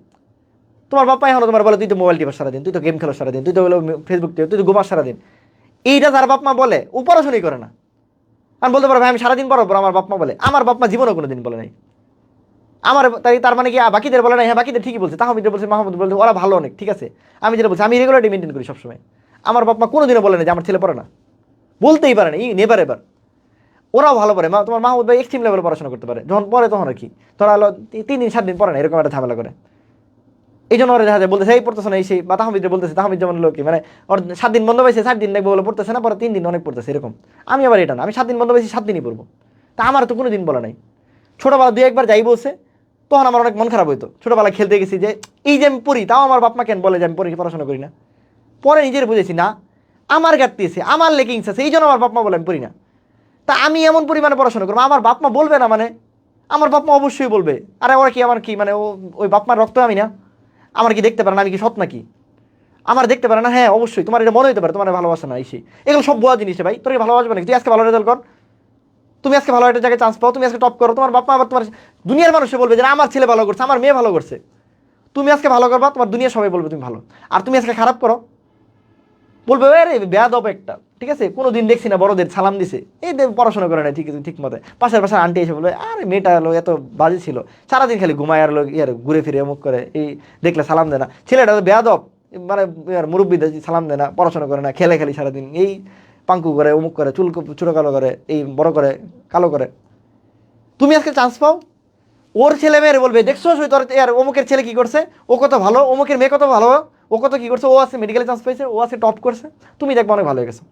তোমার বাবা এখনো তোমার বলে তুই তো মোবাইল টিপাস সারাদিন, তুই তো গেম খেলো সারাদিন, তুই তো ফেসবুক টিপে, তুই তো ঘুমাস সারাদিন। এইটা যার বাপ মা বলে ও পড়াশোনাই করে না। আমি বলতে পারবো আমি সারাদিন পড়ার পর আমার বাপ মা বলে, আমার বাপ মা জীবনও কোনোদিন বলে নাই। আমার তার মানে কি বাকিদের বলে না? হ্যাঁ বাকিদের ঠিকই বলছে, তাহমিদের বলছে, মাহমুদ বলছে, ওরা ভালো অনেক, ঠিক আছে। আমি যেটা বলছি আমি রেগুলারলি মেনটেন করি সবসময়। আমার বাপ মা কোনোদিনও বলে না যে আমার ছেলে পড়ে না, বলতেই পারে না, নেবার এবার। ওরাও ভালো পড়ে, তোমার মাহমুদ ভাই এক্সট্রিম লেভেলে পড়াশোনা করতে পারে, যখন পড়ে তখন আর কি ধরা হলো 3 দিন 7 দিন পড়ে না, এরকম একটা ঝামেলা করে। এই জন্য ওরা দেখা যায় বলতেছে এই পড়তেছে না, এই সেই, বা তাহমিদে বলতেছে, তাহমিদ যেমন লোক মানে ওর 7 দিন বন্ধ পাইছে, 7 দিন দেখবো বলে পড়তেছে না, পরে 3 দিন অনেক পড়তেছে এরকম। আমি আবার এটা না, আমি 7 দিন বন্ধ পাইছি 7 দিনই পড়বো। তা আমার তো কোনো দিন বলা নাই। ছোটোবেলা 2-1 বার যাই বলছে, তখন আমার অনেক মন খারাপ হইতো। ছোটোবেলা খেলতে গেছি যে এই যে আমি পড়ি, তাও আমার বাপ মা কেন বলে যে আমি পড়াশোনা করি না। পরে নিজের বুঝেছি না আমার ঘাটতি আছে, আমার লেকিংস আছে, এই জন্য আমার বাপ মা বলে আমি পড়ি না। তা আমি এমন পরিমাণে পড়াশোনা করবো, আমার বাপ মা বলবে না মানে? আমার বাপ মা অবশ্যই বলবে। আরে ওরা কি আমার কি মানে ওই বাপ মার রক্ত আমি না? আমার কি দেখতে পারে না আমি কি সৎ নাকি? আমার দেখতে পারে না? হ্যাঁ অবশ্যই। তোমার এটা মনে হতে পারে তোমার ভালোবাসা না, এই এগুলো সব বোয়া জিনিস ভাই। তোর ভালোবাসবে নাকি? তুই আজকে ভালো রেজাল্ট কর, তুমি আজকে ভালো একটা জায়গায় চান্স পাও, তুমি আজকে টপ করো, তোমার বাপ মা আবার তোমার দুনিয়ার মানুষে বলবে যে আমার ছেলে ভালো করছে, আমার মেয়ে ভালো করছে। তুমি আজকে ভালো করবা, তোমার দুনিয়া সবাই বলবে তুমি ভালো। আর তুমি আজকে খারাপ করো, বলবে আরে বেয়াদব একটা, ঠিক আছে, কোনো দিন দেখছি না বড়দের সালাম দিছে, এই পড়াশোনা করে না ঠিক আছে ঠিক মতো। পাশের পাশে আন্টি এসে বলবে আরে মেয়েটা হলো এত বাজে ছিল, সারাদিন খালি ঘুমায় আর ইয়ার ঘুরে ফিরে অমুক করে, এই দেখলে সালাম দেয় না, ছেলেটা তো বেয়াদব, মানে মুরব্বীদের সালাম দেয় না, পড়াশোনা করে না, খেলে খালি সারাদিন, এই পাঙ্কু করে, অমুক করে, চুল ছোটো কালো করে, এই বড় করে কালো করে। তুমি আজকে চান্স পাও, ওর ছেলে মেয়ের বলবে দেখছো তোর অমুকের ছেলে কি করছে, ও কত ভালো, অমুকের মেয়ে কত ভালো, ও কত কি করছে, ও আছে মেডিকেলে চান্স পেয়েছে, ও আছে টপ করছে, তুমি দেখবো অনেক ভালো হয়ে গেছো।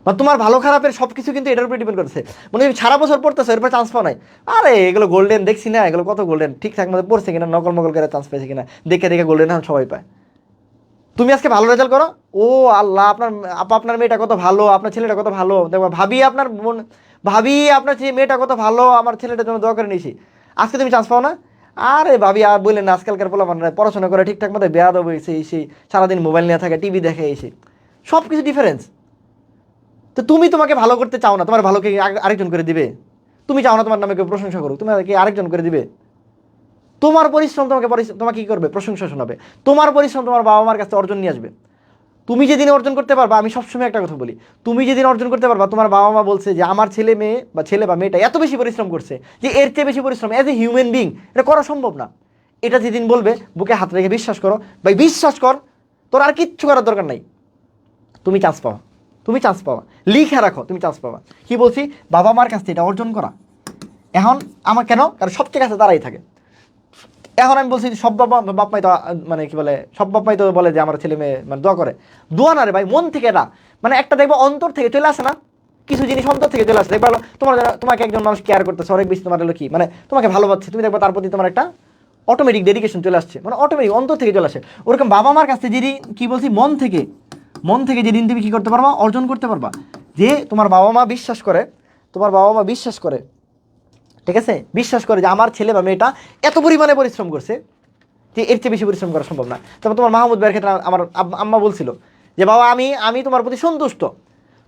বা তোমার ভালো খারাপের সব কিছু কিন্তু এটার উপরে ডিপেন্ড করছে। মানে সারা বছর পড়তেছো এরপর চান্স পাও নাই, আরে এগুলো গোল্ডেন দেখছি না, এগুলো কত গোল্ডেন, ঠিকঠাক মতো পড়ছে কিনা, নকল মকল করে চান্স পেয়েছে কিনা, দেখে দেখে গোল্ডেন এখন সবাই পায়। তুমি আজকে ভালো রেজাল্ট করো, ও আল্লাহ আপনার আপনার মেয়েটা কত ভালো, আপনার ছেলেটা কত ভালো, দেখো ভাবি আপনার মন, ভাবি আপনার মেয়েটা কত ভালো, আমার ছেলেটার জন্য দোয়া করে নিয়েছি। আজকে তুমি চান্স পাও না, আরে ভাবি আর বললেন না, আজকালকার পোলা মানে পড়াশোনা করে ঠিকঠাক মতো বেয়াদব হয়েছে, সেই সারাদিন মোবাইল নিয়ে থাকে, টিভি দেখে, এসে সব কিছু ডিফারেন্স। তো তুমি তোমাকে ভালো করতে চাও না, তোমার ভালোকে আরেকজন করে দিবে? তুমি চাও না তোমার নামে কেউ প্রশংসা করুক, তোমাকে আরেকজন করে দিবে? তোমার পরিশ্রম তোমাকে কি করবে? প্রশংসা শোনাবে। তোমার পরিশ্রম তোমার বাবা মার কাছে অর্জন নিয়ে আসবে। তুমি যেদিন অর্জন করতে পারবা, আমি সবসময় একটা কথা বলি, তুমি যেদিন অর্জন করতে পারবা, তোমার বাবা মা বলছে যে আমার ছেলে মেয়ে বা ছেলে বা মেয়েটা এত বেশি পরিশ্রম করছে যে এর চেয়ে বেশি পরিশ্রম অ্যাজ এ হিউম্যান বিং এটা করা সম্ভব না, এটা যেদিন বলবে বুকে হাত রেখে বিশ্বাস করো ভাই, বিশ্বাস কর, তোর আর কিচ্ছু করার দরকার নাই, তুমি চান্স পাওয়া, তুমি চান্স পাওয়া, লিখে রাখো তুমি চান্স পাওয়া। কি বলছি? বাবা মার কাছ থেকে এটা অর্জন করা। এখন আমার কেন? কারণ সবচেয়ে কাছে তারাই থাকে। এখন আমি বলছি সব বাপ মাই তো মানে কি বলে, সব বাপ মাই তো বলে যে আমার ছেলে মেয়ে মানে দোয়া করে, দোয়া না রে ভাই, মন থেকে না, মানে একটা দেখবো অন্তর থেকে চলে আসে না, কিছু জিনিস অন্তর থেকে চলে আসে। দেখবা তোমাকে একজন মানুষ কেয়ার করতেছে অনেক বেশি, তোমার হলো কি মানে তোমাকে ভালোবাসছে, তুমি দেখবা তার প্রতি তোমার একটা অটোমেটিক ডেডিকেশন চলে আসছে, মানে অটোমেটিক অন্তর থেকে চলে আসে। ওরকম বাবা মার কাছে যদি কি বলছি মন থেকে যেদিন তুমি কি করতে পারবা, অর্জন করতে পারবা, যে তোমার বাবা মা বিশ্বাস করে, তোমার বাবা মা বিশ্বাস করে, ঠিক আছে, বিশ্বাস করে যে আমার ছেলে বা মেয়েটা এত পরিমাণে পরিশ্রম করছে যে এর চেয়ে বেশি পরিশ্রম করা সম্ভব না। তবে তোমার মাহমুদ ভাইয়ের ক্ষেত্রে আমার আম্মা বলছিল যে বাবা আমি তোমার প্রতি সন্তুষ্ট,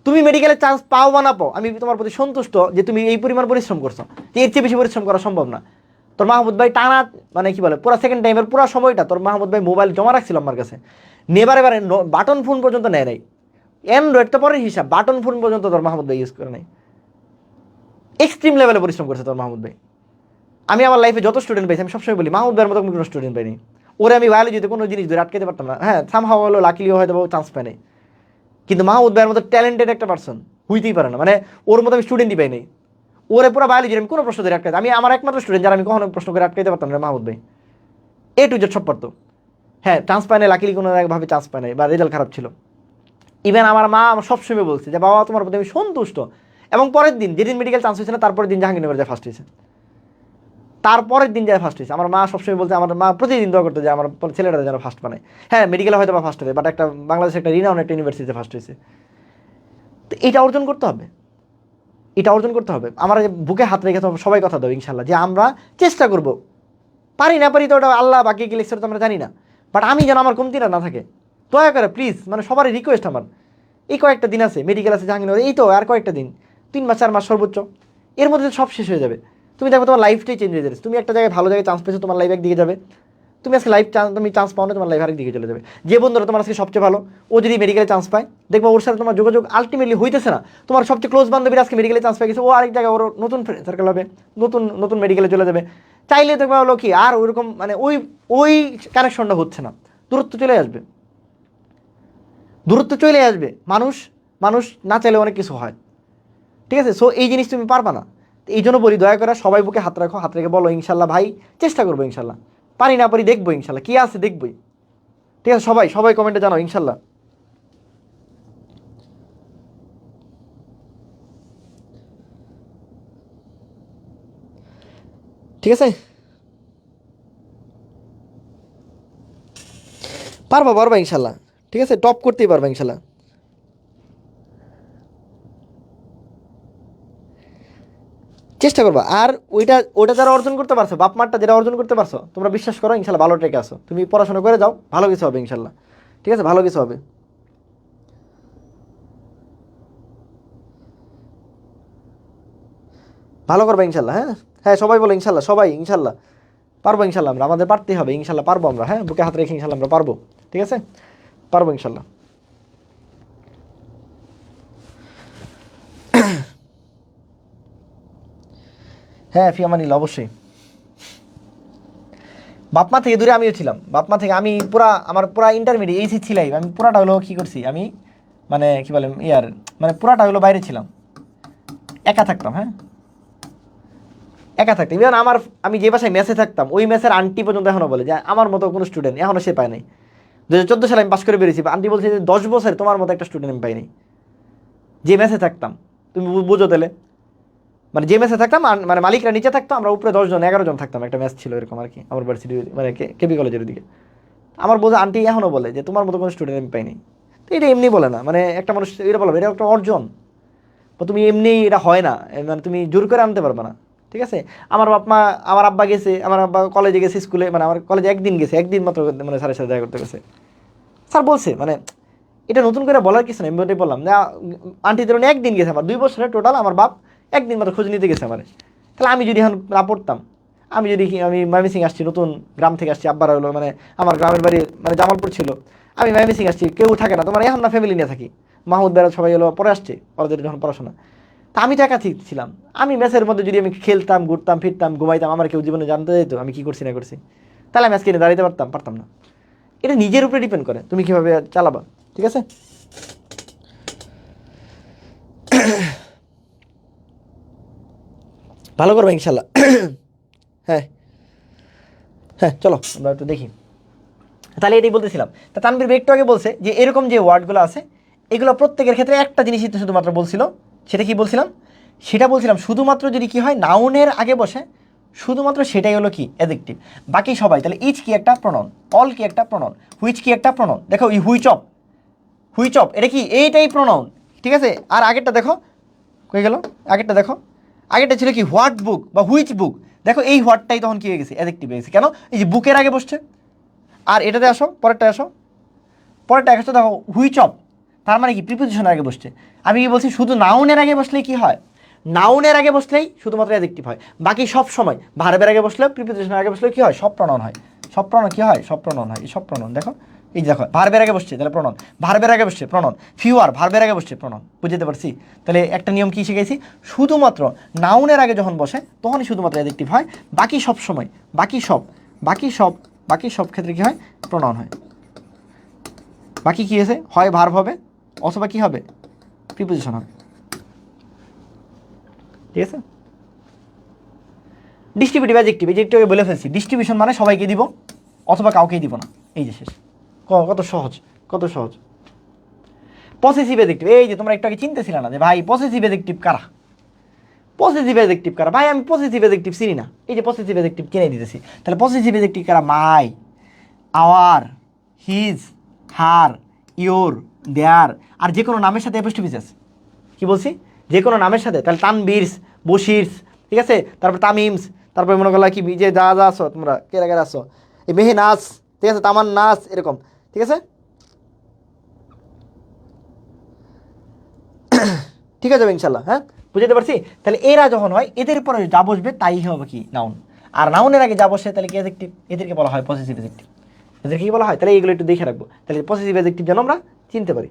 তুমি মেডিকেলের চান্স পাও বা না পাও, আমি তোমার প্রতি সন্তুষ্ট যে তুমি এই পরিমাণ পরিশ্রম করছো, যে এর চেয়ে বেশি পরিশ্রম করা সম্ভব না। তোর মাহমুদ ভাই টানা মানে কি বলে পুরো সেকেন্ড টাইমের পুরো সময়টা তোর মাহমুদ ভাই মোবাইল জমা রাখছিল আমার কাছে, নেবার এবারে বাটন ফোন পর্যন্ত নেয় নাই, অ্যান্ড্রয়েড তো পরের হিসাব, বাটন ফোন পর্যন্ত তোর মাহমুদ ভাই ইউজ করে নাই। এক্সট্রিম লেভেলে পরিশ্রম করছে তোর মাহমুদ ভাই। আমি আমার লাইফে যত স্টুডেন্ট পাইছি আমি সবসময় বলি মাহমুদ ভাইয়ের মতো কোনো স্টুডেন্ট পাইনি। ওরে আমি বায়োলজিতে কোনো জিনিস ধরে আটকাতে পারতাম না, হ্যাঁ সামহাও হলো লাকিলিও হয়তো চান্স পাই নাই, কিন্তু মাহমুদ ভাইয়ের মতো ট্যালেন্টেড একটা পার্সন হইতেই পারে না, মানে ওর মতো আমি স্টুডেন্টই পাই নাই। ওরে পুরো বায়োলজির আমি কোনো প্রশ্ন ধরে আটকাতে, আমি আমার একমাত্র স্টুডেন্ট যারা আমি কখনো প্রশ্ন করে আটকাতে পারতাম না মাহমুদ ভাই, এ টু জেড সব পারতো। হ্যাঁ চান্স পায় নাই, লাকিলি কোনো একভাবে চান্স পায় নাই বা রেজাল্ট খারাপ ছিল। ইভেন আমার মা আমার সবসময় বলছে যে বাবা তোমার প্রতি আমি সন্তুষ্ট, এবং পরের দিন যেদিন মেডিকেল চান্স হয়েছে না তারপরের দিন জাহাঙ্গীরনগর যায় ফার্স্ট হয়েছে, তারপরের দিন যায় ফার্স্ট হয়েছে। আমার মা সবসময় বলছে, আমার মা প্রতিদিন দোয়া করতে যে আমার ছেলেটা যেন ফার্স্ট বানায়। হ্যাঁ মেডিকেলে হয়তো বা ফার্স্ট হবে, বাট একটা বাংলাদেশে একটা রিনাউন একটা ইউনিভার্সিটিতে ফার্স্ট হয়েছে। তো এটা অর্জন করতে হবে, এটা অর্জন করতে হবে। আমরা বুকে হাত রেখে তো সবাই কথা দেবো ইনশাল্লাহ যে আমরা চেষ্টা করব, পারি না পারি তো ওটা আল্লাহ বাকি কি লিখছে তো আমরা জানি না, বাট আমি যেন আমার কমতিটা না থাকে। দয়া করে প্লিজ, মানে সবারই রিকোয়েস্ট আমার, এই কয়েকটা দিন আছে মেডিকেল আছে জাহাঙ্গীরনগর, এই তো আর কয়েকটা দিন, 3 মাস 4 মাস সর্বোচ্চ, এর মধ্যে সব শেষ হয়ে যাবে। তুমি দেখো তোমার লাইফটাই চেঞ্জ হয়ে যাবে। তুমি একটা জায়গায় ভালো জায়গায় চান্স পেয়েছো, তোমার লাইফ একদিকে যাবে। তুমি আজকে তুমি চান্স পাও না, তোমার লাইফ আরেক দিকে চলে যাবে। যে বন্ধুরা তোমার আজকে সবচেয়ে ভালো, ও যদি মেডিকেলে চান্স পায়, দেখবো ওর সাথে তোমার যোগাযোগ আলটিমেটলি হইতেছে না। তোমার সবচেয়ে ক্লোজ বান্ধবীরা আজকে মেডিকেলে চান্স পেয়ে গেছে, ও আরেক জায়গায় ওর নতুন সার্কেল হবে, নতুন নতুন মেডিকেলে চলে যাবে। চাইলে দেখবো হলো কি আর ওইরকম মানে ওই ওই কানেকশনটা হচ্ছে না, দূরত্ব চলে আসবে, দূরত্ব চলে আসবে। মানুষ মানুষ না চাইলে অনেক কিছু হয়, ঠিক আছে? সো এই জিনিস তুমি পারবা না, এই জন্য বলি দয়া করে সবাই বুকে হাত রাখো, হাত রেখে বলো ইনশাল্লাহ ভাই চেষ্টা করবো, ইনশাল্লাহ পারি না পারি দেখবো, ইনশাল্লাহ কী আছে দেখবই, ঠিক আছে? সবাই সবাই কমেন্টে জানাও ইনশাল্লাহ। ঠিক আছে, পারবা পারবা ইনশাল্লাহ, ঠিক আছে? টপ করতেই পারবা ইনশাল্লাহ। চেষ্টা করবা। আর ওইটা ওটা যারা অর্জন করতে পারছো, বাপ মারটা যেটা অর্জন করতে পারছো, তোমরা বিশ্বাস করো ইনশাল্লাহ ভালো ট্রেকে আসো। তুমি পড়াশোনা করে যাও, ভালো কিছু হবে ইনশাল্লাহ, ঠিক আছে? ভালো কিছু হবে। ভালো করবা ইনশাল্লাহ। হ্যাঁ হ্যাঁ সবাই বলো ইনশাল্লাহ, সবাই ইনশাল্লাহ পারবো ইনশাল্লাহ। আমরা আমাদের পারতেই হবে ইনশাল্লাহ, পারবো আমরা। হ্যাঁ বুকে হাত রেখে ইনশাল্লাহ আমরা পারবো, ঠিক আছে? পারবো ইনশাল্লাহ। হ্যাঁ ফিয়ামানিল্লাহ অবশ্যই। বাপমা থেকে দূরে আমিও ছিলাম, বাপমা থেকে আমি পুরা আমার পুরা ইন্টারমিডিয়েট এইচএসসি ছিলাই, আমি পুরাটা হলো কী করছি আমি, মানে কী বলে ইয়ার, মানে পুরাটা হলো বাইরে ছিলাম, একা থাকতাম। হ্যাঁ একা থাকতাম। ইভেন আমার আমি যে বাসায় মেসে থাকতাম ওই মেসের আন্টি পর্যন্ত এখনও বলে যে আমার মতো কোনো স্টুডেন্ট এখনও সে পায় নাই। 2014 সালে আমি পাস করে বেরিয়েছি, আন্টি বলছে যে 10 বছর তোমার মতো একটা স্টুডেন্ট আমি পাইনি। যে মেসে থাকতাম তুমি বুঝো তাহলে, মানে যে মেসে থাকতাম মানে মালিকরা নিচে থাকতো, আমরা উপরে 10 জন 11 জন থাকতাম, একটা ম্যাচ ছিল এরকম আর কি আমার ভার্সিটি মানে কেবি কলেজের দিকে। আমার বোঝা আন্টি এখনও বলে যে তোমার মতো কোনো স্টুডেন্ট আমি পাইনি। তো এটা এমনি বলে না, মানে একটা মানুষ এটা বলবে এটা একটা অর্জন, বা তুমি এমনি এটা হয় না, মানে তুমি জোর করে আনতে পারবে না, ঠিক আছে? আমার বাপ মা, আমার আব্বা গেছে, আমার আব্বা কলেজে গেছে, স্কুলে মানে আমার কলেজে একদিন গেছে, একদিন মাত্র মানে স্যারের সাথে দেখা করতে গেছে। স্যার বলছে মানে এটা নতুন করে বলার কিছু নেই, আমি ওটাই বললাম যে আন্টি ধরুন একদিন গেছে, আমার 2 বছরে টোটাল আমার বাপ একদিন মাত্র খোঁজ নিতে গেছে আমার। তাহলে আমি যদি এখন না পড়তাম, আমি যদি আমি ময়মনসিংহ আসছি, নতুন গ্রাম থেকে আসছি, আব্বার হলো মানে আমার গ্রামের বাড়ি মানে জামালপুর ছিল, আমি ময়মনসিংহ আসছি, কেউ থাকে না, তোমার এখন না ফ্যামিলি নিয়ে থাকি, মাহমুদ বেড়া সবাই হলো পরে আসছে কলেজের যখন পড়াশোনা। তা আমি তো একা ছিলাম, আমি মেসের মধ্যে যদি আমি খেলতাম, ঘুরতাম, ফিরতাম, ঘুমাইতাম, আমার কেউ জীবনে জানতে যেত আমি কী করছি না করছি, তাহলে আমি আজকে দাঁড়াইতে পারতাম না। এটা নিজের উপরে ডিপেন্ড করে তুমি কীভাবে চালাবা, ঠিক আছে? ভালো করবে ইনশাল্লাহ। হ্যাঁ হ্যাঁ চলো আমরা একটু দেখি। তাহলে এটাই বলতেছিলাম। তা তানভীর ভাই একটু আগে বলছে যে এরকম যে ওয়ার্ডগুলো আছে এগুলো প্রত্যেকের ক্ষেত্রে একটা জিনিসই তো শুধুমাত্র বলছিল, সেটা কি বলছিলাম? সেটা বলছিলাম শুধুমাত্র যদি কি হয় নাউনের আগে বসে, শুধুমাত্র সেটাই হলো কি অ্যাডজেক্টিভ। বাকি সবাই তাহলে ইচ কি একটা প্রনন, অল কি একটা প্রনন, হুইচ কি একটা প্রনন। দেখো এই হুইচ অফ এটা কি এইটাই প্রনন, ঠিক আছে? আর আগেরটা দেখো কই গেল, আগেরটা দেখো, আগেরটা ছিল কি হোয়াট বুক বা হুইচ বুক। দেখো এই হোয়াটটাই তখন কি হয়ে গেছে অ্যাডজেক্টিভ হয়ে গেছে, কেন? এই যে বুকের আগে বসছে। আর এটাতে আসো, পরেরটা আসো, পরেরটা আসো, দেখো হুইচ অফ, তার মানে কি প্রিপোজিশনের আগে বসছে। আমি কি বলছি শুধু নাউনের আগে বসলেই কি হয়, নাউনের আগে বসলেই শুধুমাত্র অ্যাডজেক্টিভ হয়, বাকি সব সময় ভার্বের আগে বসলে প্রিপোজিশনের আগে বসলে কি হয়, সব প্রণয়ন হয়। সব প্রণয়ন কি হয়, সব প্রণয়ন হয়, সব প্রণয়ন দেখো এই দেখো ভার্বের আগে বসছে তাহলে প্রণন, ভার্বের আগে বসছে প্রণন, ফিউয়ার ভার্বের আগে বসছে প্রণন। বুঝতে পারছি? তাহলে একটা নিয়ম কি শিখেছি, শুধুমাত্র নাউনের আগে যখন বসে তখনই শুধুমাত্র অ্যাডজেক্টিভ হয়, বাকি সব সময় বাকি সব ক্ষেত্রে কি হয়, প্রণন হয়। বাকি কি আছে, হয় ভার্ব হবে অথবা কি হবে, প্রিপোজিশন হবে। ঠিক আছে? ডিস্ট্রিবিউটিভ অ্যাডজেক্টিভ, এই যে একটু বলে ফেলছি, ডিস্ট্রিবিউশন মানে সবাইকে দিব অথবা কাউকেই দিব না, এই যে শেষ। কত সহজ, কত সহজ। পসেসিভ অ্যাডজেক্টিভ, এই যে তোমরা একটু আগে চিনতেছিল না যে ভাই পসেসিভ অ্যাডজেক্টিভ কারা, পসেসিভ অ্যাডজেক্টিভ কারা, ভাই আমি পসেসিভ অ্যাডজেক্টিভ চিনি না, এই যে পসেসিভ অ্যাডজেক্টিভ কিনে দিতেছি। তাহলে পসেসিভ অ্যাডজেক্টিভ কারা, মাই, আওয়ার, হিজ, হার, ইয়োর, দেয়ার, আর যে কোনো নামের সাথে অ্যাপোস্ট্রোফি আছে। কি বলছি, যে কোনো নামের সাথে, তাহলে তানবীরস, বশিরস, ঠিক আছে, তারপর তামিমস, তারপরে মনে করলা কি যে যা যা আসো তোমরা কেরা কেরা আসো, এই মেহনাস, ঠিক আছে, তামান নাস, এরকম। ঠিক আছে, ঠিক আছে ইনশাল্লাহ, হ্যাঁ বুঝতে পারছি। তাহলে এরা যখন হয় এদের পরে যা বসবে তাই হবে কি, নাউন। আর নাউনের আগে যা বসে তাহলে কি অ্যাডজেক্টিভ, এদেরকে বলা হয় পসেসিভ অ্যাডজেক্টিভ। এদেরকে কি বলা হয়, তাহলে এইগুলো একটু দেখে রাখবো। তাহলে পসেসিভ অ্যাডজেক্টিভ যেন আমরা চিনতে পারি।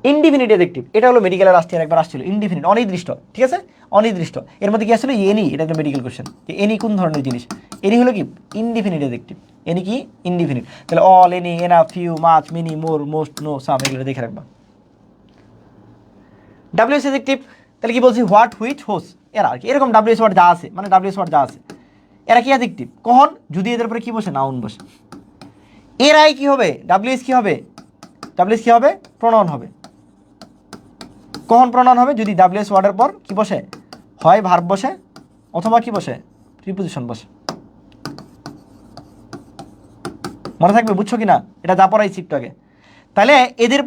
ইনডিফিনিট অ্যাডজেক্টিভ, এটা হলো মেডিকেলের লাস্ট ইয়ার একবার আসছিল, ইনডিফিনিট অনির্দিষ্ট। ঠিক আছে, অনির্দিষ্ট, এর মধ্যে কি আসলে এনি, এটা একটা মেডিকেল কোশ্চেন, যে এনি কোন ধরনের জিনিস, এনি হলো কি ইনডিফিনিট অ্যাডজেক্টিভ, এনি কি ইনডিফিনিট। তাহলে all, any, enough, few, much, many, more, most, no, some, এগুলো দেখে রাখবা। ডাব্লিউএস অ্যাডজেক্টিভ, তাহলে কি বলছি, হোয়াট, হুইচ, হোস, এরা আর কি, এরকম ডাব্লিউএস ওয়ার্ড যা আছে, মানে ডাব্লিউএস ওয়ার্ড যা আছে এরা কি অ্যাডজেক্টিভ, কখন, যদি এদের উপরে কি বসে, নাউন বসে। এরাই কি হবে, ডাব্লিউএস কি হবে, ডাব্লিউএস কি হবে, প্রনাউন হবে। কখন প্রনাউন হবে, যদি ডাব্লিউএস ওয়ার্ডের পর কি বসে, হয় ভার্ব বসে অথবা কি বসে, প্রিপোজিশন বসে। মনে থাকবে, বুঝছো কি না, এটা যা পড়াইছি একটু আগে। তাহলে এদের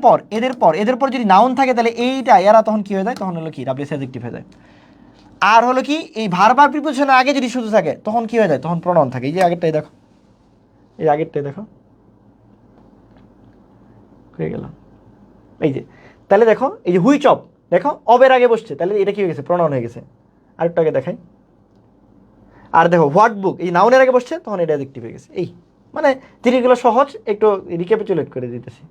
পর যদি নাউন থাকে তাহলে এইটা এরা তখন কি হয়ে যায়, তখন হলো কি ডাব্লিউএস অ্যাডজেক্টিভ হয়ে যায়। আর হলো কি, এই ভার্ব আর প্রিপোজিশনের আগে যদি শুধু থাকে তখন কি হয়ে যায়, তখন প্রনাউন থাকে। এই যে আগেরটাই দেখো, এই আগেরটাই দেখো হয়ে গেল, এই যে। তাহলে দেখো এই যে হুইচ অফ, দেখো অবের আগে বসছে, তাহলে এটা কি হয়ে গেছে, প্রনাউন হয়ে গেছে। আরেকটু আগে দেখাই। আর দেখো হোয়াট বুক, এই নাউনের আগে বসছে তখন এটা অ্যাডজেক্টিভ হয়ে গেছে। এই মানে জিনিসগুলো সহজ, একটু রিক্যাপিচুলেট করে দিতেছি।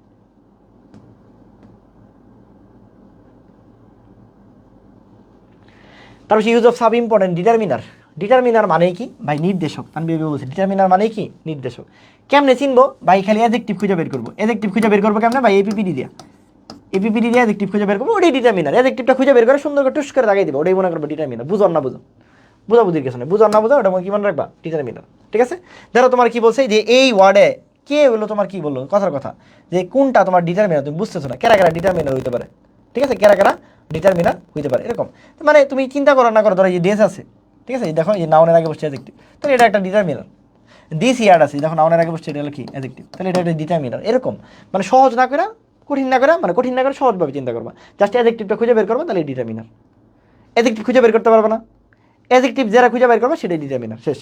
তারপর use of sub important, determiner. Determiner মানেই কি ভাই, নির্দেশক। তানবীর বলছে ডিটারমিনার মানেই কি, নির্দেশক। কেমনে চিনবো ভাই, খালি অ্যাডজেক্টিভ খুঁজে বের করবো। অ্যাডজেক্টিভ খুঁজে বের করবো কেমনে ভাই, এপিপিডি দিয়া, এপিপিডি দিয়ে অ্যাডজেক্টিভ খুঁজে বের করবো, ওটাই ডিটারমিনার। অ্যাডজেক্টিভটা খুঁজে বের করে সুন্দর করে টুস করে দাগাই দিবো, ওটাই মনে করবো ডিটারমিনার। বুঝো না বুঝো, বুঝাবুঝির কিছু নেই, বুঝো না বুঝো, ওটা কি মনে রাখবা, ডিটারমিনার। ঠিক আছে, ধরো তোমার কি বলছে যে এই ওয়ার্ডে কে হলো, তোমার কি বললো কথার কথা, যে কোনটা তোমার ডিটারমিনার, তুমি বুঝতেছো না, কেরা কেরা ডিটারমিনার হইতে পারে। ঠিক আছে, কেরা কেরা ডিটারমিনার হইতে পারে, এরকম। মানে তুমি চিন্তা করো না করো, ধরো এই ডেস আছে, ঠিক আছে, দেখো এই নাউনের আগে বসছে অ্যাডজেক্টিভ, তাহলে এটা একটা ডিটারমিনার। দিস ইয়ার্ড আছে, দেখো নাউনের আগে বসছে, এটা হলো কি অ্যাডজেক্টিভ, তাহলে এটা একটা ডিটারমিনার। এরকম মানে সহজ না করে, কঠিন না করে, মানে কঠিন না করে সহজভাবে চিন্তা করবা, জাস্ট অ্যাডজেক্টিভটা খুঁজে বের করবা, তাহলে ডিটারমিনার। অ্যাডজেক্টিভ খুঁজে বের করতে পারবে না, অ্যাডজেক্টিভ যারা খুঁজে বের করবে সেটাই ডিটারমিনার, শেষ।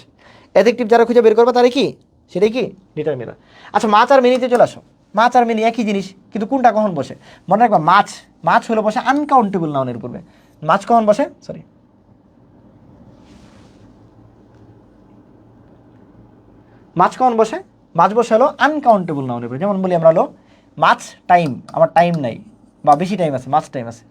অ্যাডজেক্টিভ যারা খুঁজে বের করবে তাহলে কি, সেটাই কি ডিটারমিনার। আচ্ছা মাছ আর মিনিতে চলে আসো। মাছ আর মিনি একই জিনিস, কিন্তু কোনটা কখন বসে মনে রাখবা। মাছ, মাছ হলো বসে আনকাউন্টেবল নাউনের পূর্বে। মাছ কখন বসে, সরি, মাছ কখন বসে, মাছ বসে হলো আনকাউন্টেবল নাউনের পূর্বে। যেমন বলি আমরা হলো মাছ টাইম, আমার টাইম নাই বা বেশি টাইম আছে, মাছ টাইম আছে।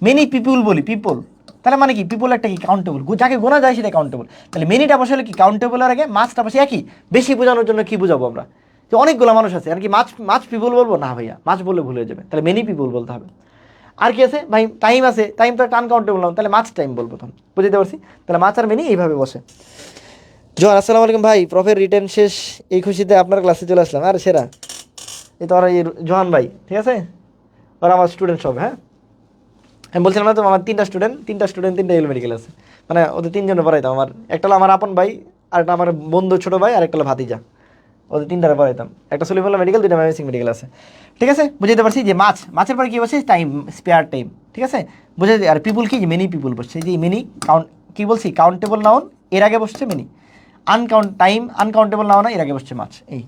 মেনি পিপুল বলি, পিপল, তাহলে মানে কি পিপল একটা কি কাউন্টেবল, যাকে গোনা যায় সেটা কাউন্টেবল। তাহলে মেনিটা বসে কি কাউন্টেবলের আগে, মাছটা বসে একই। বেশি বোঝানোর জন্য কি বুঝাবো আমরা, যে অনেকগুলো মানুষ আছে আর কি, মাছ মাছ পিপল বলবো না ভাইয়া, মাছ বললে ভুল হয়ে যাবে, তাহলে মেনি পিপল বলতে হবে। আর কি আছে ভাই, টাইম আছে, টাইম তো একটা আনকাউন্টেবল নাম, তাহলে মাছ টাইম বলবো তখন, বুঝতে পারছি। তাহলে মাছ আর মেনি এইভাবে বসে। জোহার, আসসালামু আলাইকুম ভাই, প্রফের রিটার্ন শেষ, এই খুশিতে আপনার ক্লাসে চলে আসলাম। আর সেরা এই তো এই জোহান ভাই, ঠিক আছে, ওরা আমার স্টুডেন্ট সব। হ্যাঁ আমি বলছিলাম না তো, আমার তিনটা স্টুডেন্ট তিনটা এল মেডিকেল আছে, মানে ওদের তিনজনে পড়াইতাম। আমার একটা হলো আমার আপন ভাই, আর একটা আমার বন্ধু ছোটো ভাই, আর একটা হলো ভাতিজা, ওদের তিনটারে পড়াইতাম। একটা সলিফুল্লাহ মেডিকেল, দুইটা ময়মনসিংহ মেডিকেল আছে। ঠিক আছে, বুঝতে পারছি যে মাছ, মাছের পরে কী বলছে, টাইম, স্পেয়ার টাইম। ঠিক আছে, বুঝে। আর পিপুল কি, মেনি পিপুল বসছে, যে মেনি কাউন্ট কী বলছি, কাউন্টেবল নাউন এর আগে বসছে মেনি, টাইম আনকাউন্টেবল নাউন এর আগে বসছে মাছ। এই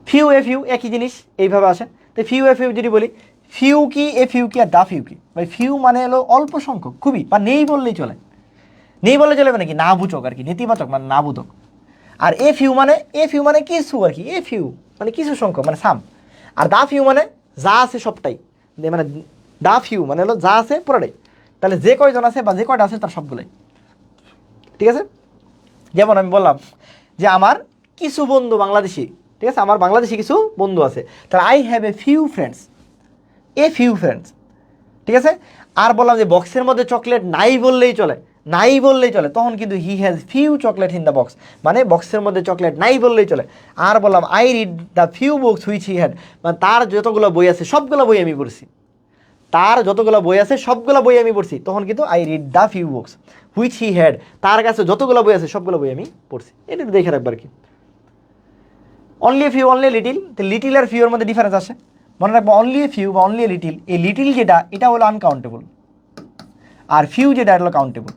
ফিউ এ ফিউ একই জিনিস, এইভাবে আসে। তো ফিউ এ ফিউ যদি বলি, ফিউ কি এ ফিউ কি আর দা ফিউ কি, ভাই ফিউ মানে হলো অল্প সংখ্যক, খুবই, বা নেই বললেই চলে। নেই বললে চলে মানে কি, না বুঝক আর কি, নেতিবাচক মানে না বুঝক। আর এ ফিউ মানে কিছু আর কি, এ ফিউ মানে কিছু সংখ্যক মানে সাম। আর দা ফিউ মানে যা আছে সবটাই, মানে দা ফিউ মানে হলো যা আছে পুরোটাই। তাহলে যে কয়জন আছে বা যে কয়টা আছে তার সবগুলোই, ঠিক আছে। যেমন আমি বললাম যে আমার কিছু বন্ধু বাংলাদেশি, ঠিক আছে, আমার বাংলাদেশি কিছু বন্ধু আছে, তাহলে I have a few friends, a few friends, ঠিক আছে। আর বললাম যে বক্সের মধ্যে চকলেট নাই বললেই চলে, নাই বললেই চলে, তখন কিন্তু he has few chocolate in the box, মানে বক্সের মধ্যে চকলেট নাই বললেই চলে। আর বললাম I read the few books which he had, মানে তার যতগুলো বই আছে সবগুলো বই আমি পড়ছি, তার যতগুলো বই আছে সবগুলো বই আমি পড়ছি, তখন কিন্তু I read the few books which he had, তার কাছে যতগুলো বই আছে সবগুলো বই আমি পড়ছি। এটা দেখে রাখবার কি। Only a few, only little, তো লিটিল আর ফিউর মধ্যে ডিফারেন্স আছে, মনে রাখবো। অনলি এ ফিউ বা অনলি এ লিটিল, এই লিটিল যেটা এটা হলো আনকাউন্টেবল, আর ফিউ যেটা এটা হলো কাউন্টেবল,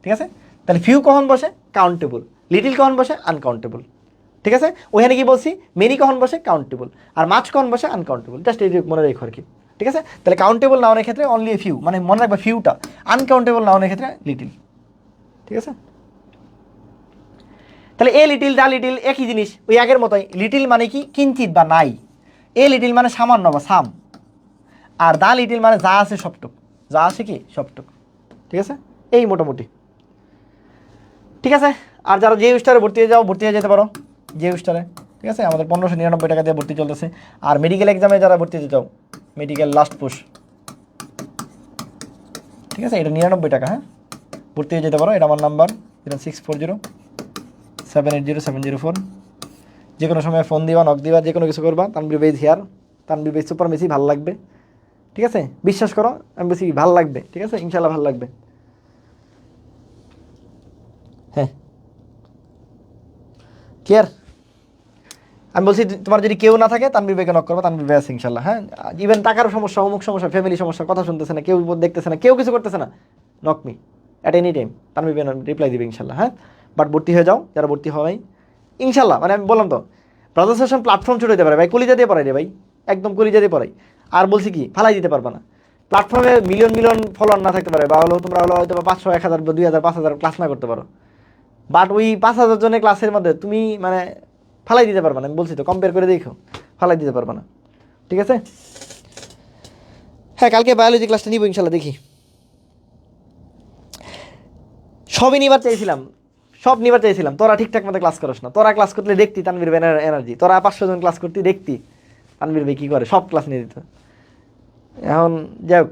ঠিক আছে। তাহলে ফিউ কখন বসে? কাউন্টেবল। লিটিল কখন বসে? আনকাউন্টেবল, ঠিক আছে। ওখানে কি বলছি? মেনি কখন বসে? কাউন্টেবল। আর মাছ কখন বসে? আনকাউন্টেবল। জাস্ট এই মনে রেখো আর কি, ঠিক আছে। তাহলে কাউন্টেবল নাউনের ক্ষেত্রে অনলি এ ফিউ, মানে মনে রাখবে ফিউটা। আনকাউন্টেবল নাউনের ক্ষেত্রে লিটিল, ঠিক আছে। তাহলে এ লিটিল দা লিটিল একই জিনিস, ওই আগের মতোই। লিটিল মানে কি? কিঞ্চিত বা নাই। এ লিটিল মানে সামান্য বা সাম। আর দা লিটিল মানে যা আছে সবটুক, যা আছে কি সবটুক, ঠিক আছে। এই মোটামুটি, ঠিক আছে। আর যারা যে স্টারে ভর্তি হয়ে যাও, ভর্তি হয়ে যেতে পারো যে স্টারে, ঠিক আছে। আমাদের 1599 টাকা দিয়ে ভর্তি চলতেছে। আর মেডিকেল এক্সামে যারা ভর্তি হতে চাও, মেডিকেল লাস্ট পুশ, ঠিক আছে, এটা 99 টাকা, হ্যাঁ, ভর্তি হয়ে যেতে পারো। এটা আমার নাম্বার 0640-780-704। যে কোনো সময় ফোন দিবা, নক দিবা, যে কোনো কিছু করবা। Tanvir was here, Tanvir was super messy, ভালো লাগবে, ঠিক আছে। বিশ্বাস করো, আমি বেশি ভালো লাগবে, ঠিক আছে, ইনশাল্লাহ ভালো লাগবে, হ্যাঁ। ক্লিয়ার? আমি বলছি তোমার যদি কেউ না থাকে তানভীর ভাইকে নক করবো, তানভীর ভাই আছে ইনশাল্লাহ, হ্যাঁ। ইভেন টাকার সমস্যা, অমুক সমস্যা, ফ্যামিলি সমস্যা, কথা শুনতেছে না কেউ, দেখতেছে না কেউ, কিছু করতেছে না, knock me at any time, Tanvir ভাই রিপ্লাই দিবে ইনশাল্লাহ, হ্যাঁ। বাট ভর্তি হয়ে যাও যারা ভর্তি হওয়াই ইনশাল্লাহ। মানে আমি বললাম তো, ব্রাদার সেশন প্ল্যাটফর্ম ছোট হতে পারে ভাই, কলিজা দিয়ে পড়াই রে ভাই, একদম কলিজা দিয়ে পড়াই। আর বলছি কি, ফালাই দিতে পারবে না। প্ল্যাটফর্মে মিলিয়ন মিলিয়ন ফলোয়ার না থাকতে পারে, বা হলো তোমরা হলো হয়তো 500, 1000, 2000, 5000 ক্লাস না করতে পারো, বাট ওই 5000 জনের ক্লাসের মধ্যে তুমি মানে ফালাই দিতে পারবে না। আমি বলছি তো, কম্পেয়ার করে দেখো, ফালাই দিতে পারবে না, ঠিক আছে। হ্যাঁ, কালকে বায়োলজি ক্লাসটা নিব ইনশাল্লাহ, দেখি। সবই নিবার চাইছিলাম, সব নিবার চাইছিলাম, তোরা ঠিকঠাক মতো ক্লাস করস না। তোরা ক্লাস করলে দেখতি তানভীর ভাইয়ের এনার্জি, তোরা 500 জন ক্লাস করতে দেখতি তানভীর ভাই কী করে, সব ক্লাস নিয়ে দিত। এখন যাই হোক,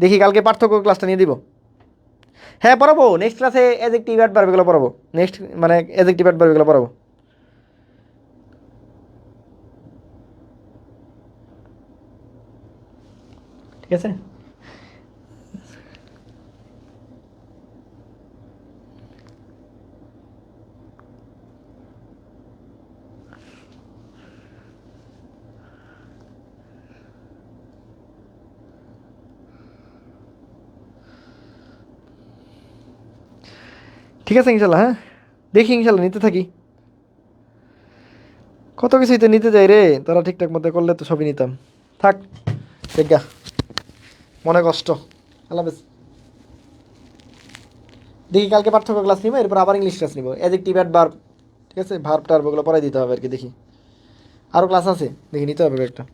দেখি কালকে পার্থক্য ক্লাসটা নিয়ে দিব। হ্যাঁ পড়াবো, নেক্সট ক্লাসে অ্যাডজেক্টিভ অ্যাডভার্বগুলো পড়াবো, নেক্সট মানে অ্যাডজেক্টিভ অ্যাডভার্বগুলো পড়াবো, ঠিক আছে। ঠিক আছে ইনশাল্লাহ, হ্যাঁ, দেখি ইনশাল্লাহ নিতে থাকি। কত কিছুই তো নিতে যাই রে, তোরা ঠিকঠাক মতো করলে তো সবই নিতাম। থাক দেখা, মনে কষ্ট। আল্লাহ হাফেজ। দেখি কালকে পার্থক্য ক্লাস নিবো, এরপর আবার ইংলিশ ক্লাস নিবো, অ্যাডজেক্টিভ অ্যাডভার্ব, ঠিক আছে, ভার্ব টার্ব ওগুলো পড়াই দিতে হবে আর কি। দেখি আরও ক্লাস আছে, দেখি নিতে হবে একটা।